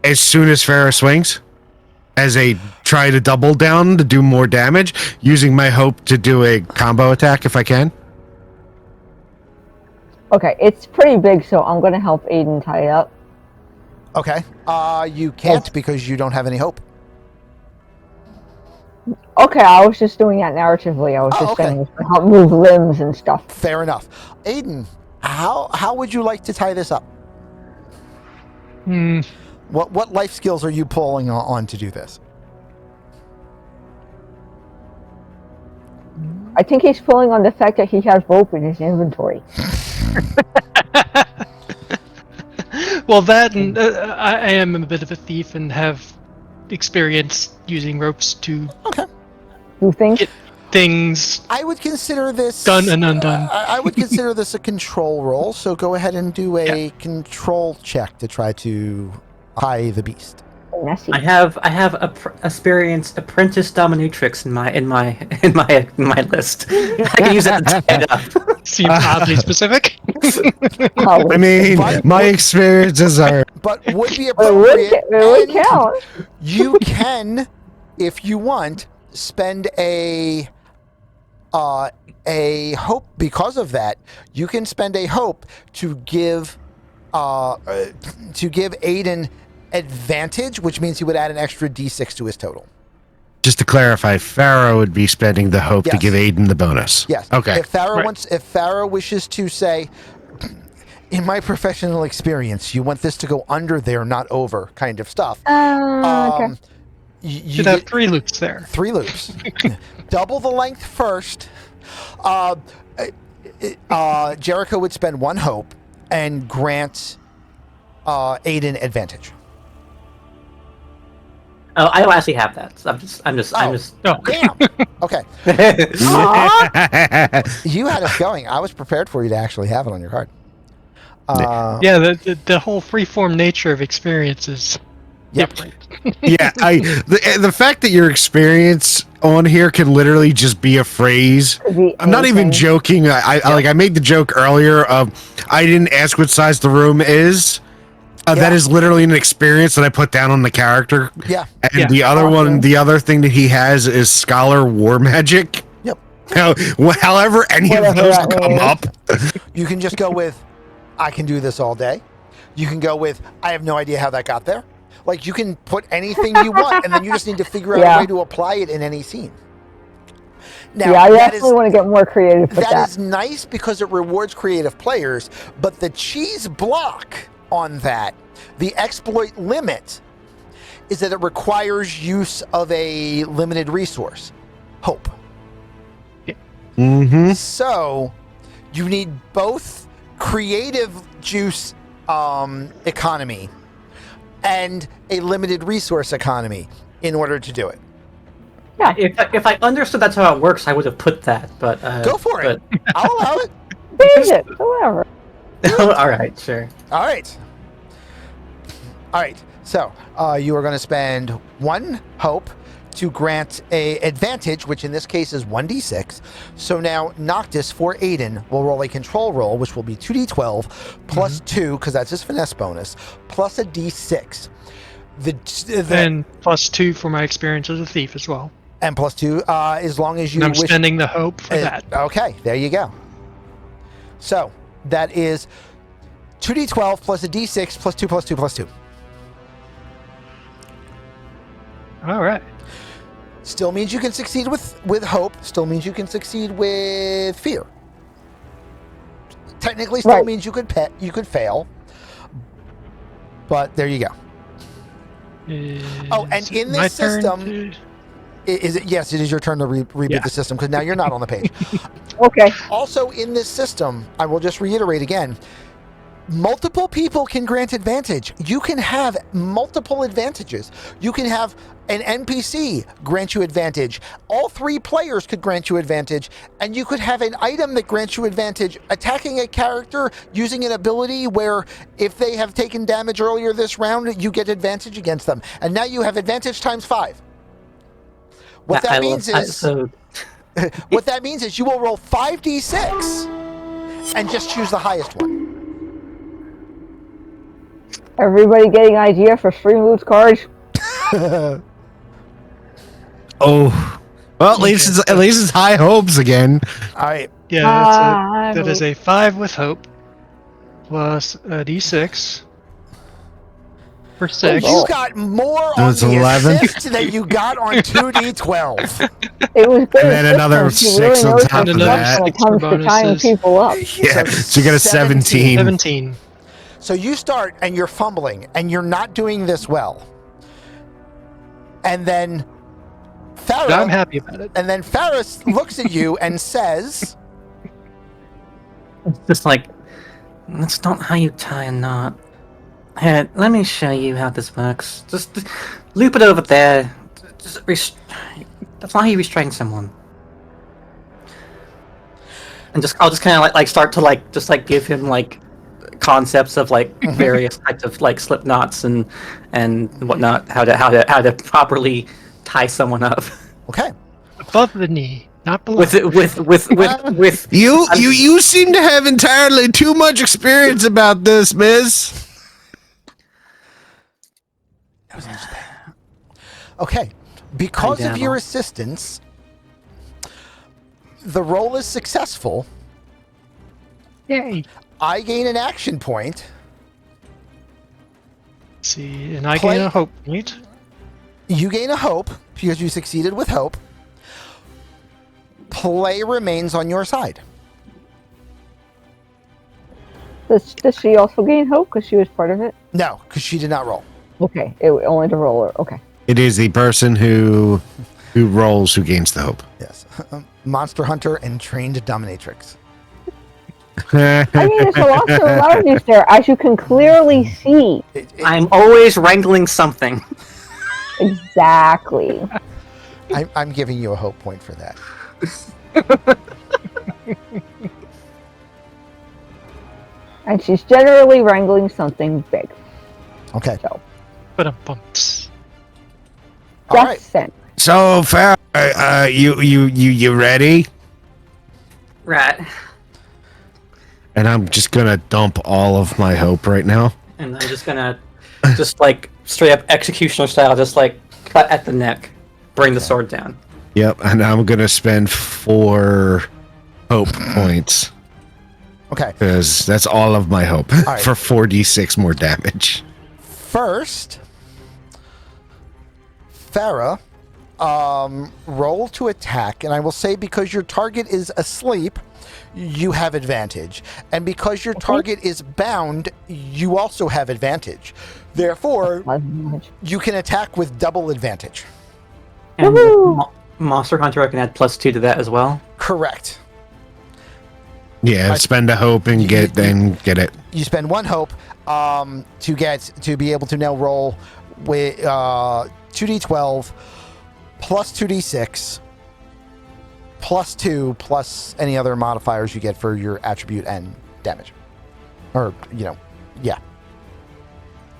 as soon as Farrah swings, as a try to double down to do more damage, using my hope to do a combo attack if I can. Okay, it's pretty big, so I'm gonna help Aiden tie it up. Okay. You can't because you don't have any hope. Okay, I was just doing that narratively. I was just okay. saying this to help move limbs and stuff. Fair enough. Aiden, how would you like to tie this up? What life skills are you pulling on to do this? I think he's pulling on the fact that he has rope in his inventory. Well, that and I am a bit of a thief and have experience using ropes to Okay. You think? get things I would consider this done and undone. I would consider this a control roll, so go ahead and do a control check to try to tie the beast. Messy. I have experienced apprentice dominatrix in my list. I can use that to tie it up. Seems oddly specific. Oh, I mean, But- my experiences are But would be it would, appropriate. it would and count. You can, if you want, spend a hope. Because of that, you can spend a hope to give Aiden advantage, which means he would add an extra D6 to his total. just to clarify. Farrah would be spending the hope to Yes. give Aiden the bonus. Yes. Okay. If Farrah Right. if Farrah wishes to say, in my professional experience, you want this to go under there, not over, kind of stuff. Okay. You Should have 3 loops there. 3 loops. Double the length first. Jericho would spend 1 hope and grant Aiden advantage. Oh, I don't actually have that. So I'm just. Oh, Damn. Okay. You had us going. I was prepared for you to actually have it on your card. yeah, the whole freeform nature of experience is Yep. different. Yeah, the fact that your experience on here can literally just be a phrase. Could be I'm not even anything. joking. I made the joke earlier of I didn't ask what size the room is. That Yeah. is literally an experience that I put down on the character. Yeah. And Yeah. the other Awesome. the other thing that he has is Scholar War Magic. Yep. Now, however any of Whatever those that come means. up. You can just go with, I can do this all day. You can go with, I have no idea how that got there. Like, you can put anything you want, and then you just need to figure out Yeah. a way to apply it in any scene. Now, Yeah, I that definitely is want to get more creative with that that. is nice because it rewards creative players, but the cheese block on that, the exploit limit, is that it requires use of a limited resource, hope. Mm-hmm. So you need both creative juice economy and a limited resource economy in order to do it. If I understood that's how it works, I would have put that. But Go for it. I'll allow it. Change it, whatever. All right, sure. All right. All right. So you are going to spend 1 hope to grant a advantage, which in this case is 1d6. So now Noctis for Aiden will roll a control roll, which will be 2d12 plus 2, because that's his finesse bonus, plus a d6. And +2 for my experience as a thief as well. And plus 2, as long as you And I'm wish. spending the hope for that. Okay, there you go. So that is 2d12 plus a d6 plus 2 plus 2 plus 2. All right. Still means you can succeed with hope. Still means you can succeed with fear. Technically, still Right. means you could fail. But there you go. Oh, and in this my turn system- to- Is it? Yes, it is your turn to reboot Yeah. the system because now you're not on the page. Okay. Also, in this system, I will just reiterate again. Multiple people can grant advantage. You can have multiple advantages. You can have an NPC grant you advantage. All 3 players could grant you advantage, and you could have an item that grants you advantage attacking a character using an ability where if they have taken damage earlier this round, you get advantage against them. And now you have advantage times 5. What that means is what that means is you will roll 5d6 and just choose the highest one. Everybody getting an idea for free moves cards? Oh, well, at least it's high hopes again. All right. Yeah, that is a 5 with hope plus a d6 for 6. You got more So on it's the 11? assist than you got on 2d12. It was good. And then another systems. You 6 on knows top her of stuff that. When it comes to tying Bonuses. people up. Yeah, so you got a 17. 17. So you start and you're fumbling and you're not doing this well. And then I'm Farah, happy about it. and then Faris looks at you and says, Just like, that's not how you tie a knot. Here, let me show you how this works. Just loop it over there. That's not how you restrain someone. And I'll just kind of like start to just give him concepts of various types of slip knots and whatnot. How to properly tie someone up. okay. Above the knee, not below. with You seem to have entirely too much experience about this, Miss. That was interesting. Okay. Because of your assistance, the roll is successful. Yay. I gain an action point. Let's see, and I Play- gain a hope point. You gain a hope because you succeeded with hope. Play remains on your side. Does she also gain hope because she was part of it? No, because she did not roll. Okay, only the roller. Okay. It is the person who rolls who gains the hope. Yes. Monster Hunter and Trained Dominatrix. I mean, there's a lot of similarities there, as you can clearly see. I'm always wrangling something. Exactly. I'm giving you a hope point for that. And she's generally wrangling something big. Okay. So. But bumps. All right. Just sent. So, Farrah, you ready? Right. And I'm just gonna dump all of my hope right now. And I'm just gonna, just like straight up executioner style, just like cut at the neck, bring the sword down. Yep, and I'm gonna spend 4 hope points Okay. because that's all of my hope right. for 4d6 more damage. First, Farah, roll to attack, and I will say because your target is asleep, you have advantage, and because your target is bound, you also have advantage. Therefore, you can attack with double advantage. And Woohoo! Monster Hunter, I can add +2 to that as well. Correct. Yeah, spend a hope and get it. You spend 1 hope to be able to now roll with 2d12 plus 2d6 plus 2 plus any other modifiers you get for your attribute and damage. Or, yeah.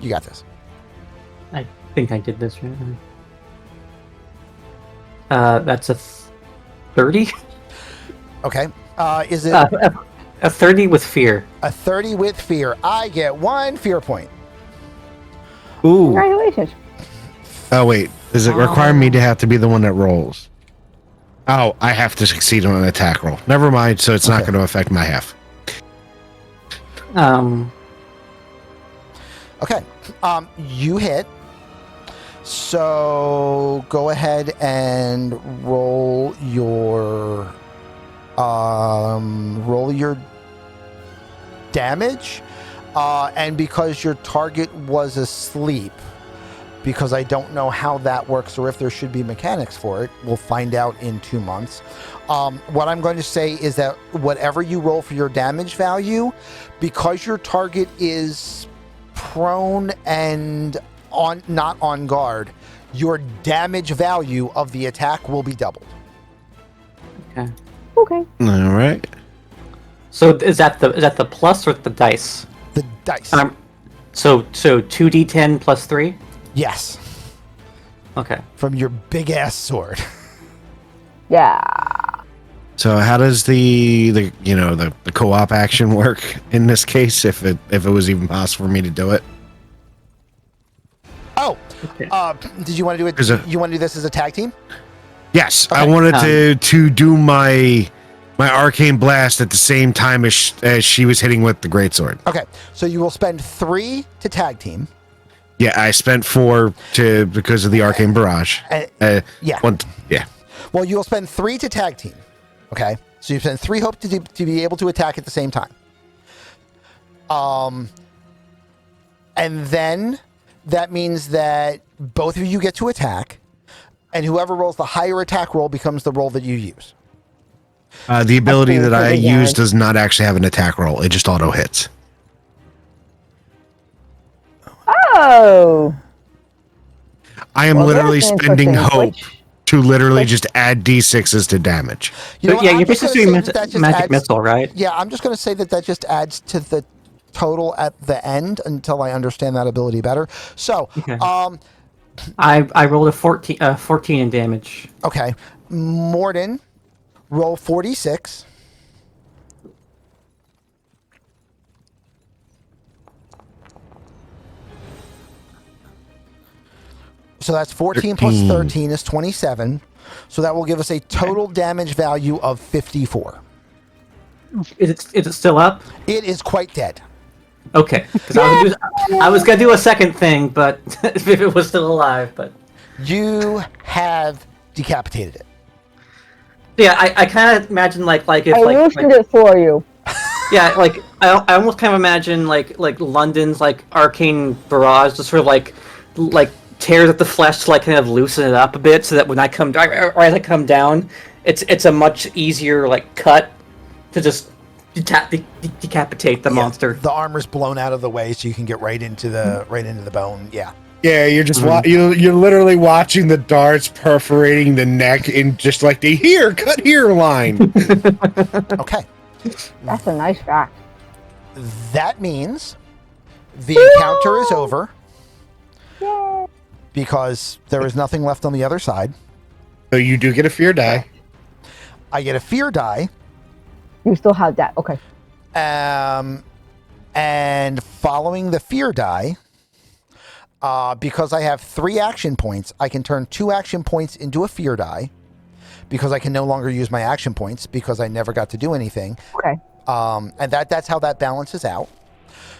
You got this. I think I did this right. That's a 30. Okay. Is it A 30 with fear. a 30 with fear? I get 1 fear point. Ooh. Congratulations. Oh wait, does it require me to have to be the one that rolls? Oh, I have to succeed on an attack roll. Never mind. So it's not Okay. going to affect my half. Okay. You hit. So go ahead and roll your damage. And because your target was asleep, because I don't know how that works or if there should be mechanics for it, we'll find out in 2 months. What I'm going to say is that whatever you roll for your damage value, because your target is prone and not on guard, your damage value of the attack will be doubled. Okay. Okay. All right. So is that the plus or the dice? The dice. So 2d10 plus 3. Yes. Okay. From your big ass sword. Yeah. So how does the co-op action work in this case? If it was even possible for me to do it. Oh. Okay. Did you want to do it? Is it- You want to do this as a tag team? Yes, I Okay, wanted to do my arcane blast at the same time as she was hitting with the greatsword. Okay. So you will spend 3 to tag team. Yeah, I spent 4 because of the arcane barrage. Yeah. Yeah. Well, you'll spend 3 to tag team. Okay. So you spend 3 hope to be able to attack at the same time. And then that means that both of you get to attack, and whoever rolls the higher attack roll becomes the roll that you use. The ability that I Okay, use yeah. does not actually have an attack roll. It just auto hits. Oh. I am Well, literally that's an spending interesting hope switch. to literally just add d6s to damage. You know So, what? yeah, I'm you're just basically gonna doing say that just magic adds- missile, right? Yeah, I'm just going to say that just adds to the total at the end until I understand that ability better. So, Okay. I rolled a 14 in damage. okay. Morden, roll 46. So that's 14 plus 13 is 27. So that will give us a total damage value of 54. Is it still up? It is quite dead. Okay. Because I was gonna do a second thing, but if it was still alive, but You have decapitated it. yeah, I kind of imagine like if I loosened it for you. yeah, like I almost kind of imagine like London's like arcane barrage just sort of like tears at the flesh to like kind of loosen it up a bit so that when I come or as I come down, it's a much easier like cut to just decapitate the monster. The armor's blown out of the way, so you can get right into the bone. Yeah. Yeah, you're just you're literally watching the darts perforating the neck in just like the cut here line. Okay. That's a nice fact. That means the encounter is over. Yay! because there is nothing left on the other side. So you do get a fear die. I get a fear die. You still have that. Okay. And following the fear die, because I have 3 action points, I can turn 2 action points into a fear die because I can no longer use my action points because I never got to do anything. Okay. And that's how that balances out.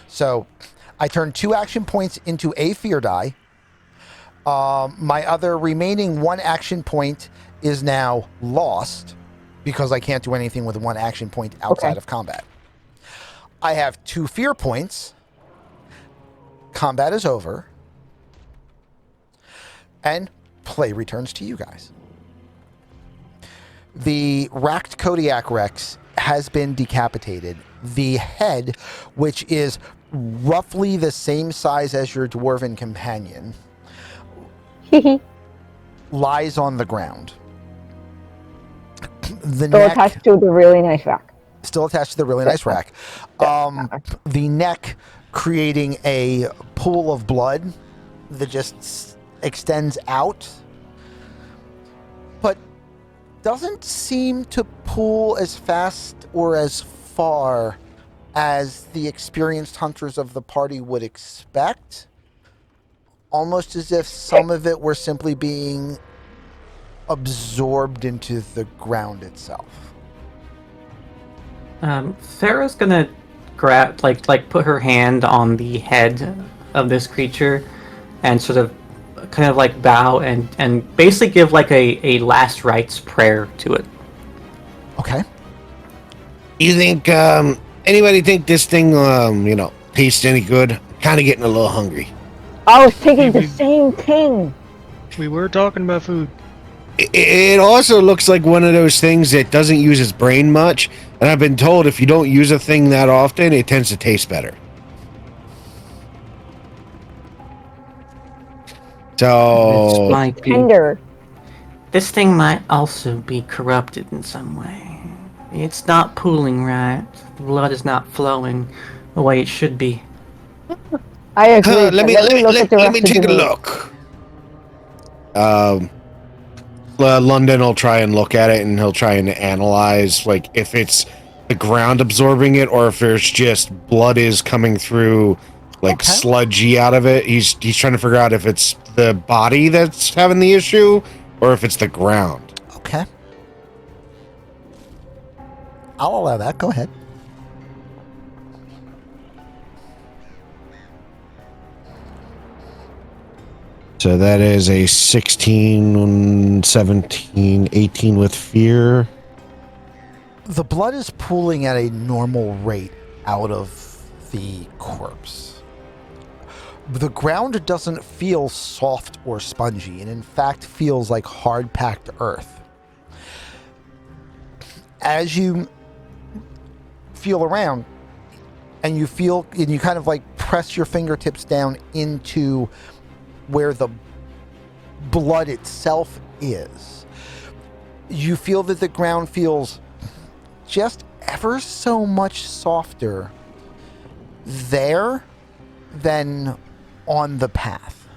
So I turn 2 action points into a fear die. My other remaining 1 action point is now lost because I can't do anything with 1 action point outside of combat. I have 2 fear points. Combat is over. And play returns to you guys. The racked Kodiak Rex has been decapitated. The head, which is roughly the same size as your dwarven companion, lies on the ground. The Still neck attached to the really nice rack. still attached to the really nice rack. The neck creating a pool of blood that just extends out, but doesn't seem to pool as fast or as far as the experienced hunters of the party would expect. Almost as if some of it were simply being absorbed into the ground itself. Sarah's gonna grab, put her hand on the head of this creature, and sort of, kind of like bow and basically give like a last rites prayer to it. Okay. You think anybody think this thing tastes any good? Kind of getting a little hungry. I was thinking the same thing. We were talking about food. It also looks like one of those things that doesn't use its brain much, and I've been told if you don't use a thing that often, it tends to taste better. So Might be, Tender. this thing might also be corrupted in some way. It's not pooling right. The blood is not flowing the way it should be. I agree. let me take a look. look. London will try and look at it, and he'll try and analyze like if it's the ground absorbing it or if there's just blood is coming through like sludgy out of it. He's trying to figure out if it's the body that's having the issue or if it's the ground. Okay. I'll allow that. Go ahead. So that is a 16, 17, 18 with fear. The blood is pooling at a normal rate out of the corpse. The ground doesn't feel soft or spongy, and in fact feels like hard-packed earth. As you feel around, and you kind of like press your fingertips down into where the blood itself is, you feel that the ground feels just ever so much softer there than on the path.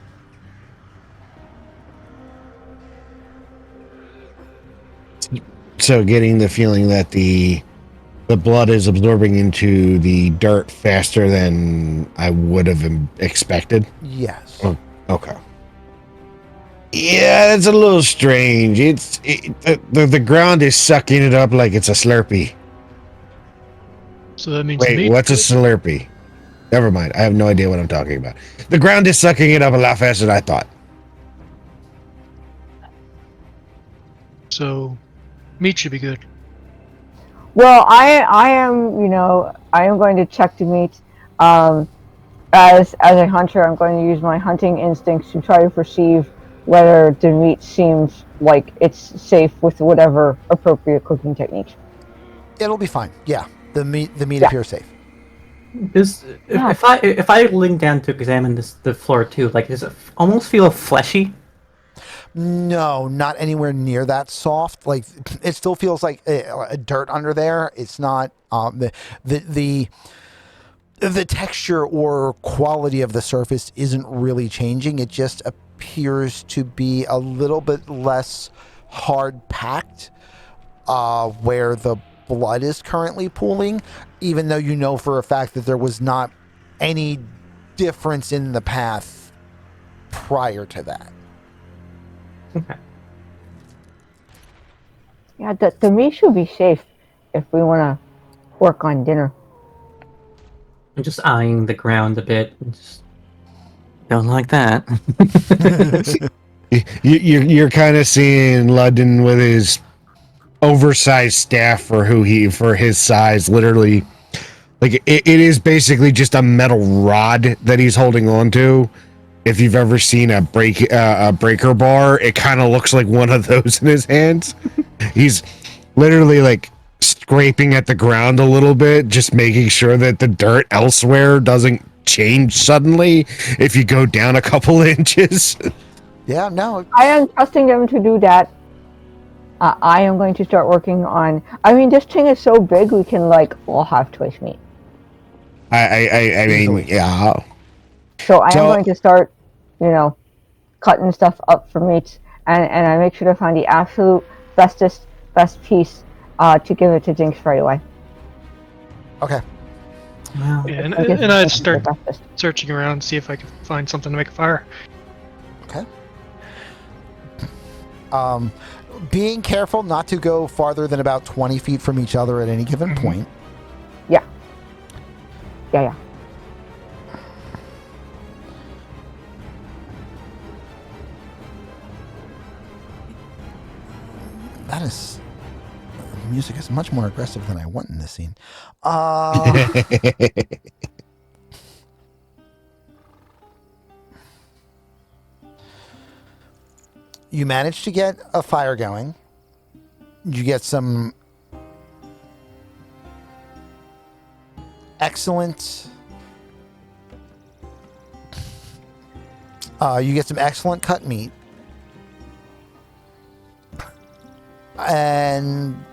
So getting the feeling that the blood is absorbing into the dirt faster than I would have expected. Yes. Oh, okay. Yeah, that's a little strange. The ground is sucking it up like it's a Slurpee. So that means Wait, meat. what's a Slurpee? Never mind. I have no idea what I'm talking about. The ground is sucking it up a lot faster than I thought. So meat should be good. Well, I am going to check the meat. As a hunter, I'm going to use my hunting instincts to try to perceive whether the meat seems like it's safe with whatever appropriate cooking techniques. It'll be fine. Yeah. The meat appears safe. If I lean down to examine the floor too, like, does it almost feel fleshy? No, not anywhere near that soft. Like, it still feels like a dirt under there. It's not the the texture or quality of the surface isn't really changing. It just appears to be a little bit less hard packed where the blood is currently pooling, even though you know for a fact that there was not any difference in the path prior to that. Okay. Yeah, the meat should be safe if we want to work on dinner. I'm just eyeing the ground a bit. Just don't like that. You're kind of seeing Ludden with his oversized staff for his size, literally. Like it is basically just a metal rod that he's holding on to. If you've ever seen a breaker bar, it kind of looks like one of those in his hands. He's literally like scraping at the ground a little bit, just making sure that the dirt elsewhere doesn't change suddenly if you go down a couple inches. Yeah, no. I am trusting them to do that. I am going to start working on. I mean, this thing is so big we can all have choice meat. I mean, yeah. So I am going to start, cutting stuff up for meats, and I make sure to find the absolute best piece to give it to Jinx right away. Okay. Wow. Yeah, and I guess I'd that's start the bestest. searching around, see if I can find something to make a fire. Okay. Being careful not to go farther than about 20 feet from each other at any given point. Yeah. That is... music is much more aggressive than I want in this scene. You manage to get a fire going. You get some excellent... cut meat. And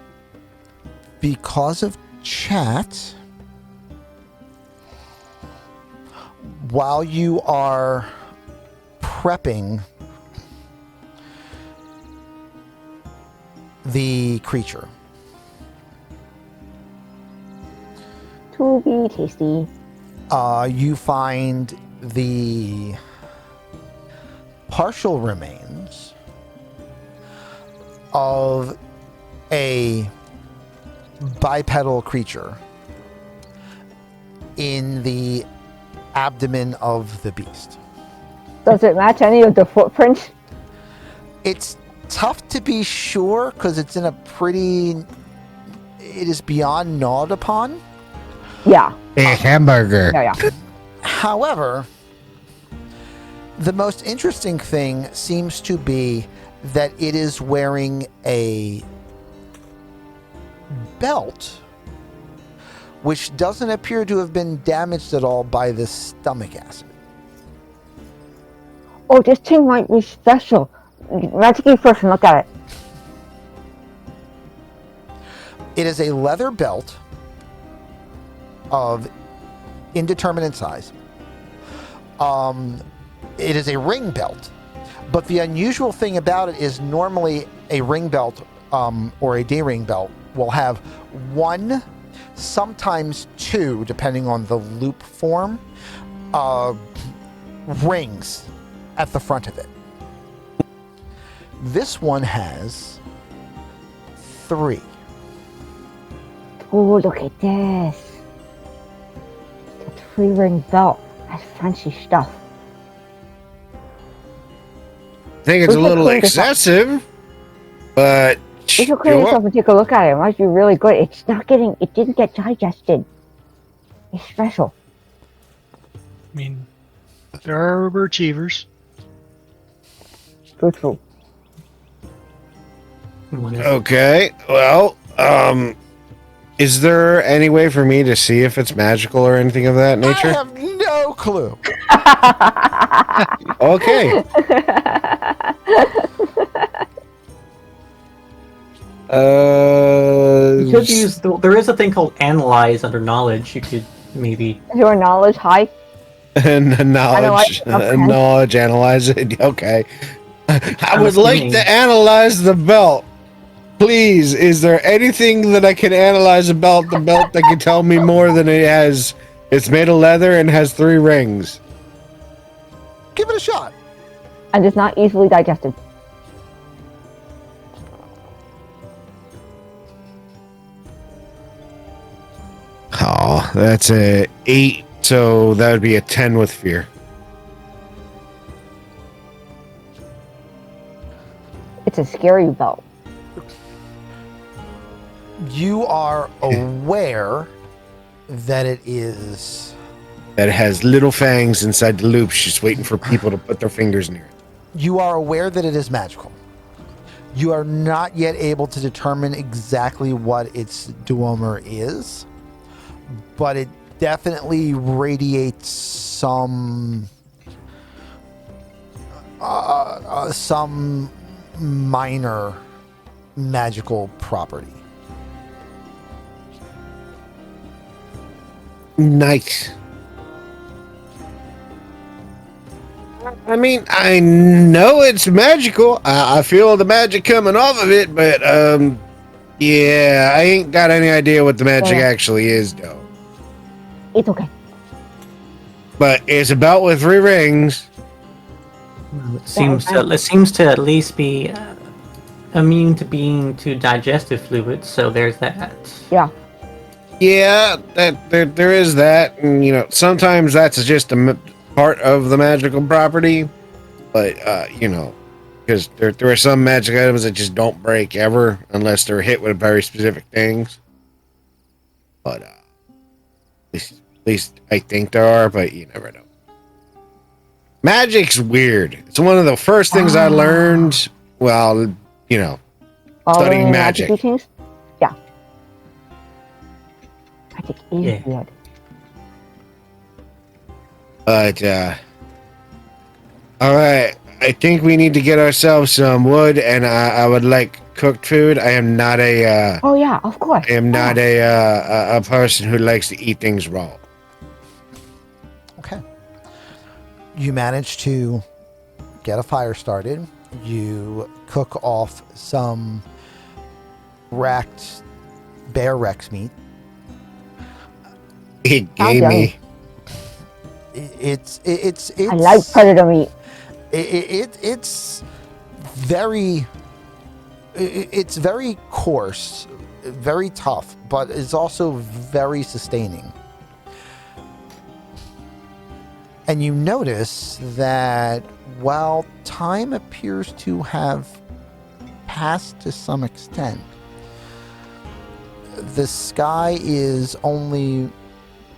because of chat, while you are prepping the creature, To be tasty. you find the partial remains of a bipedal creature in the abdomen of the beast. Does it match any of the footprints? It's tough to be sure because it's in a pretty... it is beyond gnawed upon. Yeah. A hamburger. Yeah. However, the most interesting thing seems to be that it is wearing a belt which doesn't appear to have been damaged at all by the stomach acid. Oh, this thing might be special. Magic key first and look at it. It is a leather belt of indeterminate size. It is a ring belt, but the unusual thing about it is normally a ring belt or a D-ring belt will have one, sometimes two, depending on the loop form, rings at the front of it. This one has 3. Oh, look at this. It's a 3-ring belt. That's fancy stuff. I think it's a We should little clean this up. excessive, but We should clean this up and take a look at it. It might be really good. It didn't get digested. It's special. I mean, there are overachievers. True. Okay, well, is there any way for me to see if it's magical or anything of that I nature? have no clue. Okay. You could use there is a thing called analyze under knowledge. You could maybe. Is your knowledge high? And Analyze comprehend. knowledge, analyze it. Okay. I I'm would like assuming- to analyze the belt. Please, is there anything that I can analyze about the belt that can tell me more than it has? It's made of leather and has 3 rings. Give it a shot. And is not easily digested. Oh, that's a 8, so that would be a 10 with fear. It's a scary belt. You are aware that it is. That has little fangs inside the loops, just waiting for people to put their fingers near it. You are aware that it is magical. You are not yet able to determine exactly what its duomer is, but it definitely radiates some minor magical property. Nice. I mean, I know it's magical. I feel the magic coming off of it, but yeah, I ain't got any idea what the magic Yeah. actually is, though. It's okay. But it's a belt with 3 rings. It seems to at least be immune to being to digestive fluids. So there's that. Yeah. Yeah, that there is that, and sometimes that's just a part of the magical property. But because there are some magic items that just don't break ever unless they're hit with very specific things. But at least I think there are, but you never know. Magic's weird. It's one of the first things I learned. Well, studying magic. Teachings? Yeah. Magic is weird. But all right. I think we need to get ourselves some wood, and I would like cooked food. I am not a. Oh yeah, of course. I am not a person who likes to eat things raw. Okay. You manage to get a fire started. You cook off some racked bear rex meat. It gave me. It's I like predator meat. It's very coarse, very tough, but it's also very sustaining. And you notice that while time appears to have passed to some extent, the sky is only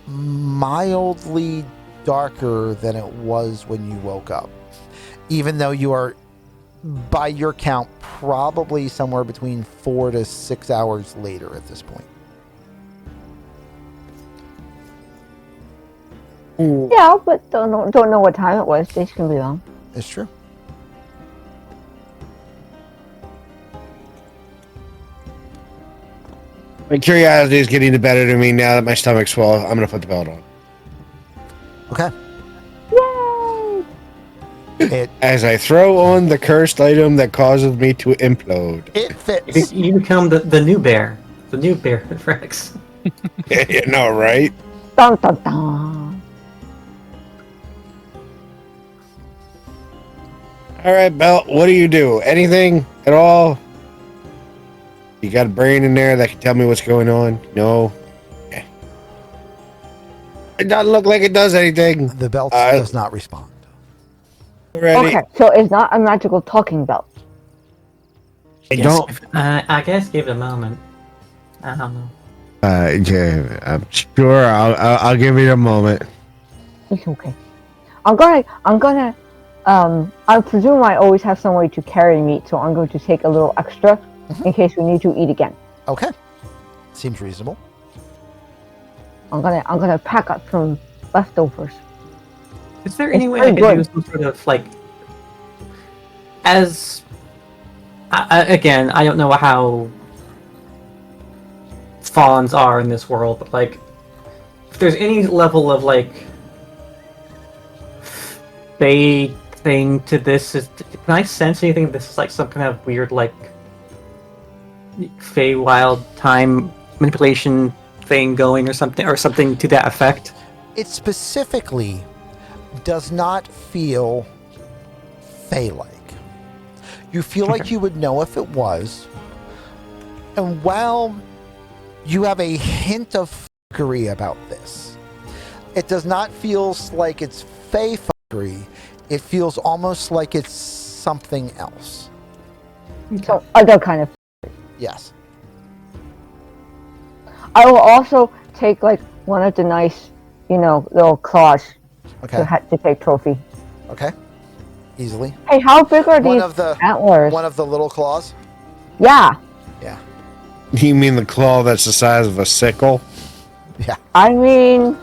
mildly darker than it was when you woke up. Even though you are, by your count, probably somewhere between 4 to 6 hours later at this point. Yeah, but don't know what time it was. Days can be long. It's true. My curiosity is getting the better to me now that my stomach's full. I'm gonna put the belt on. Okay. Yay! As I throw on the cursed item that causes me to implode. It fits. You become the new bear. The new bear, Rex. You know, right? Dun dun dun. All right, Belt. What do you do? Anything at all? You got a brain in there that can tell me what's going on? No. Okay. It doesn't look like it does anything. The belt does not respond. Ready? Okay, so it's not a magical talking belt. I don't. I guess give it a moment. I don't know. Yeah, I'm sure. I'll give it a moment. It's okay. I'm gonna. I presume I always have some way to carry meat, so I'm going to take a little extra in case we need to eat again. Okay. Seems reasonable. I'm gonna pack up some leftovers. Is there any It's way I pretty could good. do some sort of like, as again, I don't know how fawns are in this world, but like, if there's any level of like fey thing to this, can I sense anything? This is like some kind of weird like fey wild time manipulation thing going, or something to that effect. It specifically does not feel fey-like. You feel like you would know if it was. And while you have a hint of fuckery about this, it does not feel like it's fey fuckery. It feels almost like it's something else. So other kind of. Yes. I will also take like one of the nice, little claws Okay. to take trophy. Okay. Easily. Hey, how big are One these of the antlers? one of the little claws. Yeah. Yeah. You mean the claw that's the size of a sickle? Yeah. I mean,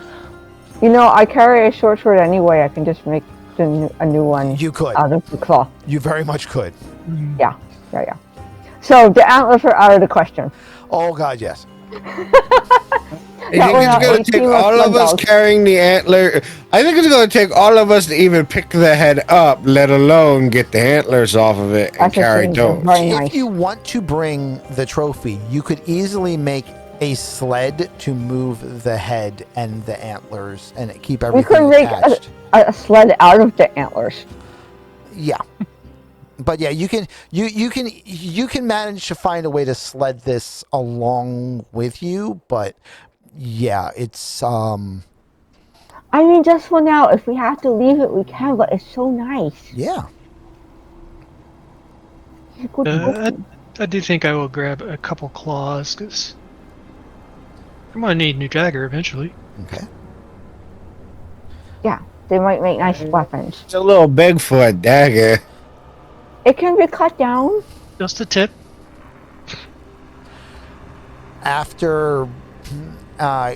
I carry a short sword anyway. I can just make a new one You could. out of the claw. You very much could. Yeah. So the antlers are out of the question. Oh God, yes. I think it's going to take all of us carrying the antler. I think it's going to take all of us to even pick the head up, let alone get the antlers off of it and That's carry those. those. Very nice. If you want to bring the trophy, you could easily make a sled to move the head and the antlers and keep We everything could make attached. a sled out of the antlers. Yeah. But yeah, you can manage to find a way to sled this along with you, but yeah, it's I mean, just for now, if we have to leave it, we can, but it's so nice. yeah. It's a good trophy. I do think I will grab a couple claws, because I'm going to need a new dagger eventually. Okay. Yeah, they might make nice weapons. It's a little Bigfoot dagger. It can be cut down. Just a tip. After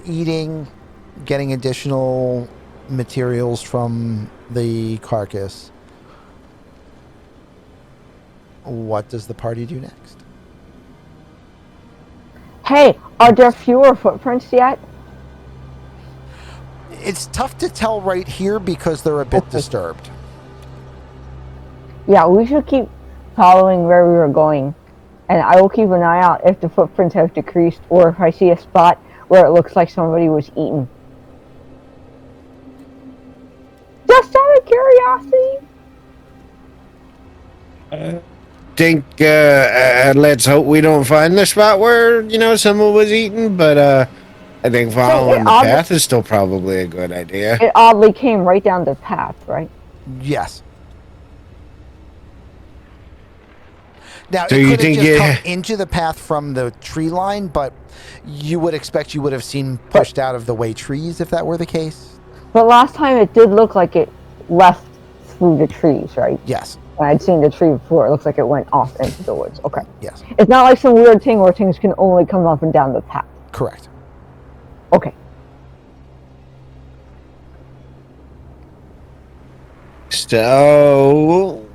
eating, getting additional materials from the carcass, what does the party do next? Hey, are there fewer footprints yet? It's tough to tell right here because they're a bit Okay. disturbed. Yeah, we should keep following where we were going. And I will keep an eye out if the footprints have decreased or if I see a spot where it looks like somebody was eaten. Just out of curiosity. Think let's hope we don't find the spot where someone was eaten, but I think following the path is still probably a good idea. It oddly came right down the path, right? Yes. Now, So it you could have think just come into the path from the tree line, but you would expect you would have seen pushed out of the way trees if that were the case. But last time it did look like it left through the trees, right? Yes. I'd seen the tree before. It looks like it went off into the woods. Okay. Yes. It's not like some weird thing where things can only come up and down the path. Correct. Okay. So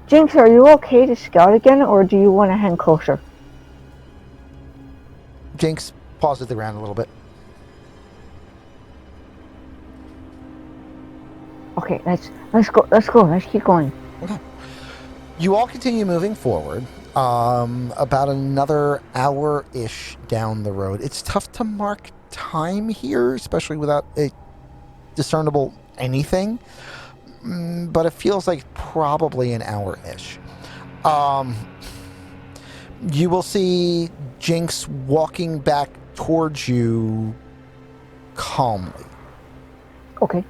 Jinx, are you okay to scout again, or do you want to hang closer? Jinx paused at the ground a little bit. Okay, let's go. Let's keep going. Okay. You all continue moving forward. About another hour-ish down the road. It's tough to mark time here, especially without a discernible anything. But it feels like probably an hour-ish. You will see Jinx walking back towards you calmly. Okay.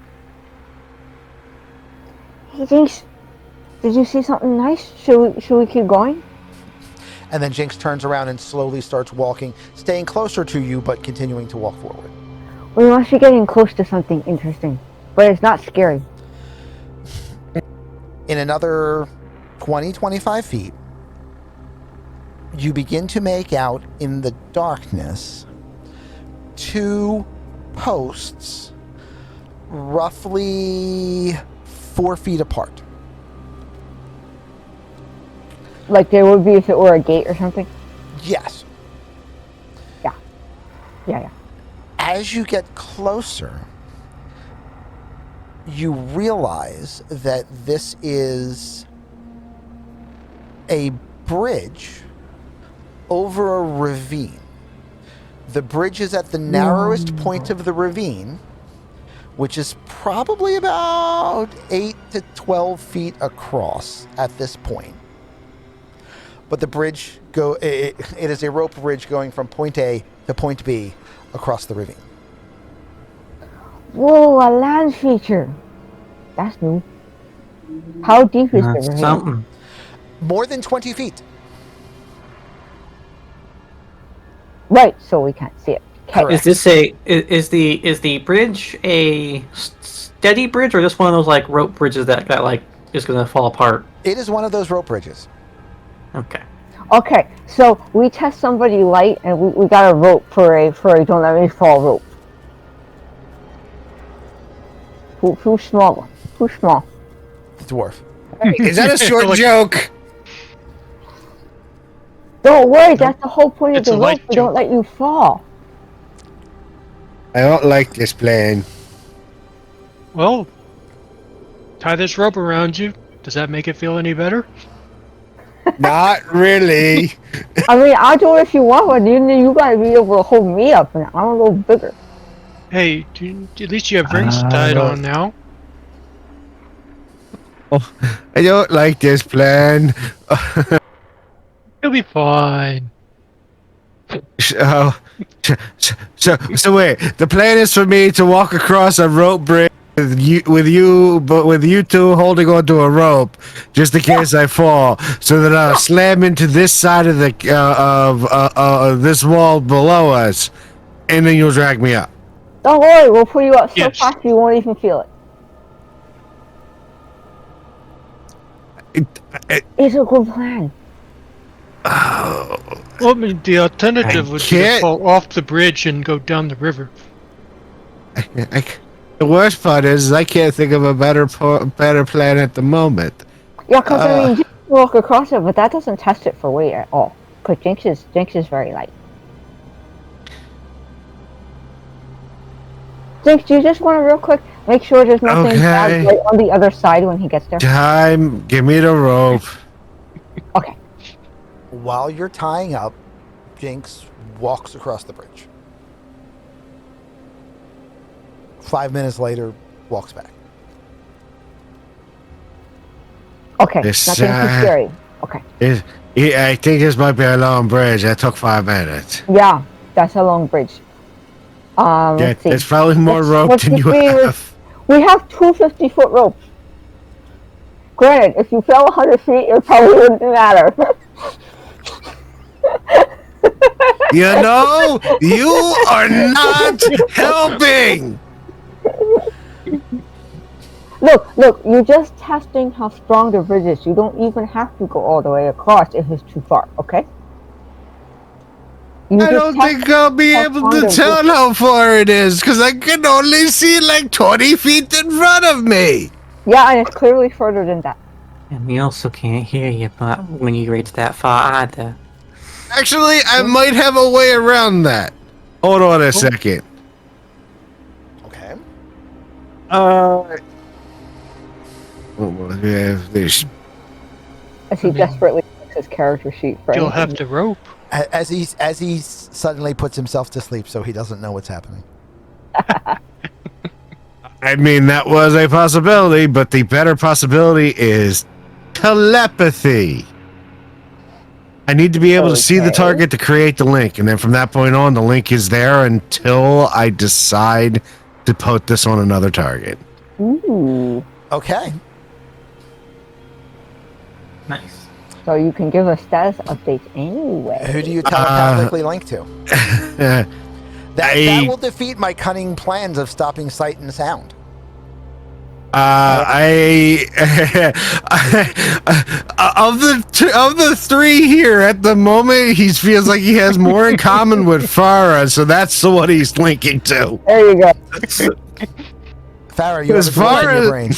Hey, Jinx, did you see something nice? Should we keep going? And then Jinx turns around and slowly starts walking, staying closer to you, but continuing to walk forward. We must be getting close to something interesting, but it's not scary. In another 20-25 feet, you begin to make out in the darkness two posts roughly 4 feet apart. Like there would be if it were a gate or something? Yes. Yeah. as you get closer, you realize that this is a bridge over a ravine. The bridge is at the narrowest point of the ravine, which is probably about 8 to 12 feet across at this point. But the bridge it is a rope bridge going from point A to point B across the ravine. Whoa, a land feature. That's new. How deep is the That's ravine? something. More than 20 feet. Right, so we can't see it. Okay. Correct. Is the bridge a steady bridge or just one of those like rope bridges that like is gonna fall apart? It is one of those rope bridges. Okay. Okay, so we test somebody light, and we got a rope for a don't let me fall rope. Who's small? Who's small? The dwarf. Is that a short joke? Don't worry, that's the whole point of It's the a rope. light We don't joke. let you fall. I don't like this plan. Well, tie this rope around you. Does that make it feel any better? Not really. I mean, I'll do it if you want, but you gotta be able to hold me up, and I'm a little bigger. Hey, at least you have rings tied on now. I don't like this plan. You'll be fine. So wait. The plan is for me to walk across a rope bridge with you two holding onto a rope, just in case I fall, so that I'll slam into this side of the this wall below us, and then you'll drag me up. Don't worry, we'll pull you up so Yes. fast you won't even feel it. It's a good plan. Well, I mean, the alternative would be to can't- fall off the bridge and go down the river. The worst part is I can't think of a better plan at the moment. Yeah, because I mean, you can walk across it, but that doesn't test it for weight at all. Because Jinx is very light. Jinx, do you just want to real quick make sure there's nothing Okay. right on the other side when he gets there? Time, give me the rope. Okay. While you're tying up, Jinx walks across the bridge. 5 minutes later, walks back. Okay. This, Nothing too scary. Okay. I think this might be a long bridge. That took 5 minutes. Yeah, that's a long bridge. Let's see. There's probably more Let's- rope let's than you agree with- have. We have two 50-foot ropes. Granted, if you fell 100 feet, it probably wouldn't matter. You know, you are not helping. Look, you're just testing how strong the bridge is. You don't even have to go all the way across if it's too far, okay? You I just don't test think I'll be how able strong to the tell bridge- how far it is because I can only see like 20 feet in front of me. Yeah, and it's clearly further than that. And we also can't hear you, but when you reach that far either. Actually, I might have a way around that. Hold on a second. Okay. This. As he desperately checks his character sheet for You'll anything. have the rope. As he suddenly puts himself to sleep, so he doesn't know what's happening. I mean, that was a possibility, but the better possibility is telepathy. I need to be able to see the Okay. target to create the link, and then from that point on, the link is there until I decide to put this on another target. Ooh. Okay. Nice. So you can give us status updates anyway. Who do you telepathically link to? That I- will defeat my cunning plans of stopping sight and sound. Of the three here at the moment, he feels like he has more in common with Farah, so that's what he's linking to. There you go. Farah, you have As a glitch far in your as- brain.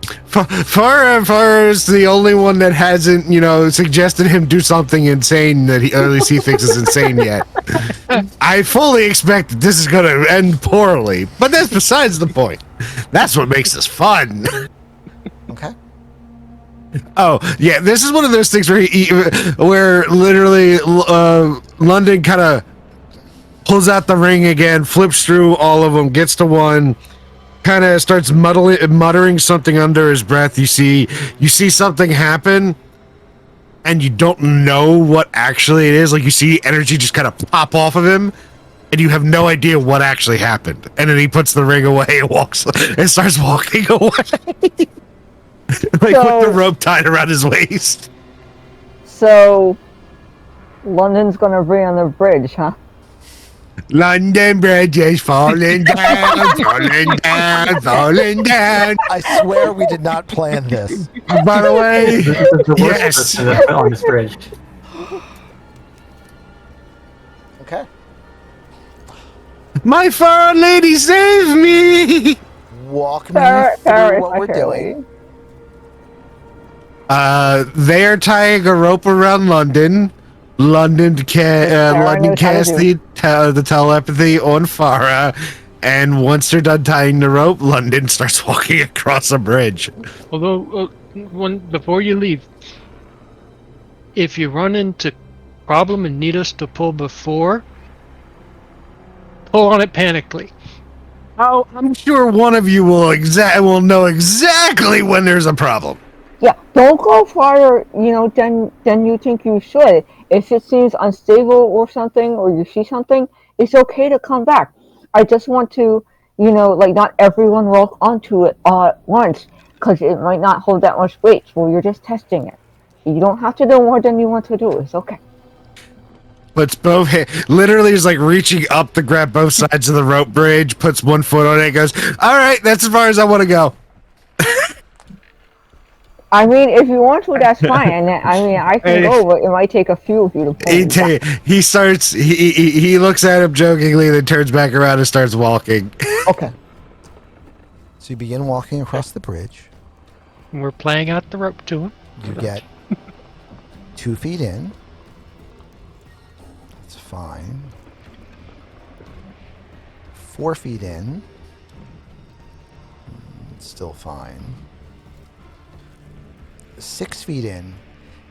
Farah is the only one that hasn't, suggested him do something insane that at least he thinks is insane yet. I fully expect that this is going to end poorly, but that's besides the point. That's what makes this fun. Okay. Oh, yeah, this is one of those things where literally London kind of pulls out the ring again, flips through all of them, gets to one, kind of starts muttering something under his breath. You see something happen, and you don't know what actually it is. Like, you see energy just kind of pop off of him, and you have no idea what actually happened. And then he puts the ring away and starts walking away. With the rope tied around his waist. So, London's gonna be on the bridge, huh? London Bridge is falling down, falling down, falling down. I swear we did not plan this. By the way, The worst yes. person that's on this bridge. Okay. My fair lady, save me! Walk me through what we're doing. They are tying a rope around London. London casts the telepathy on Farah, and once they're done tying the rope, London starts walking across a bridge. Although, before you leave, if you run into problem and need us to pull before, pull on it panically. Oh, I'm sure one of you will know exactly when there's a problem. Yeah, don't go farther, than you think you should. If it seems unstable or something, or you see something, it's okay to come back. I just want to, not everyone walk onto it all at once, because it might not hold that much weight, so you're just testing it. You don't have to do more than you want to do, it's okay. Puts both literally is like reaching up to grab both sides of the rope bridge, puts one foot on it, and goes, all right, that's as far as I want to go. I mean, if you want to, that's fine. I can go, but it might take a few of you to pull me back. He looks at him jokingly, then turns back around and starts walking. Okay. So you begin walking across the bridge. We're playing out the rope to him. You get 2 feet in. That's fine. 4 feet in. It's still fine. 6 feet in,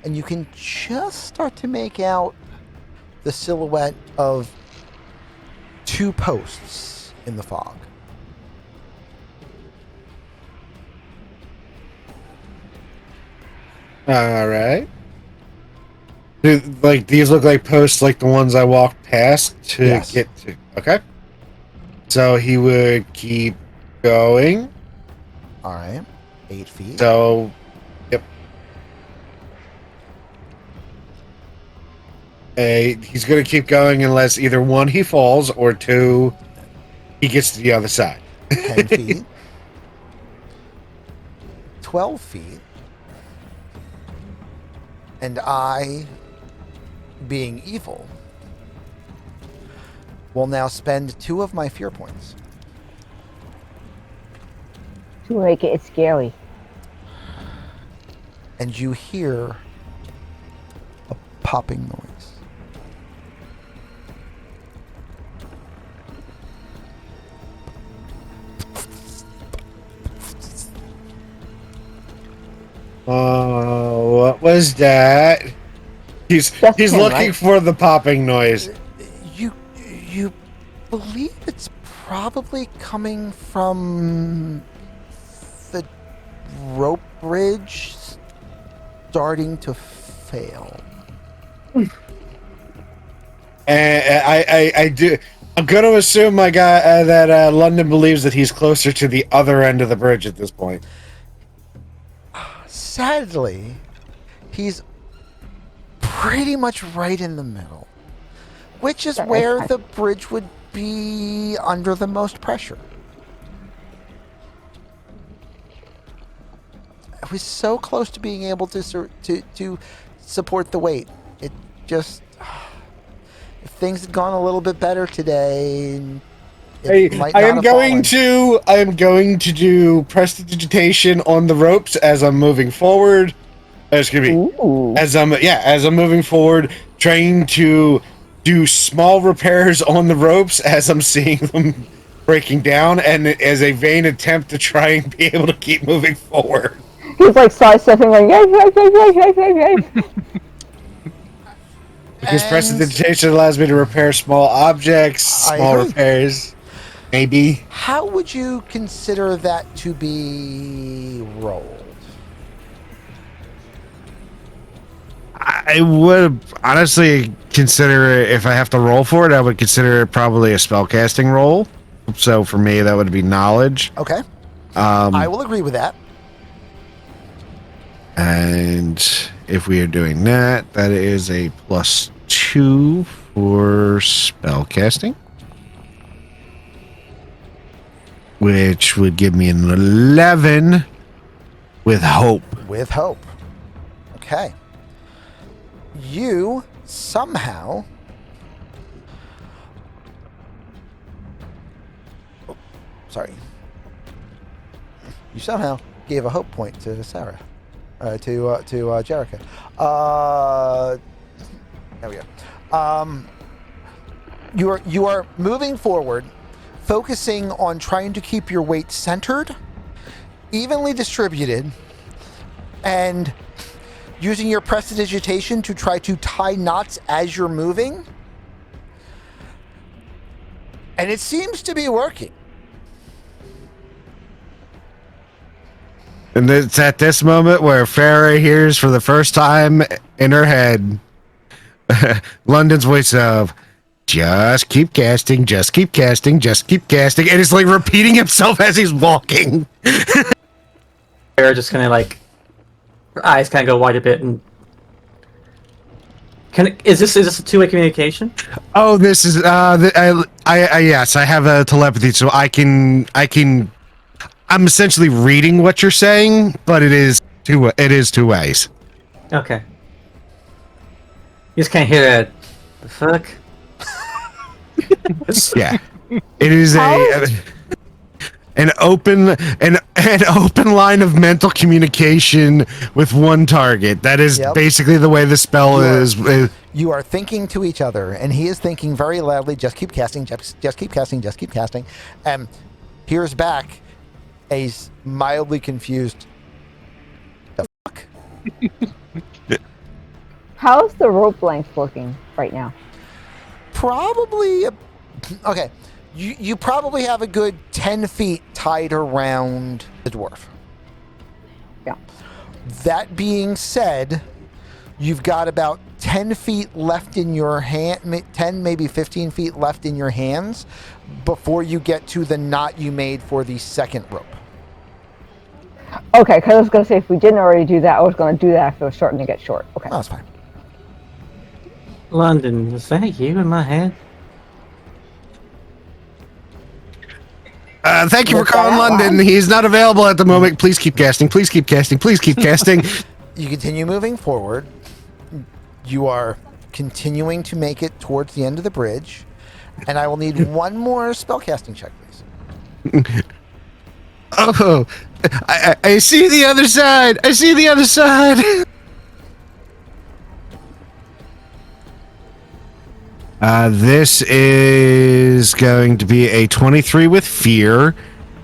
and you can just start to make out the silhouette of 2 posts in the fog. All right. Like, these look like posts like the ones I walked past to get to. Okay. So he would keep going. All right. 8 feet. So, yep. He's going to keep going unless either 1, he falls, or 2, he gets to the other side. 10 feet. 12 feet. And I, being evil, will now spend 2 of my fear points. To make it scary. And you hear a popping noise. Oh, what was that? He's him, looking right? for the popping noise. You believe it's probably coming from the rope bridge starting to fail. I do. I'm going to assume, my guy, that London believes that he's closer to the other end of the bridge at this point. Sadly, he's pretty much right in the middle, which is where the bridge would be under the most pressure. I was so close to being able to support the weight. It just, if things had gone a little bit better today, It might I not am have going fallen. to I am going to do prestidigitation on the ropes as I'm moving forward. Excuse me. Ooh. As I'm moving forward, trying to do small repairs on the ropes as I'm seeing them breaking down, and as a vain attempt to try and be able to keep moving forward. He's like sidestepping, like yay, yay, yay, yay, yay, yay, yay. Because And prestidigitation allows me to repair small objects, I small agree. repairs. Maybe. How would you consider that to be rolled? I would honestly consider it, if I have to roll for it, I would consider it probably a spellcasting roll. So for me, that would be knowledge. Okay. I will agree with that. And if we are doing that, that is a +2 for spellcasting, which would give me an 11 with hope. With hope. Okay. You somehow. Oh, sorry. You somehow gave a hope point to Sarah. To Jericho. There we go. You are moving forward, focusing on trying to keep your weight centered, evenly distributed, and using your prestidigitation to try to tie knots as you're moving. And it seems to be working. And it's at this moment where Farah hears for the first time in her head London's voice of, just keep casting, just keep casting, just keep casting. And it's like repeating himself as he's walking. Sarah just kind of like, her eyes kind of go wide a bit, and is this a two-way communication? Oh, this is yes, I have a telepathy, so I'm essentially reading what you're saying, but it is two ways. Okay. You just can't hear that. The fuck? Yeah. It is an open line of mental communication with one target. That is basically the way the spell is. You are thinking to each other, and he is thinking very loudly, just keep casting, just keep casting, just keep casting. And here's back a mildly confused, the fuck? How's the rope length looking right now? Probably, okay, you probably have a good 10 feet tied around the dwarf. Yeah. That being said, you've got about 10 feet left in your hand, 10, maybe 15 feet left in your hands before you get to the knot you made for the second rope. Okay, because I was going to say, if we didn't already do that, I was going to do that if it was starting to get short. Okay. Oh, that's fine. London, is that you in my head? Thank you for calling London. He's not available at the moment. Please keep casting. Please keep casting. Please keep casting. You continue moving forward. You are continuing to make it towards the end of the bridge. And I will need one more spellcasting check, please. Oh, I see the other side. I see the other side. This is going to be a 23 with fear,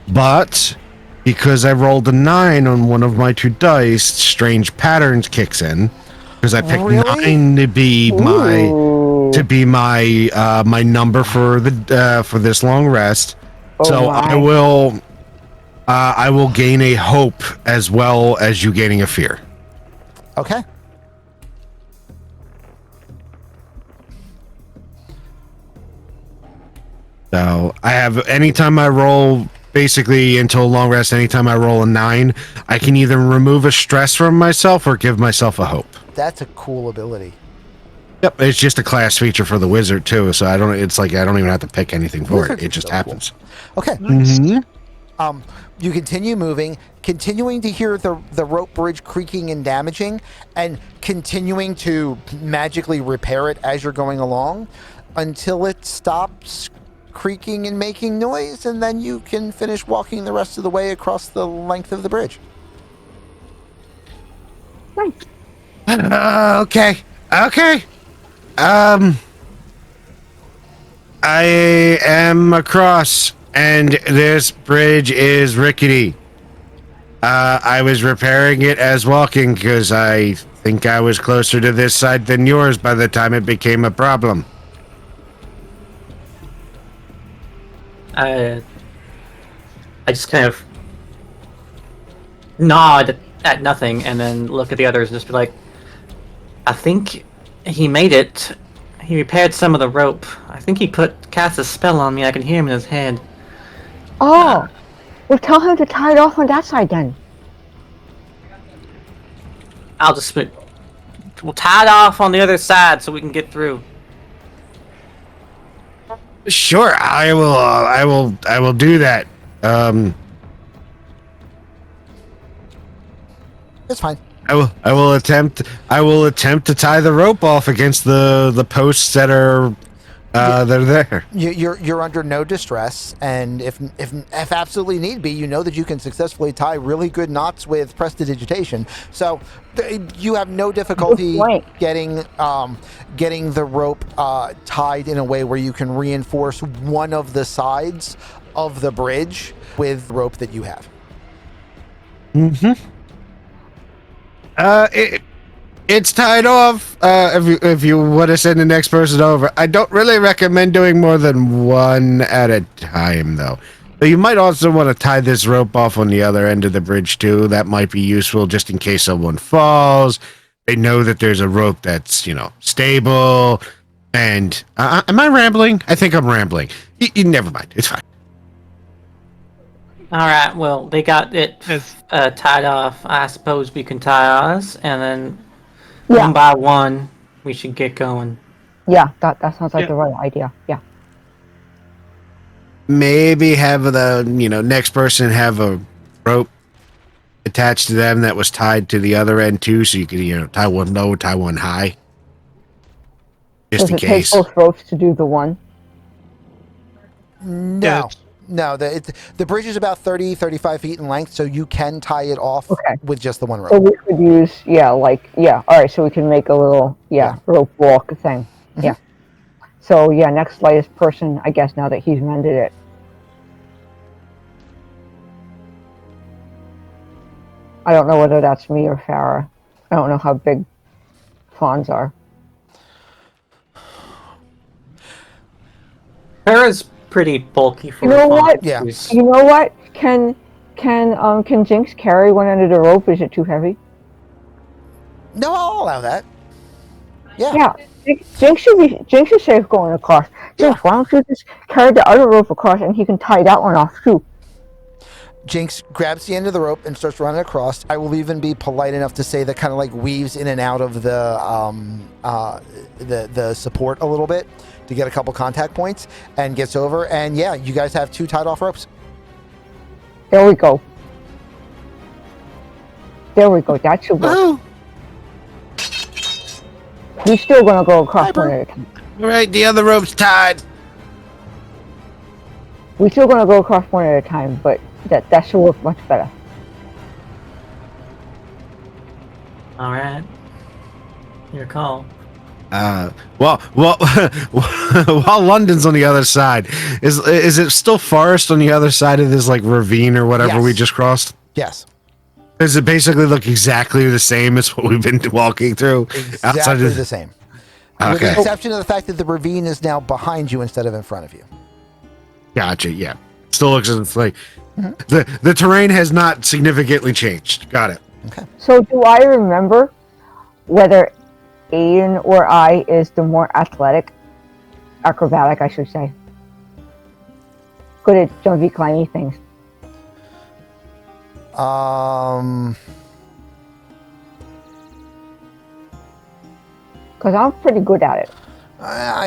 but because I rolled a 9 on one of my two dice, Strange Patterns kicks in. Because I picked 9 to be my number for this long rest. So I will gain a hope as well as you gaining a fear. Okay. So I have, anytime I roll, basically until long rest, anytime I roll a 9, I can either remove a stress from myself or give myself a hope. That's a cool ability. Yep, it's just a class feature for the wizard too, so I don't even have to pick anything for it. It just happens. Cool. Okay. Mm-hmm. You continue moving, continuing to hear the rope bridge creaking and damaging, and continuing to magically repair it as you're going along until it stops creaking and making noise, and then you can finish walking the rest of the way across the length of the bridge. Nice. Okay. I am across, and this bridge is rickety. I was repairing it as walking because I think I was closer to this side than yours by the time it became a problem. I just kind of nod at nothing and then look at the others and just be like, I think he made it. He repaired some of the rope. I think he cast a spell on me. I can hear him in his head. Oh, well, tell him to tie it off on that side then. We'll tie it off on the other side so we can get through. Sure, I will do that. It's fine. I will attempt to tie the rope off against the posts that are there. You're under no distress, and if absolutely need be, you know that you can successfully tie really good knots with prestidigitation. So you have no difficulty getting the rope tied in a way where you can reinforce one of the sides of the bridge with rope that you have. Mm-hmm. It's tied off. If you want to send the next person over, I don't really recommend doing more than one at a time, though. But you might also want to tie this rope off on the other end of the bridge too. That might be useful just in case someone falls. They know that there's a rope that's stable. And am I rambling? I think I'm rambling. Never mind. It's fine. All right. Well, they got it tied off. I suppose we can tie ours, and then one by one, we should get going. Yeah, that sounds like the right idea. Yeah. Maybe have the next person have a rope attached to them that was tied to the other end too, so you could tie one low, tie one high, just in case. Does it take both ropes to do the one? No. No, the bridge is about 35 feet in length, so you can tie it off with just the one rope. So we could use, all right, so we can make a little, rope walk thing. Mm-hmm. Yeah. So, next lightest person, I guess, now that he's mended it. I don't know whether that's me or Farah. I don't know how big fawns are. Farah's pretty bulky for what? Yeah. You know what? Can Jinx carry one end of the rope? Is it too heavy? No, I'll allow that. Yeah. Yeah. Jinx should safe going across. Jinx, why don't you just carry the other rope across and he can tie that one off too? Jinx grabs the end of the rope and starts running across. I will even be polite enough to say that kind of like weaves in and out of the support a little bit to get a couple contact points and gets over. And you guys have 2 tied off ropes. There we go. That should work. Oh. We're still gonna go across one at a time. All right, the other rope's tied. We're still gonna go across one at a time, but that should work much better. All right. Your call. Well, while London's on the other side, is it still forest on the other side of this ravine or whatever we just crossed? Yes. Does it basically look exactly the same as what we've been walking through? Exactly the same. Okay. With the exception of the fact that the ravine is now behind you instead of in front of you. Gotcha. Yeah. Still looks as like the terrain has not significantly changed. Got it. Okay. So do I remember whether Aiden or I is the more acrobatic, I should say? Good at jumpy, climby things. Because I'm pretty good at it.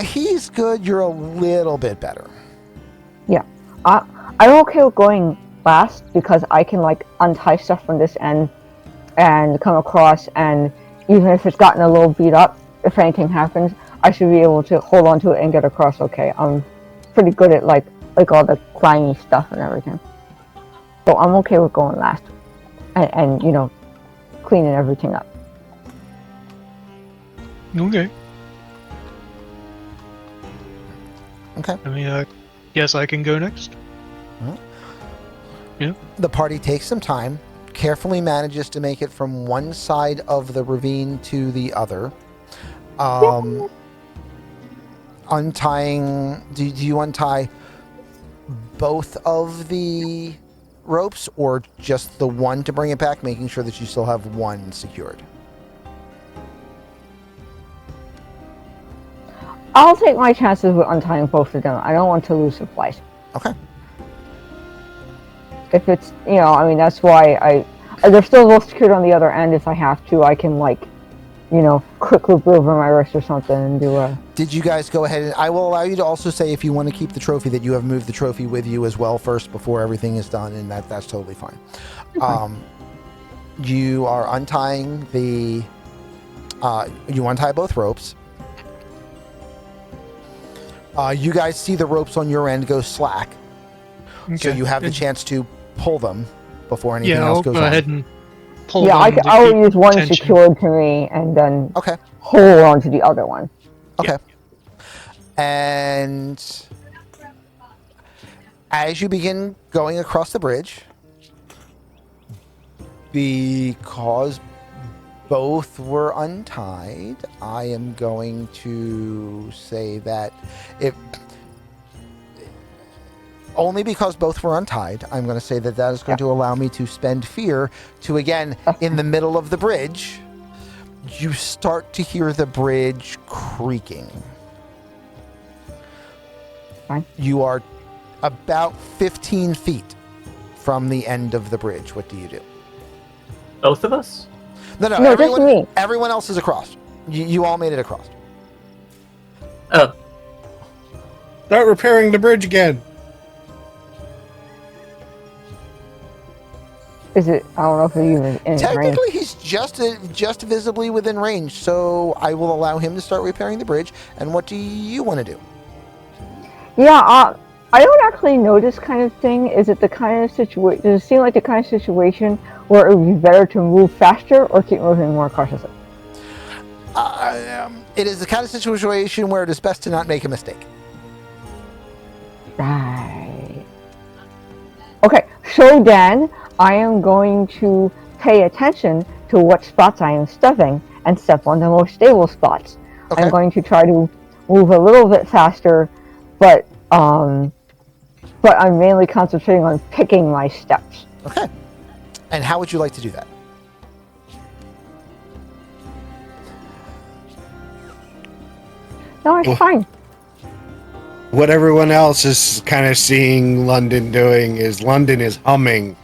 He's good. You're a little bit better. Yeah. I'm okay with going last because I can untie stuff from this end and come across, and even if it's gotten a little beat up, if anything happens, I should be able to hold on to it and get across okay. pretty good at like all the climbing stuff and everything. So I'm okay with going last, and you know, cleaning everything up. Okay. Okay. I mean, guess I can go next. The party takes some time, carefully manages to make it from one side of the ravine to the other. Untying. Do you untie both of the ropes, or just the one to bring it back, making sure that you still have one secured? I'll take my chances with untying both of them. I don't want to lose supplies. Okay. If it's, you know, I mean, that's why they're still both secured on the other end. If I have to, I can, like, you know, quick loop over my wrist or something and do a... Did you guys go ahead and... I will allow you to also say, if you want to keep the trophy, that you have moved the trophy with you as well first before everything is done, and that's totally fine. You are untying the... you untie both ropes. You guys see the ropes on your end go slack, so you have the chance to pull them before anything else I'll goes go on. ahead and pull Yeah, them to I will keep use one tension. secured to me and then Okay. hold on to the other one. Okay. And as you begin going across the bridge, because both were untied, I am going to say that if only because both were untied, I'm going to say that is going to allow me to spend fear to, again, in the middle of the bridge, you start to hear the bridge creaking. Fine. You are about 15 feet from the end of the bridge. What do you do? Both of us? No, Just me. Everyone else is across. You all made it across. Oh, Start repairing the bridge again. Is it? I don't know if it's even in range. Technically, he's just visibly within range, so I will allow him to start repairing the bridge. And what do you want to do? Yeah, I don't actually know this kind of thing. Is it the kind of situation? Does it seem like the kind of situation where it would be better to move faster or keep moving more cautiously? It is the kind of situation where it is best to not make a mistake. Right. Okay, so then I am going to pay attention to what spots I am stuffing and step on the most stable spots. Okay. I'm going to try to move a little bit faster, but I'm mainly concentrating on picking my steps. Okay. And how would you like to do that? No, it's fine. What everyone else is kind of seeing London doing is London is humming,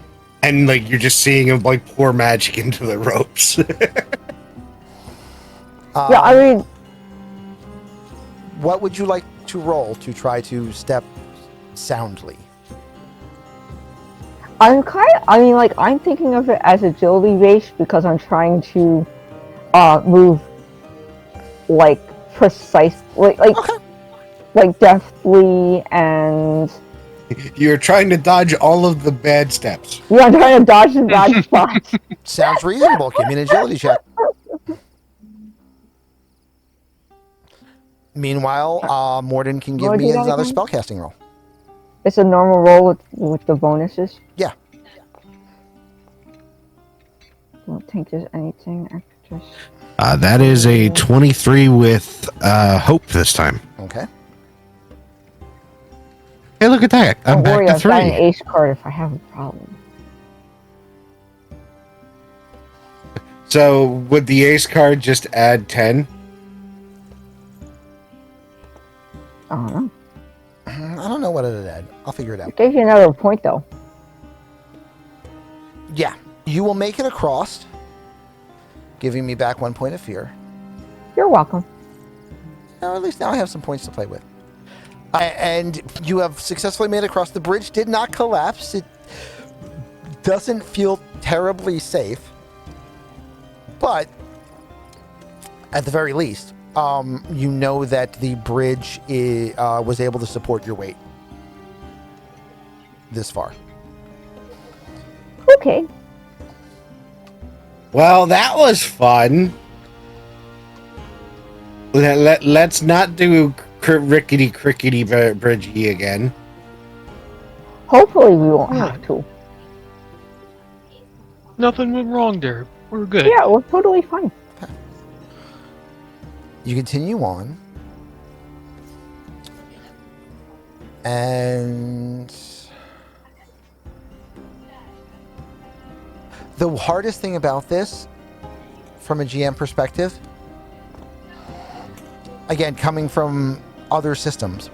and like you're just seeing him like pour magic into the ropes. Yeah, I mean, what would you like to roll to try to step soundly? I'm thinking of it as agility based because I'm trying to move like precise, like deftly, and You're trying to dodge all of the bad steps. yeah, I'm trying to dodge the bad spots. Sounds reasonable. Give me an agility check. Meanwhile, Morden can give Wanna me do that another again? spellcasting roll. It's a normal roll with the bonuses. Yeah. Don't think there's anything extra. That is a 23 with hope this time. Okay. Hey, look at that! I'm Don't back worry, to I've got an 3. ace card if I have a problem. So would the ace card just add 10? I don't know. I don't know what it'd add. I'll figure it out. It gave you another point though. Yeah. You will make it across, giving me back 1 point of fear. You're welcome. Or at least now I have some points to play with. And you have successfully made it across. The bridge did not collapse. It doesn't feel terribly safe. But, at the very least, you know that the bridge was able to support your weight this far. Okay. Well, that was fun. Let's not do rickety crickety bridgey again. Hopefully we won't have to. Nothing went wrong there. We're good. Yeah, we're totally fine. You continue on. And the hardest thing about this, from a GM perspective, again, coming from other systems,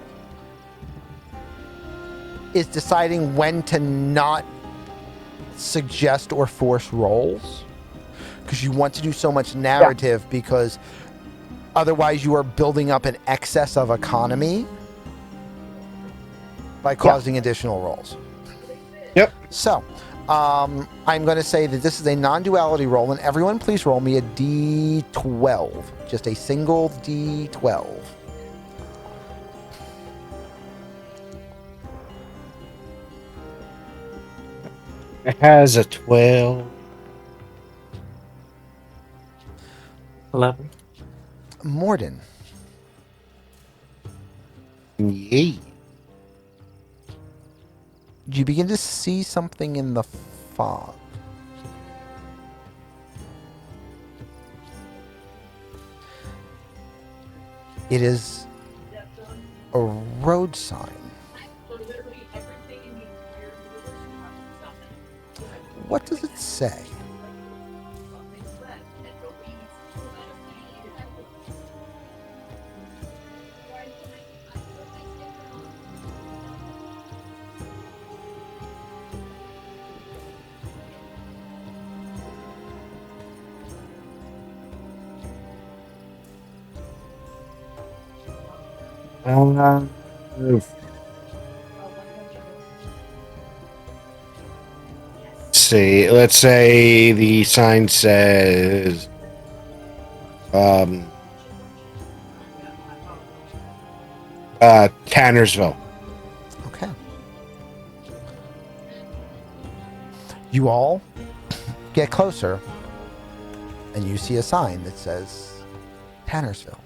is deciding when to not suggest or force rolls, because you want to do so much narrative, because otherwise you are building up an excess of economy by causing additional rolls. Yep. So I'm going to say that this is a non-duality roll, and everyone please roll me a d12, just a single d12. It has a 12. 11. Morden. Yay. You begin to see something in the fog. It is a road sign. What does it say? Let's see. Let's say the sign says, Tannersville. Okay. You all get closer, and you see a sign that says Tannersville.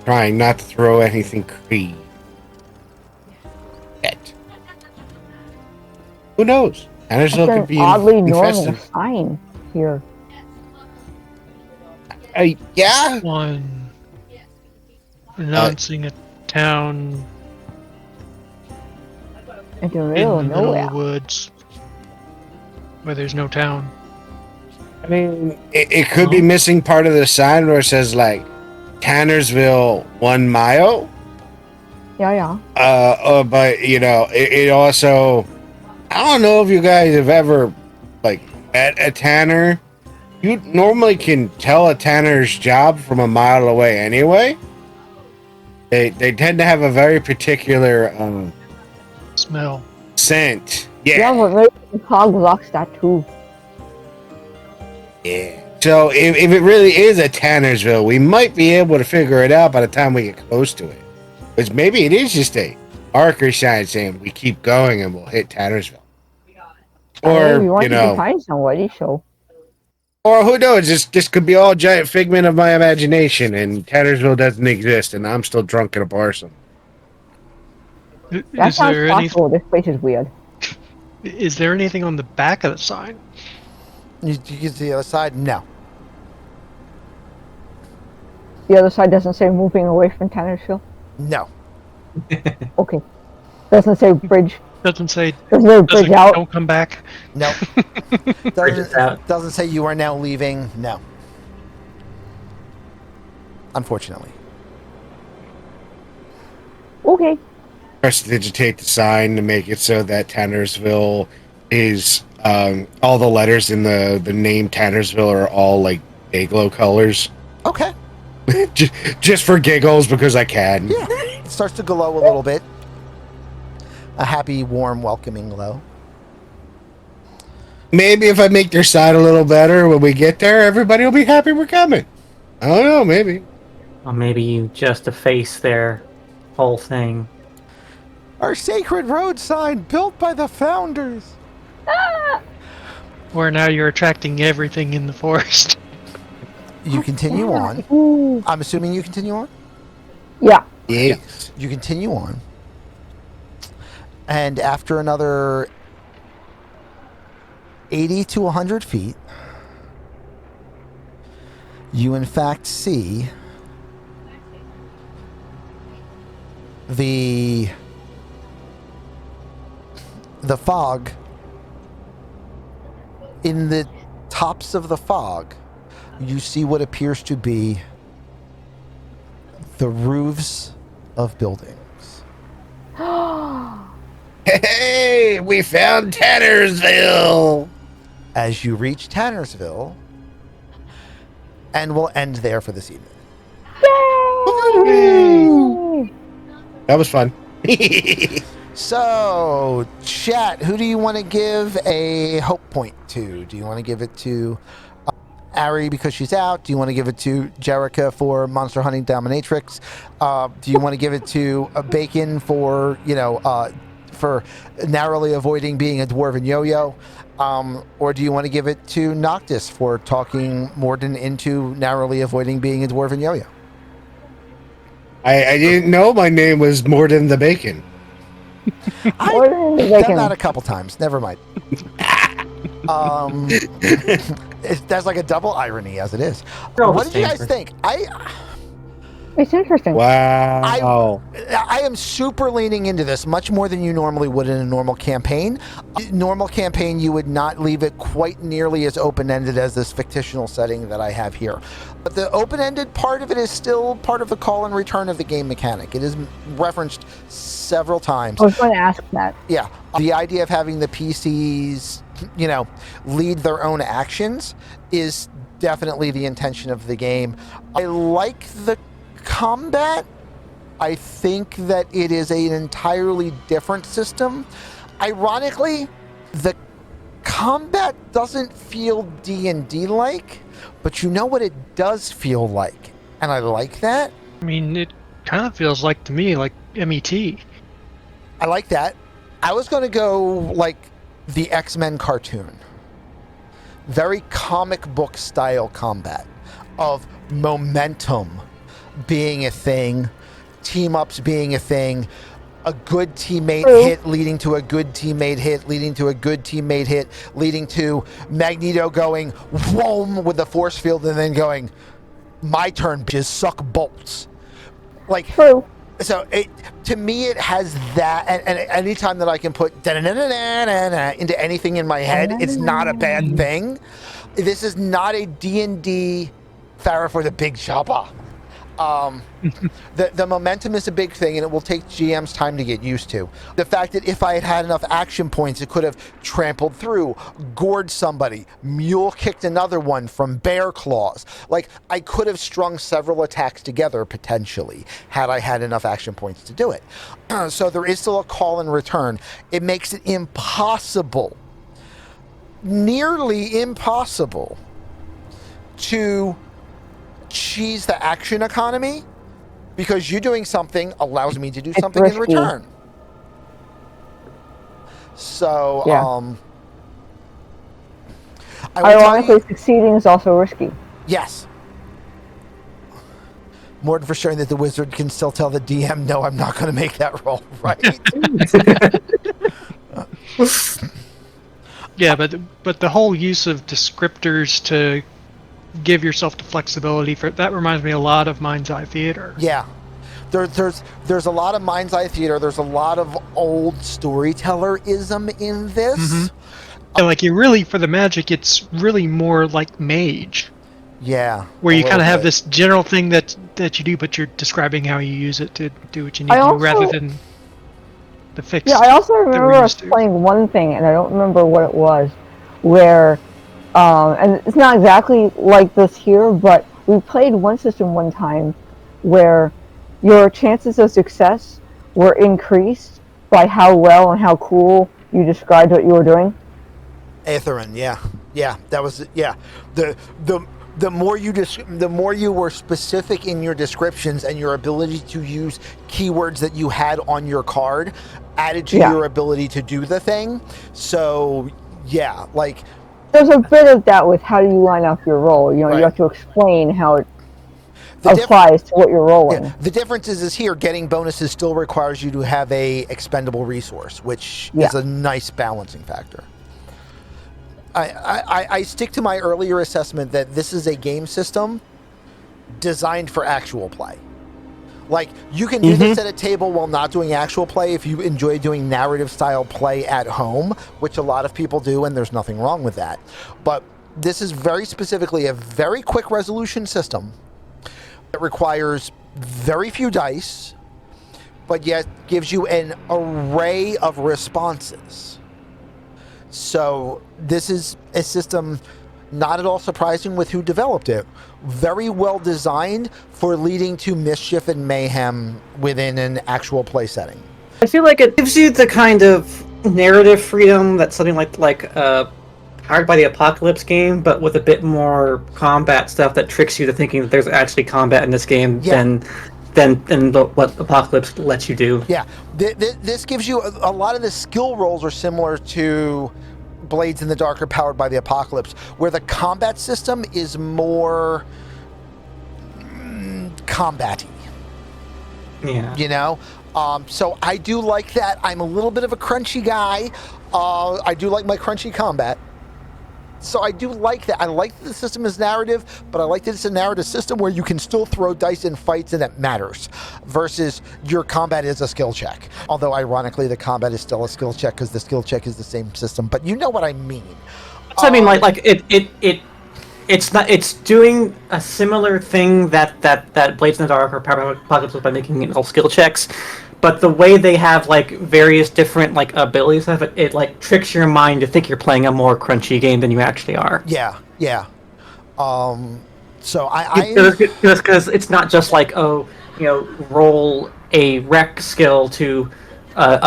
Trying not to throw anything creepy. Yet. Who knows? Tannersville It's could an be oddly normal infested. sign here. Yeah. One announcing a town In the in middle the of middle nowhere. of the woods where there's no town. I mean, it could be missing part of the sign where it says like Tannersville 1 mile. Yeah. But you know, it also, I don't know if you guys have ever like met a tanner. You normally can tell a tanner's job from a mile away anyway. They tend to have a very particular Smell. scent. Yeah, but maybe the fog blocks that too. Yeah. So if it really is a Tannersville, we might be able to figure it out by the time we get close to it. Because maybe it is just a marker sign saying we keep going and we'll hit Tannersville. Or, We want you to know, find somebody, so or who knows, this could be all a giant figment of my imagination and Tannersville doesn't exist and I'm still drunk at a bar somewhere. that Is sounds there possible. This place is weird. Is there anything on the back of the sign? You can see the other side? No. The other side doesn't say moving away from Tannersville. No. Okay. Doesn't say bridge. Doesn't say Doesn't say bridge out. don't come back. No. Bridges out. Doesn't say you are now leaving. No. Unfortunately. Okay. Prestidigitate the sign to make it so that Tannersville is all the letters in the name Tannersville are all like Dayglow colors. Okay. just for giggles because I can. Yeah. It starts to glow a little bit. A happy, warm, welcoming glow. maybe if I make their side a little better when we get there, everybody will be happy we're coming. I don't know, maybe. Or maybe you just efface their whole thing. Our sacred road sign built by the founders. Or now you're attracting everything in the forest. You continue on. Ooh. I'm assuming you continue on? Yeah. Yes. You continue on. And after another 80 to 100 feet, you in fact see the fog. In the tops of the fog, you see what appears to be the roofs of buildings. Hey, we found Tannersville. As you reach Tannersville, and we'll end there for this evening. Yay! That was fun. So, chat, who do you want to give a hope point to? Do you want to give it to Ari because she's out? Do you want to give it to Jerica for Monster Hunting Dominatrix? Do you want to give it to Bacon for, for narrowly avoiding being a dwarven yo-yo? Or do you want to give it to Noctis for talking Morden into narrowly avoiding being a dwarven yo-yo? I didn't know my name was Morden the Bacon. I've done that a couple times. Never mind. That's like a double irony as it is. What did you guys think? It's interesting. Wow. I am super leaning into this much more than you normally would in a normal campaign. Normal campaign, you would not leave it quite nearly as open-ended as this fictional setting that I have here. But the open-ended part of it is still part of the call and return of the game mechanic. It is referenced several times. I was going to ask that. Yeah. The idea of having the PCs, lead their own actions is definitely the intention of the game. I like the combat. I think that it is an entirely different system. Ironically, the combat doesn't feel D&D like, but you know what it does feel like, and I like that. I mean, it kind of feels like to me like MET. I like that. I was going to go like the X-Men cartoon. Very comic book style combat of momentum being a thing, team ups being a thing, a good teammate hit leading to a good teammate hit, leading to a good teammate hit, leading to Magneto going whoom with the force field and then going, my turn, bitches, suck bolts. Like, True. So to me, it has that, and anytime that I can put into anything in my head, it's not a bad thing. This is not a D&D Farrah for the Big Chopper. The momentum is a big thing, and it will take GM's time to get used to. The fact that if I had had enough action points, it could have trampled through, gored somebody, mule kicked another one from bear claws. Like, I could have strung several attacks together, potentially, had I had enough action points to do it. So there is still a call and return. It makes it impossible, nearly impossible, to cheese the action economy, because you doing something allows me to do something in return. So, yeah. Ironically, succeeding is also risky. Yes. Morden for sharing that the wizard can still tell the DM, no, I'm not going to make that roll, right? Yeah, but the whole use of descriptors to give yourself the flexibility for that reminds me a lot of Mind's Eye Theater. Yeah. There's a lot of Mind's Eye Theater. There's a lot of old storytellerism in this. Mm-hmm. And like, you really, for the magic, it's really more like Mage. Yeah. Where you kind of have this general thing that you do, but you're describing how you use it to do what you need to do rather than the fixed. Yeah, I also remember us playing one thing, and I don't remember what it was, where, and it's not exactly like this here, but we played one system one time where your chances of success were increased by how well and how cool you described what you were doing. Aetherin, yeah, that was the more the more you were specific in your descriptions and your ability to use keywords that you had on your card added to your ability to do the thing. So yeah, like there's a bit of that with how you line up your roll. You know, Right. you have to explain how it the diff- applies to what you're rolling. yeah, the difference is here getting bonuses still requires you to have a expendable resource, which Yeah. is a nice balancing factor. I stick to my earlier assessment that this is a game system designed for actual play. Like, you can do this at a table while not doing actual play if you enjoy doing narrative style play at home, which a lot of people do, and there's nothing wrong with that. But this is very specifically a very quick resolution system that requires very few dice, but yet gives you an array of responses. So this is a system not at all surprising with who developed it. Very well designed for leading to mischief and mayhem within an actual play setting. I feel like it gives you the kind of narrative freedom that something like Powered by the Apocalypse game, but with a bit more combat stuff that tricks you to thinking that there's actually combat in this game than what Apocalypse lets you do. Yeah, this gives you a lot of the skill rolls are similar to Blades in the Dark or Powered by the Apocalypse, where the combat system is more combat-y. Yeah. You know? So I do like that. I'm a little bit of a crunchy guy. I do like my crunchy combat. So I do like that. I like that the system is narrative, but I like that it's a narrative system where you can still throw dice in fights and it matters, versus your combat is a skill check. Although ironically, the combat is still a skill check because the skill check is the same system. But you know what I mean. So I mean, it's doing a similar thing that Blades in the Dark or Powered by the Apocalypse was by making it all skill checks. But the way they have like various different like abilities of it, it like tricks your mind to think you're playing a more crunchy game than you actually are. Yeah. So because it's not just like roll a rec skill to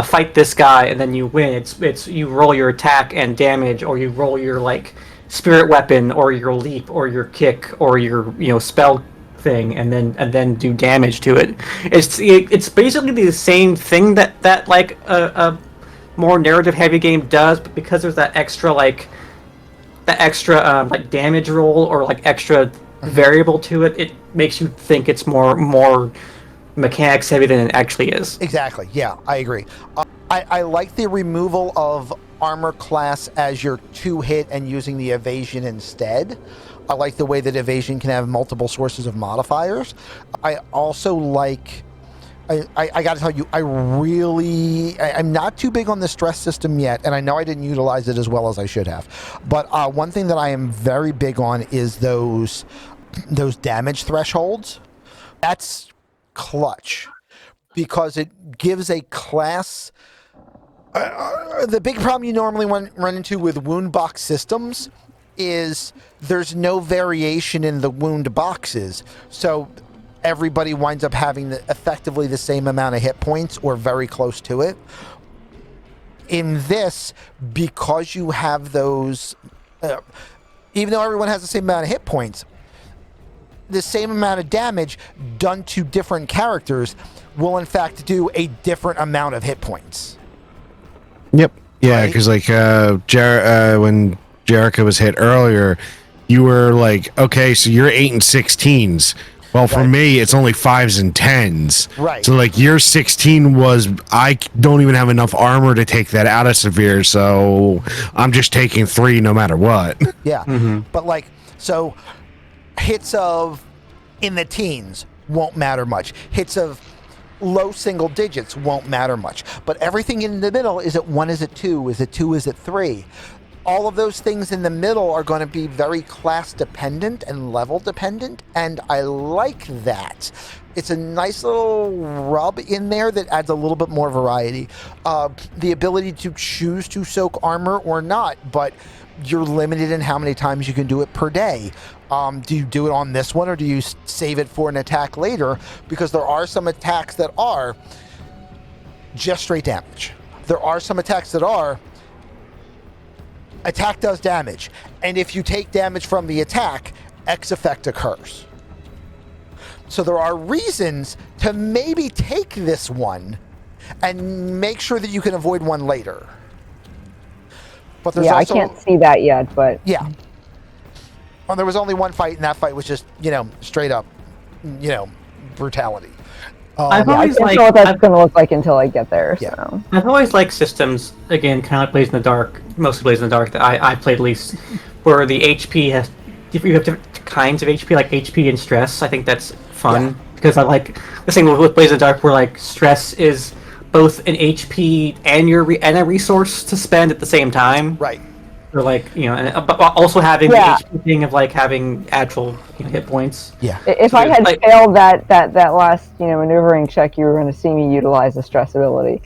fight this guy and then you win. It's you roll your attack and damage, or you roll your like spirit weapon or your leap or your kick or your spell thing and then do damage to it. It's basically the same thing that like a more narrative heavy game does, but because there's that extra like damage roll or like extra variable to it, it makes you think it's more mechanics heavy than it actually is. Exactly. Yeah, I agree. I like the removal of armor class as your 2-hit and using the evasion instead. I like the way that evasion can have multiple sources of modifiers. I also like, I got to tell you, I'm not too big on the stress system yet, and I know I didn't utilize it as well as I should have. But one thing that I am very big on is those damage thresholds. That's clutch because it gives a class. The big problem you normally run into with wound box systems is there's no variation in the wound boxes, so everybody winds up having effectively the same amount of hit points or very close to it. In this, because you have those, even though everyone has the same amount of hit points, the same amount of damage done to different characters will in fact do a different amount of hit points. Yep. Yeah, because when Jerica was hit earlier, you were like, okay, so you're 8 and 16s. Well, for me, it's only 5s and 10s. Right. So like your 16 was, I don't even have enough armor to take that out of severe, so I'm just taking 3 no matter what. Yeah. But like, so hits of in the teens won't matter much. Hits of low single digits won't matter much. But everything in the middle, is it 1, is it 2, is it 2, is it 3? All of those things in the middle are going to be very class dependent and level dependent, and I like that. It's a nice little rub in there that adds a little bit more variety. The ability to choose to soak armor or not, but you're limited in how many times you can do it per day. Do you do it on this one, or do you save it for an attack later? Because there are some attacks that are just straight damage. There are some attacks that are attack does damage. And if you take damage from the attack, X effect occurs. So there are reasons to maybe take this one and make sure that you can avoid one later. But there's Yeah, also, I can't see that yet, but yeah. Well, there was only one fight, and that fight was just, straight up, brutality. I've yeah, I always can't know what that's going to look like until I get there. Yeah. So I've always liked systems, again, kind of like Blaze in the Dark, mostly Blaze in the Dark, that I played at least, where the HP has, if you have different kinds of HP, like HP and stress, I think that's fun. Yeah. Because I like the thing with Blaze in the Dark where, like, stress is both an HP and and a resource to spend at the same time. Right. Or, like, but also having the HP thing of, like, having actual hit points. Yeah. if So I had like- failed that last maneuvering check, you were going to see me utilize the stress ability.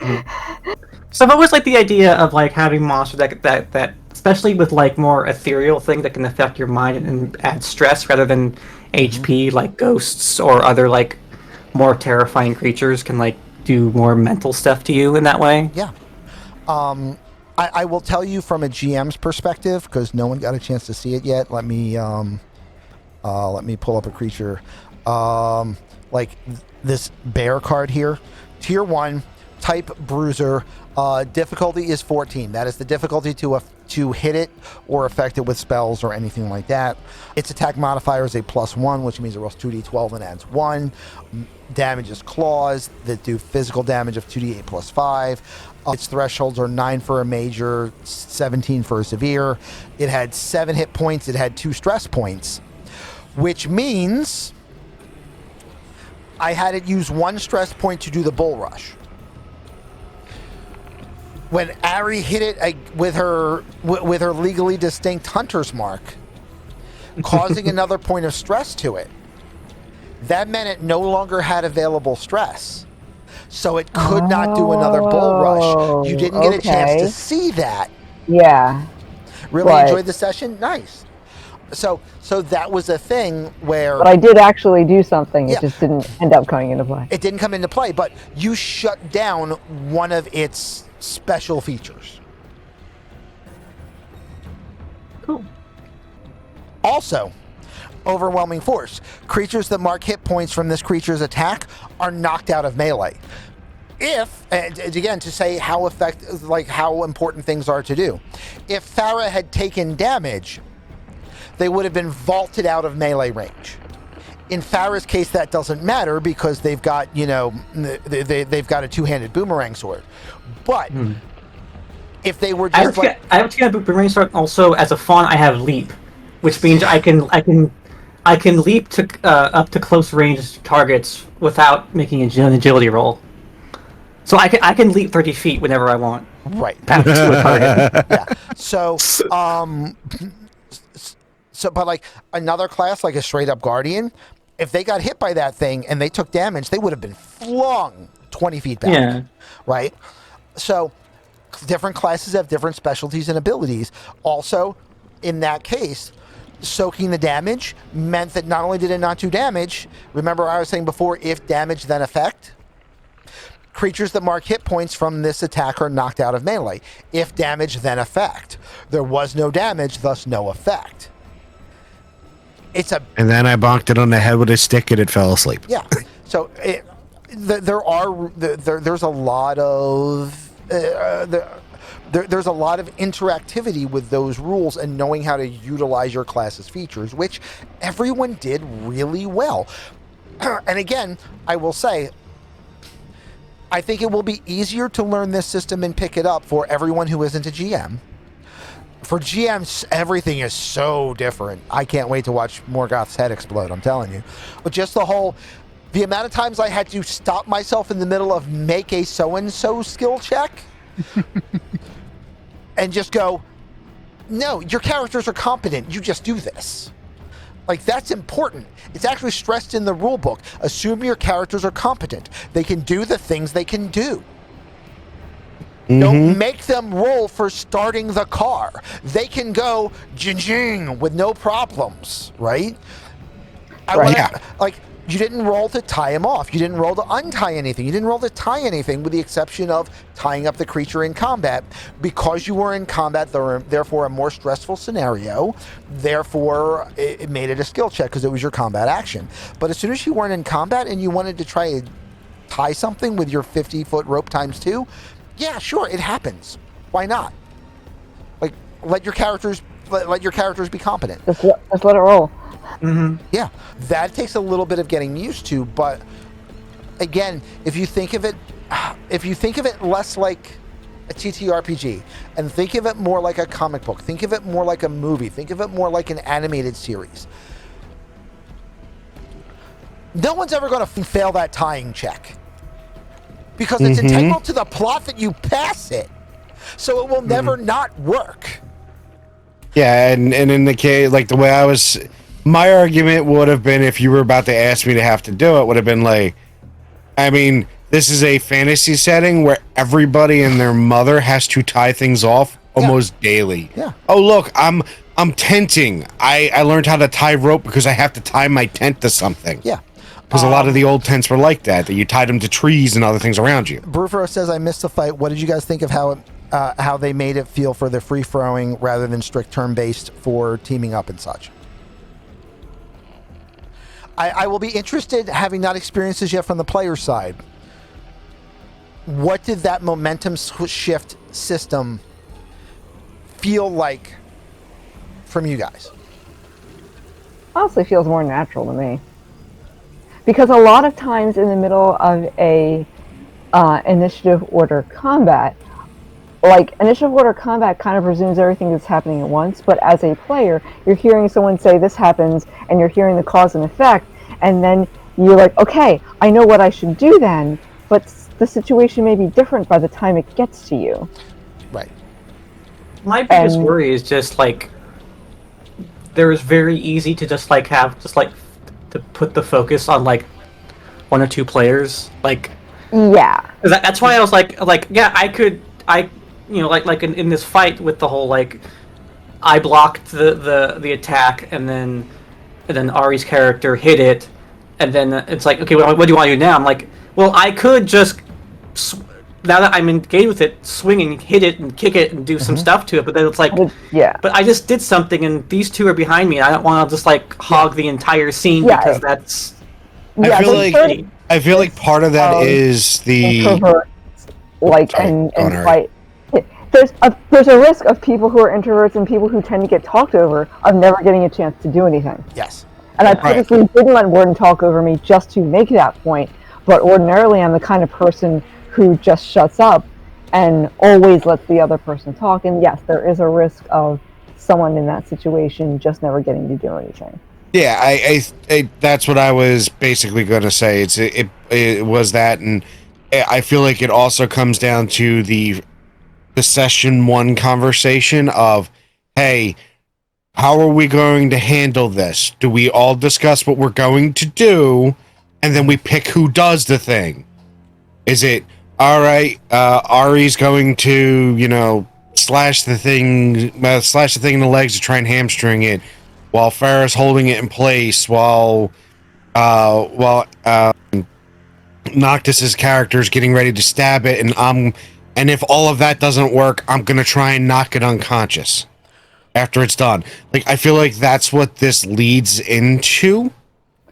So I've always liked the idea of, like, having monsters that especially with, like, more ethereal things that can affect your mind and add stress rather than HP, like ghosts or other, like, more terrifying creatures can, like, do more mental stuff to you in that way. Yeah. I will tell you from a GM's perspective, because no one got a chance to see it yet. Let me pull up a creature. Like this bear card here. Tier 1, type bruiser. Difficulty is 14. That is the difficulty to hit it or affect it with spells or anything like that. Its attack modifier is a +1, which means it rolls 2d12 and adds 1. Damage is claws that do physical damage of 2d8 plus 5. Its thresholds are 9 for a major, 17 for a severe. It had 7 hit points. It had 2 stress points, which means I had it use 1 stress point to do the bull rush. When Ari hit it with her legally distinct hunter's mark, causing another point of stress to it, that meant it no longer had available stress. So it could not do another bull rush. You didn't get a chance to see that. Yeah. Really But- enjoyed the session? Nice. So that was a thing where But I did actually do something. Yeah. It just didn't end up coming into play. it didn't come into play, but you shut down one of its special features. Cool. Also, overwhelming force. Creatures that mark hit points from this creature's attack are knocked out of melee. And again, to say how important things are to do. If Farah had taken damage, they would have been vaulted out of melee range. In Farah's case, that doesn't matter because they've got, they've got a two-handed boomerang sword. But if they were just I have to get a boomerang sword also as a fawn. I have leap, which means I can leap to up to close range targets without making an agility roll. So I can leap 30 feet whenever I want. right. Back to a target. Yeah. So, but like another class, like a straight up guardian, if they got hit by that thing and they took damage, they would have been flung 20 feet back. Yeah. Right. So, different classes have different specialties and abilities. Also, in that case, soaking the damage meant that not only did it not do damage, remember I was saying before, if damage then effect, creatures that mark hit points from this attack are knocked out of melee. If damage then effect. There was no damage, thus no effect. And then I bonked it on the head with a stick and it fell asleep. Yeah. So there's a lot of there's a lot of interactivity with those rules and knowing how to utilize your class's features, which everyone did really well. And again, I will say, I think it will be easier to learn this system and pick it up for everyone who isn't a GM. For GMs, everything is so different. I can't wait to watch Morgoth's head explode, I'm telling you. But just the amount of times I had to stop myself in the middle of make a so-and-so skill check and just go, no, your characters are competent. You just do this. Like, that's important. It's actually stressed in the rule book. Assume your characters are competent. They can do the things they can do. Don't make them roll for starting the car. They can go jing with no problems, right? Right. Like, You didn't roll to tie him off. You didn't roll to untie anything. You didn't roll to tie anything with the exception of tying up the creature in combat. Because you were in combat, therefore a more stressful scenario, therefore it made it a skill check because it was your combat action. But as soon as you weren't in combat and you wanted to try and tie something with your 50-foot rope times 2, yeah, sure, it happens. Why not? Like, let your characters be competent. Just let it roll. Mm-hmm. Yeah, that takes a little bit of getting used to, but again, if you think of it less like a TTRPG and think of it more like a comic book, think of it more like a movie, think of it more like an animated series, no one's ever going to fail that tying check because it's integral to the plot that you pass it, so it will never not work. Yeah, and in the case, like the way my argument would have been if you were about to ask me to have to do it, would have been like, I mean, this is a fantasy setting where everybody and their mother has to tie things off almost daily. Yeah. Oh, look, I'm tenting. I learned how to tie rope because I have to tie my tent to something. Yeah. Because a lot of the old tents were like that you tied them to trees and other things around you. Brufero says, I missed the fight. What did you guys think of how they made it feel for the free throwing rather than strict turn-based for teaming up and such? I will be interested, having not experienced this yet from the player's side. What did that momentum shift system feel like from you guys? Honestly, feels more natural to me. Because a lot of times in the middle of a initiative order combat, like initiative order combat kind of presumes everything that's happening at once, but as a player, you're hearing someone say this happens, and you're hearing the cause and effect, and then you're like, okay, I know what I should do then, but the situation may be different by the time it gets to you. Right. My biggest worry is just like there's very easy to just like have to put the focus on like one or two players, like Yeah. that's why I was like yeah, I like in this fight with the whole like I blocked the attack and then Ari's character hit it, and then it's like, okay, what do you want to do now? I'm like, well, I could just now that I'm engaged with it, swing and hit it and kick it and do some stuff to it, but then it's like, yeah, but I just did something and these two are behind me and I don't want to just like hog the entire scene because that's I feel like part of that is the like and fight. There's a risk of people who are introverts and people who tend to get talked over of never getting a chance to do anything. Yes. And I purposely didn't let Warden talk over me just to make that point, but ordinarily I'm the kind of person who just shuts up and always lets the other person talk. And yes, there is a risk of someone in that situation just never getting to do anything. Yeah, I that's what I was basically going to say. It was that, and I feel like it also comes down to the session 1 conversation of, hey, how are we going to handle this? Do we all discuss what we're going to do, and then we pick who does the thing? Is it, all right, Ari's going to, slash the thing in the legs to try and hamstring it, while Farrah's holding it in place, while Noctis's character is getting ready to stab it, and if all of that doesn't work, I'm gonna try and knock it unconscious after it's done. Like, I feel like that's what this leads into.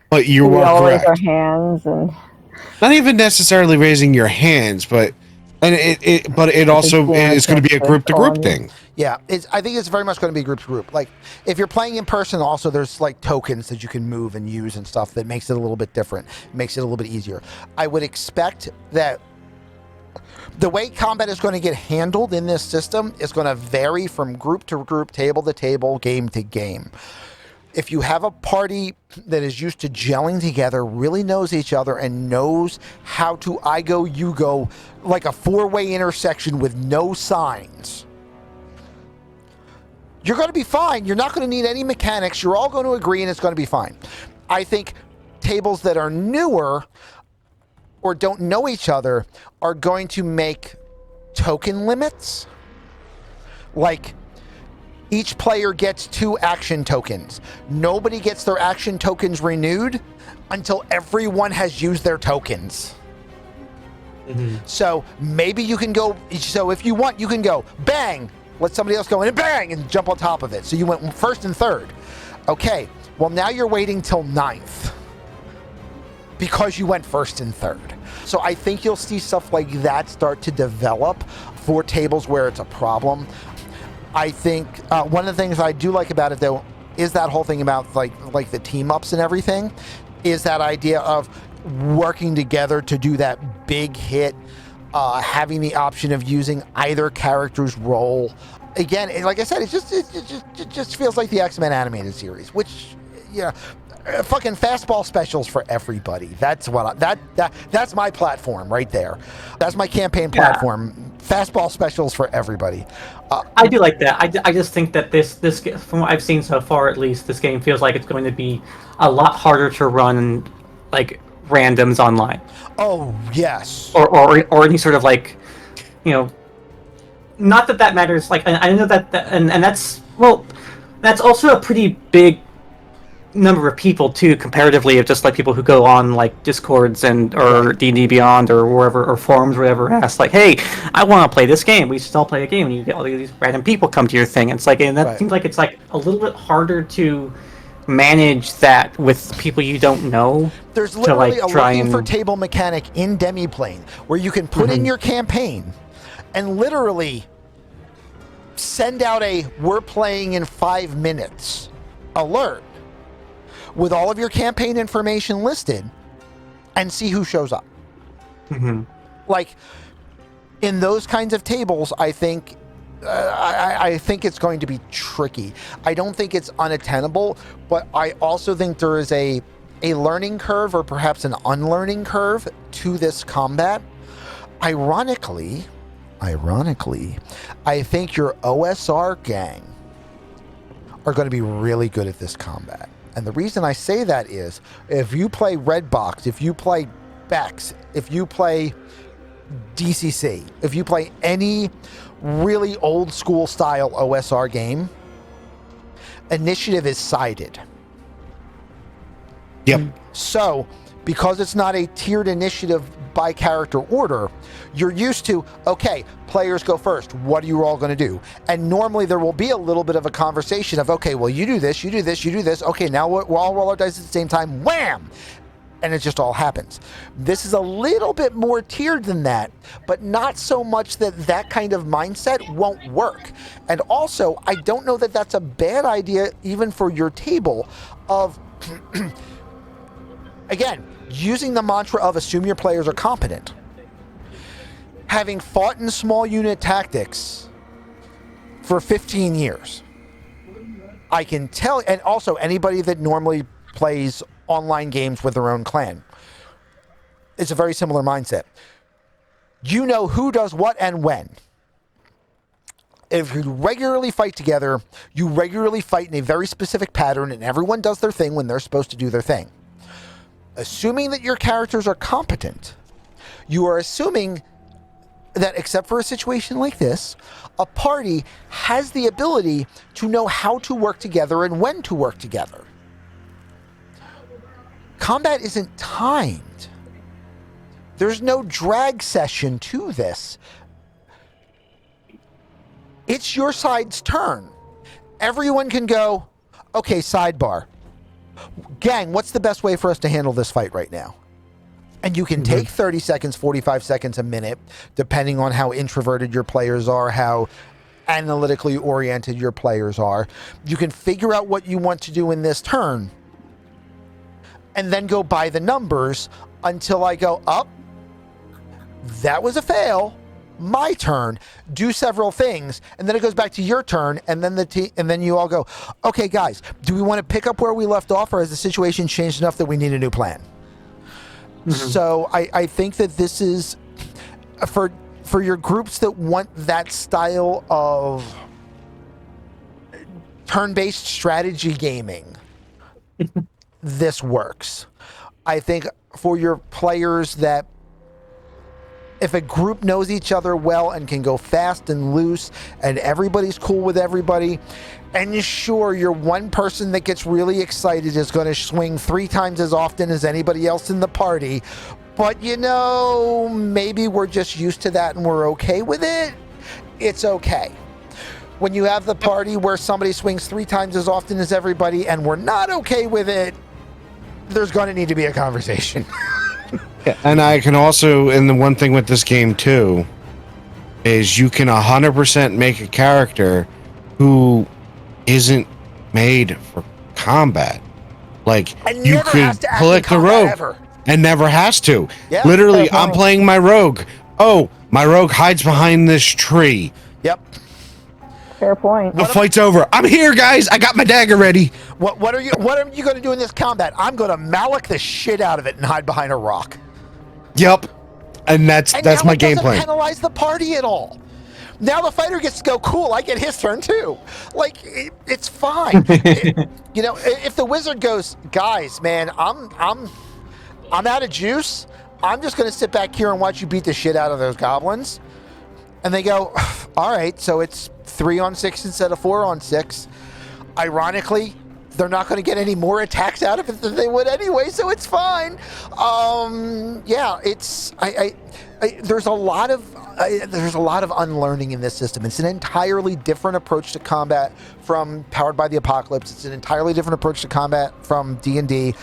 But you are correct. Raise our hands and not even necessarily raising your hands, but it also is going to be a group to group thing. Yeah, I think it's very much going to be group to group. Like, if you're playing in person, also there's like tokens that you can move and use and stuff that makes it a little bit different, makes it a little bit easier. I would expect that the way combat is going to get handled in this system is going to vary from group to group, table to table, game to game. If you have a party that is used to gelling together, really knows each other, and knows how to I go, you go, like a 4-way intersection with no signs, you're going to be fine. You're not going to need any mechanics. You're all going to agree, and it's going to be fine. I think tables that are newer or don't know each other are going to make token limits. Like, Each player gets 2 action tokens. Nobody gets their action tokens renewed until everyone has used their tokens. So maybe you can go, so if you want, you can go bang, let somebody else go in and bang and jump on top of it. So you went first and third. Okay, well now you're waiting till 9th because you went first and third. So I think you'll see stuff like that start to develop for tables where it's a problem. I think one of the things I do like about it though is that whole thing about like the team ups and everything, is that idea of working together to do that big hit, having the option of using either character's role. Again, like I said, it just feels like the X-Men animated series, which, yeah, fucking fastball specials for everybody. That's what that's my platform right there. That's my campaign platform. Fastball specials for everybody. I do like that. I just think that this from what I've seen so far, at least, this game feels like it's going to be a lot harder to run, like randoms online. Oh yes. Or any sort of like, you know, not that matters. Like I know that and that's that's also a pretty big number of people too, comparatively, of just like people who go on like Discords or D&D Beyond or wherever, or forums or whatever, and ask like, hey, I want to play this game, we should all play a game, and you get all these random people come to your thing. It's like, and that seems like it's like a little bit harder to manage that with people you don't know. There's literally a looking for table mechanic in Demiplane where you can put in your campaign and literally send out a "we're playing in 5 minutes" alert with all of your campaign information listed, and see who shows up. Like in those kinds of tables, I think I think it's going to be tricky. I don't think it's unattainable, but I also think there is a learning curve, or perhaps an unlearning curve, to this combat. Ironically, I think your OSR gang are going to be really good at this combat. And the reason I say that is, if you play Redbox, if you play Bex, if you play DCC, if you play any really old school style OSR game, initiative is sided. Yep. So, because it's not a tiered initiative by character order, you're used to, okay, players go first. What are you all going to do? And normally there will be a little bit of a conversation of, okay, well, you do this, you do this, you do this. Okay, now we'll all roll our dice at the same time. Wham! And it just all happens. This is a little bit more tiered than that, but not so much that that kind of mindset won't work. And also, I don't know that that's a bad idea even for your table of, again, using the mantra of assume your players are competent. Having fought in small unit tactics for 15 years, I can tell, and also anybody that normally plays online games with their own clan, it's a very similar mindset. You know who does what and when. If you regularly fight together, you regularly fight in a very specific pattern, and everyone does their thing when they're supposed to do their thing. Assuming that your characters are competent, you are assuming that, except for a situation like this, a party has the ability to know how to work together and when to work together. Combat isn't timed. There's no drag session to this. It's your side's turn. Everyone can go, okay, sidebar. Gang, what's the best way for us to handle this fight right now? And you can take 30 seconds, 45 seconds, a minute, depending on how introverted your players are, how analytically oriented your players are. You can figure out what you want to do in this turn, and then go by the numbers until I go up. That was a fail. My turn. Do several things, and then it goes back to your turn, and then and then you all go, okay, guys, do we want to pick up where we left off, or has the situation changed enough that we need a new plan? So I think that this is for your groups that want that style of turn-based strategy gaming. This works. I think for your players that if a group knows each other well and can go fast and loose and everybody's cool with everybody, and sure, you're one person that gets really excited is going to swing 3 times as often as anybody else in the party, but maybe we're just used to that and we're okay with it. It's okay. When you have the party where somebody swings 3 times as often as everybody and we're not okay with it, there's going to need to be a conversation. Yeah, and I can also, and the one thing with this game too, is you can 100% make a character who isn't made for combat. Like, And you never could has to act pull in it the combat rogue ever. and never has to. Yeah. Literally, Fair I'm point. playing my rogue. Oh, my rogue hides behind this tree. Yep. Fair point. The fight's over. I'm here, guys. I got my dagger ready. What are you going to do in this combat? I'm going to Malik the shit out of it and hide behind a rock. Yep. And that's And my now it game doesn't plan. penalize the party at all. Now the fighter gets to go, cool, I get his turn too. Like, it's fine. If the wizard goes, guys, man, I'm out of juice. I'm just going to sit back here and watch you beat the shit out of those goblins. And they go, all right, so it's 3 on 6 instead of 4 on 6. Ironically, they're not going to get any more attacks out of it than they would anyway, so it's fine. There's a lot of unlearning in this system. It's an entirely different approach to combat from Powered by the Apocalypse. It's an entirely different approach to combat from D&D.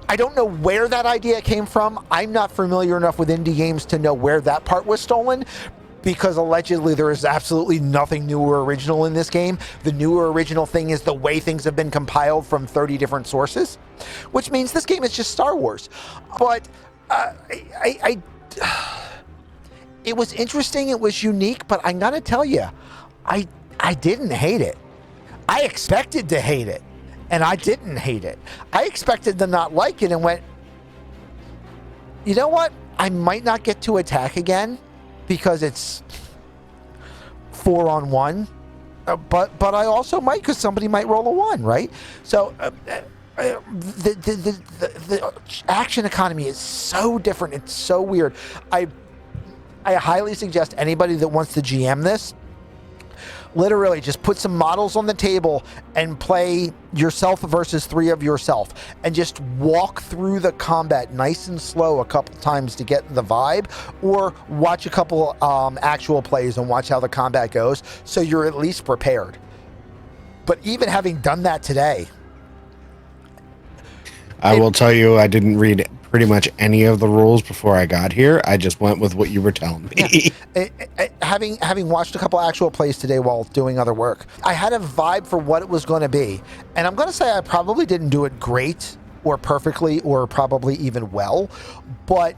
I don't know where that idea came from. I'm not familiar enough with indie games to know where that part was stolen, because allegedly there is absolutely nothing new or original in this game. The new or original thing is the way things have been compiled from 30 different sources, which means this game is just Star Wars. But it was interesting, it was unique, but I gotta tell you, I didn't hate it. I expected to hate it, and I didn't hate it. I expected to not like it and went, you know what? I might not get to attack again, because it's 4 on 1, but I also might, because somebody might roll a 1, right? So the action economy is so different. It's so weird. I highly suggest anybody that wants to GM this, literally just put some models on the table and play yourself versus 3 of yourself, and just walk through the combat nice and slow a couple times to get the vibe, or watch a couple actual plays and watch how the combat goes, so you're at least prepared. But even having done that today, I will tell you, I didn't read pretty much any of the rules before I got here. I just went with what you were telling me. having watched a couple actual plays today while doing other work, I had a vibe for what it was going to be. And I'm going to say I probably didn't do it great or perfectly or probably even well, but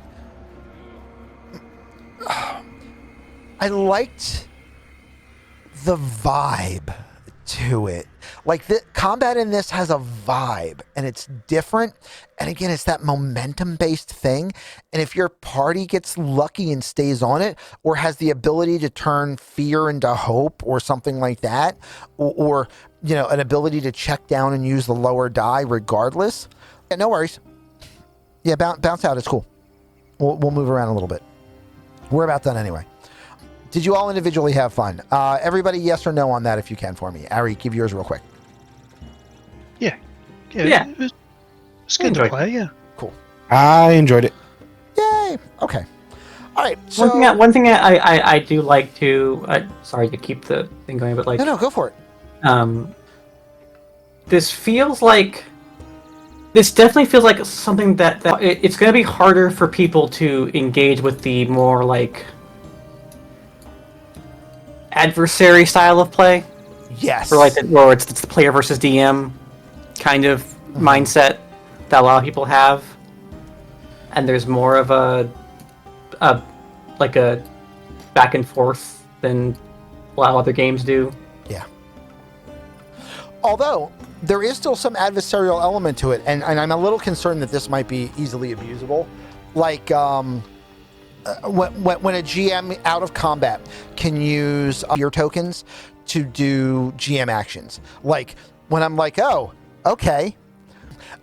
I liked the vibe to it. Like, the combat in this has a vibe, and it's different. And again, it's that momentum-based thing. And if your party gets lucky and stays on it, or has the ability to turn fear into hope or something like that, or an ability to check down and use the lower die regardless, yeah, no worries. Yeah, bounce out. It's cool. We'll move around a little bit. We're about done anyway. Did you all individually have fun? Everybody, yes or no on that if you can for me. Ari, give yours real quick. Yeah. It's good to play, yeah. Cool. I enjoyed it. Yay. Okay. All right. So One thing I do like to... sorry to keep the thing going, but like... No, go for it. This definitely feels like something that it's going to be harder for people to engage with the more like adversary style of play. Yes. Or like where it's the player versus DM kind of mindset that a lot of people have, and there's more of a back and forth than a lot of other games do. Yeah. Although there is still some adversarial element to it, and I'm a little concerned that this might be easily abusable. Like when a GM out of combat can use your tokens to do GM actions. Like when I'm like, oh, okay,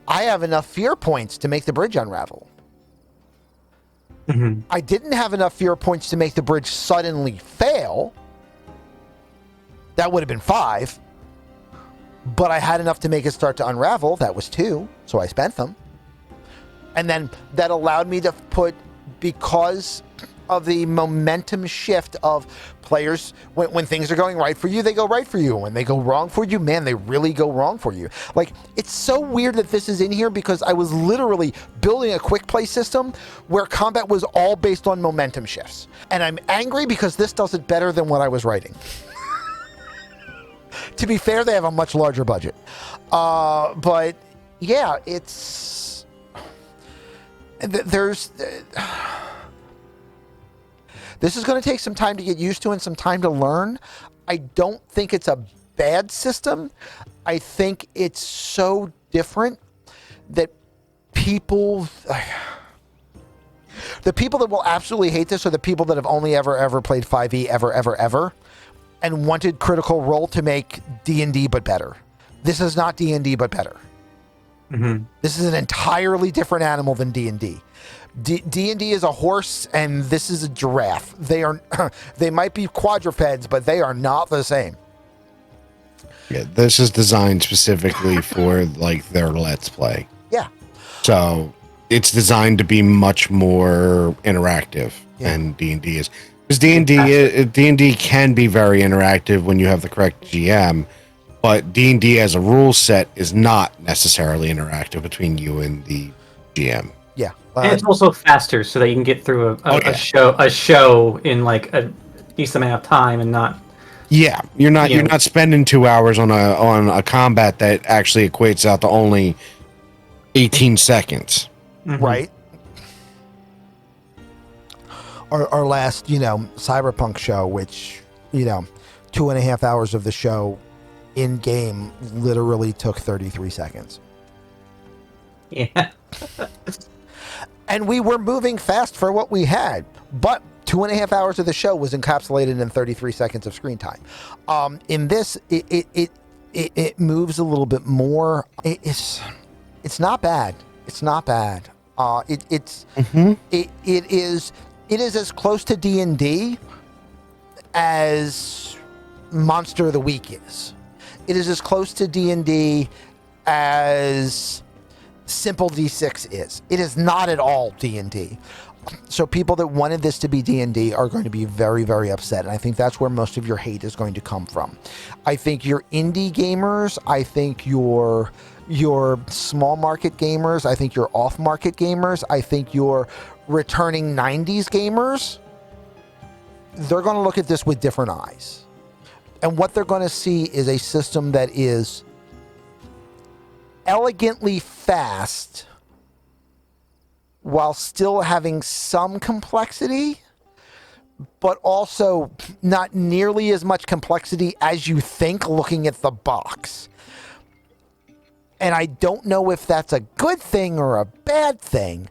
I have enough fear points to make the bridge unravel. Mm-hmm. I didn't have enough fear points to make the bridge suddenly fail. That would have been 5. But I had enough to make it start to unravel. That was 2. So I spent them. And then that allowed me to put, because of the momentum shift of players, when things are going right for you, they go right for you. When they go wrong for you, man, they really go wrong for you. Like, it's so weird that this is in here because I was literally building a quick play system where combat was all based on momentum shifts. And I'm angry because this does it better than what I was writing. To be fair, they have a much larger budget. But yeah, it's... There's... This is going to take some time to get used to and some time to learn. I don't think it's a bad system. I think it's so different that people... The people that will absolutely hate this are the people that have only ever played 5e ever, and wanted Critical Role to make D&D but better. This is not D&D but better. Mm-hmm. This is an entirely different animal than D&D. D&D is a horse, and this is a giraffe. They are, they might be quadrupeds, but they are not the same. Yeah, this is designed specifically for like their Let's Play. Yeah. So it's designed to be much more interactive than D&D is. Because D&D can be very interactive when you have the correct GM, but D&D as a rule set is not necessarily interactive between you and the GM. Yeah. And it's also faster, so that you can get through a show in like a decent amount of time and not. Yeah, you're not spending 2 hours on a combat that actually equates out to only 18 seconds. Mm-hmm. Right. Our last, Cyberpunk show, which, 2.5 hours of the show in game literally took 33 seconds. Yeah. And we were moving fast for what we had, but 2.5 hours of the show was encapsulated in 33 seconds of screen time. In this, it moves a little bit more. It's not bad. It's not bad. It is as close to D&D as Monster of the Week is. It is as close to D&D as Simple D6 is. It is not at all D&D. So people that wanted this to be D&D are going to be very, very upset. And I think that's where most of your hate is going to come from. I think your indie gamers, I think your small market gamers, I think your off market gamers, I think your returning 90s gamers, they're going to look at this with different eyes. And what they're going to see is a system that is elegantly fast while still having some complexity, but also not nearly as much complexity as you think looking at the box. And I don't know if that's a good thing or a bad thing,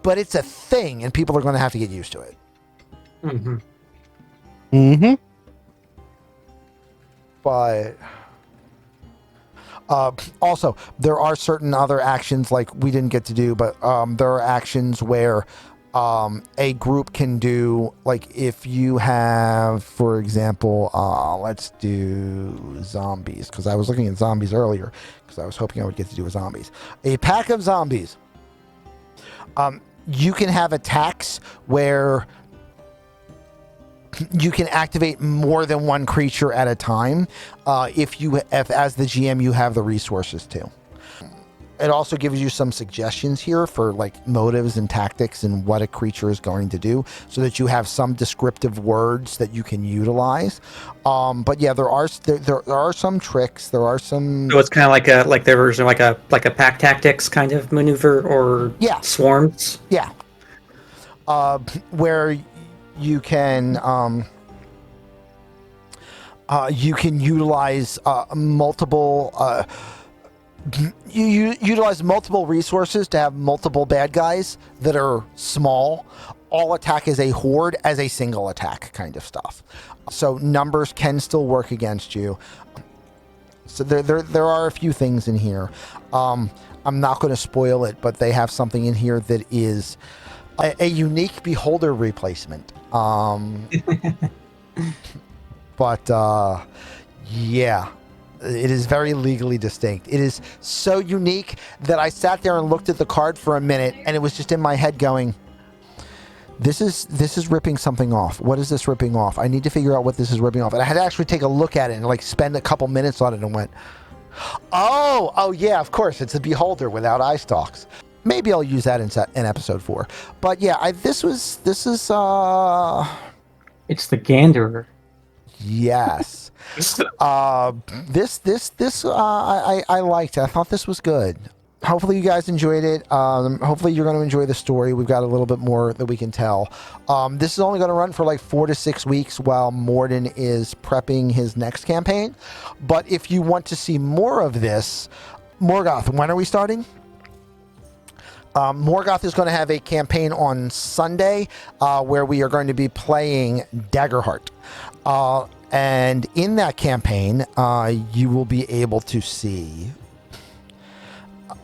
but it's a thing, and people are going to have to get used to it. Mm-hmm. Mm-hmm. But also, there are certain other actions like we didn't get to do, but there are actions where a group can do, like if you have, for example, let's do zombies, because I was looking at zombies earlier, because I was hoping I would get to do with zombies. A pack of zombies. You can have attacks where you can activate more than one creature at a time if as the GM you have the resources to. It also gives you some suggestions here for like motives and tactics and what a creature is going to do, so that you have some descriptive words that you can utilize. But yeah, there are some tricks. There are some. So it's kind of like their version of like a pack tactics kind of maneuver, or swarms. Yeah. Where you can utilize multiple. You utilize multiple resources to have multiple bad guys that are small. All attack as a horde, as a single attack kind of stuff. So numbers can still work against you. So there are a few things in here. I'm not going to spoil it, but they have something in here that is a unique beholder replacement. But yeah, it is very legally distinct. It is so unique that I sat there and looked at the card for a minute, and it was just in my head going, this is ripping something off. What is this ripping off? I need to figure out what this is ripping off. And I had to actually take a look at it and like spend a couple minutes on it and went, oh yeah, of course, it's a beholder without eye stalks. Maybe I'll use that in episode 4. But yeah, this is It's the Ganderer. yes. I liked it. I thought this was good. Hopefully you guys enjoyed it. Hopefully you're going to enjoy the story. We've got a little bit more that we can tell. This is only going to run for like 4 to 6 weeks while Morden is prepping his next campaign. But if you want to see more of this, Morgoth, when are we starting? Morgoth is going to have a campaign on Sunday where we are going to be playing Daggerheart. And in that campaign, you will be able to see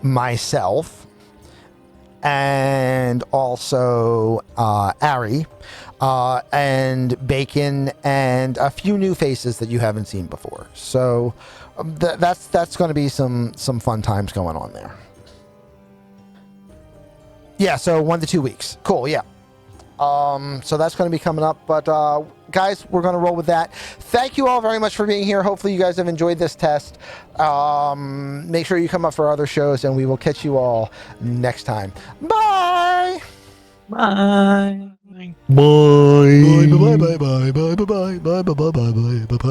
myself and also Ari and Bacon and a few new faces that you haven't seen before. So that's going to be some fun times going on there. Yeah, so 1 to 2 weeks. Cool, yeah. So that's going to be coming up. But guys, we're going to roll with that. Thank you all very much for being here. Hopefully you guys have enjoyed this test. Make sure you come up for other shows, and we will catch you all next time. Bye! Bye. Bye. Bye, bye, bye, bye, bye, bye, bye, bye, bye, bye, bye, bye, bye.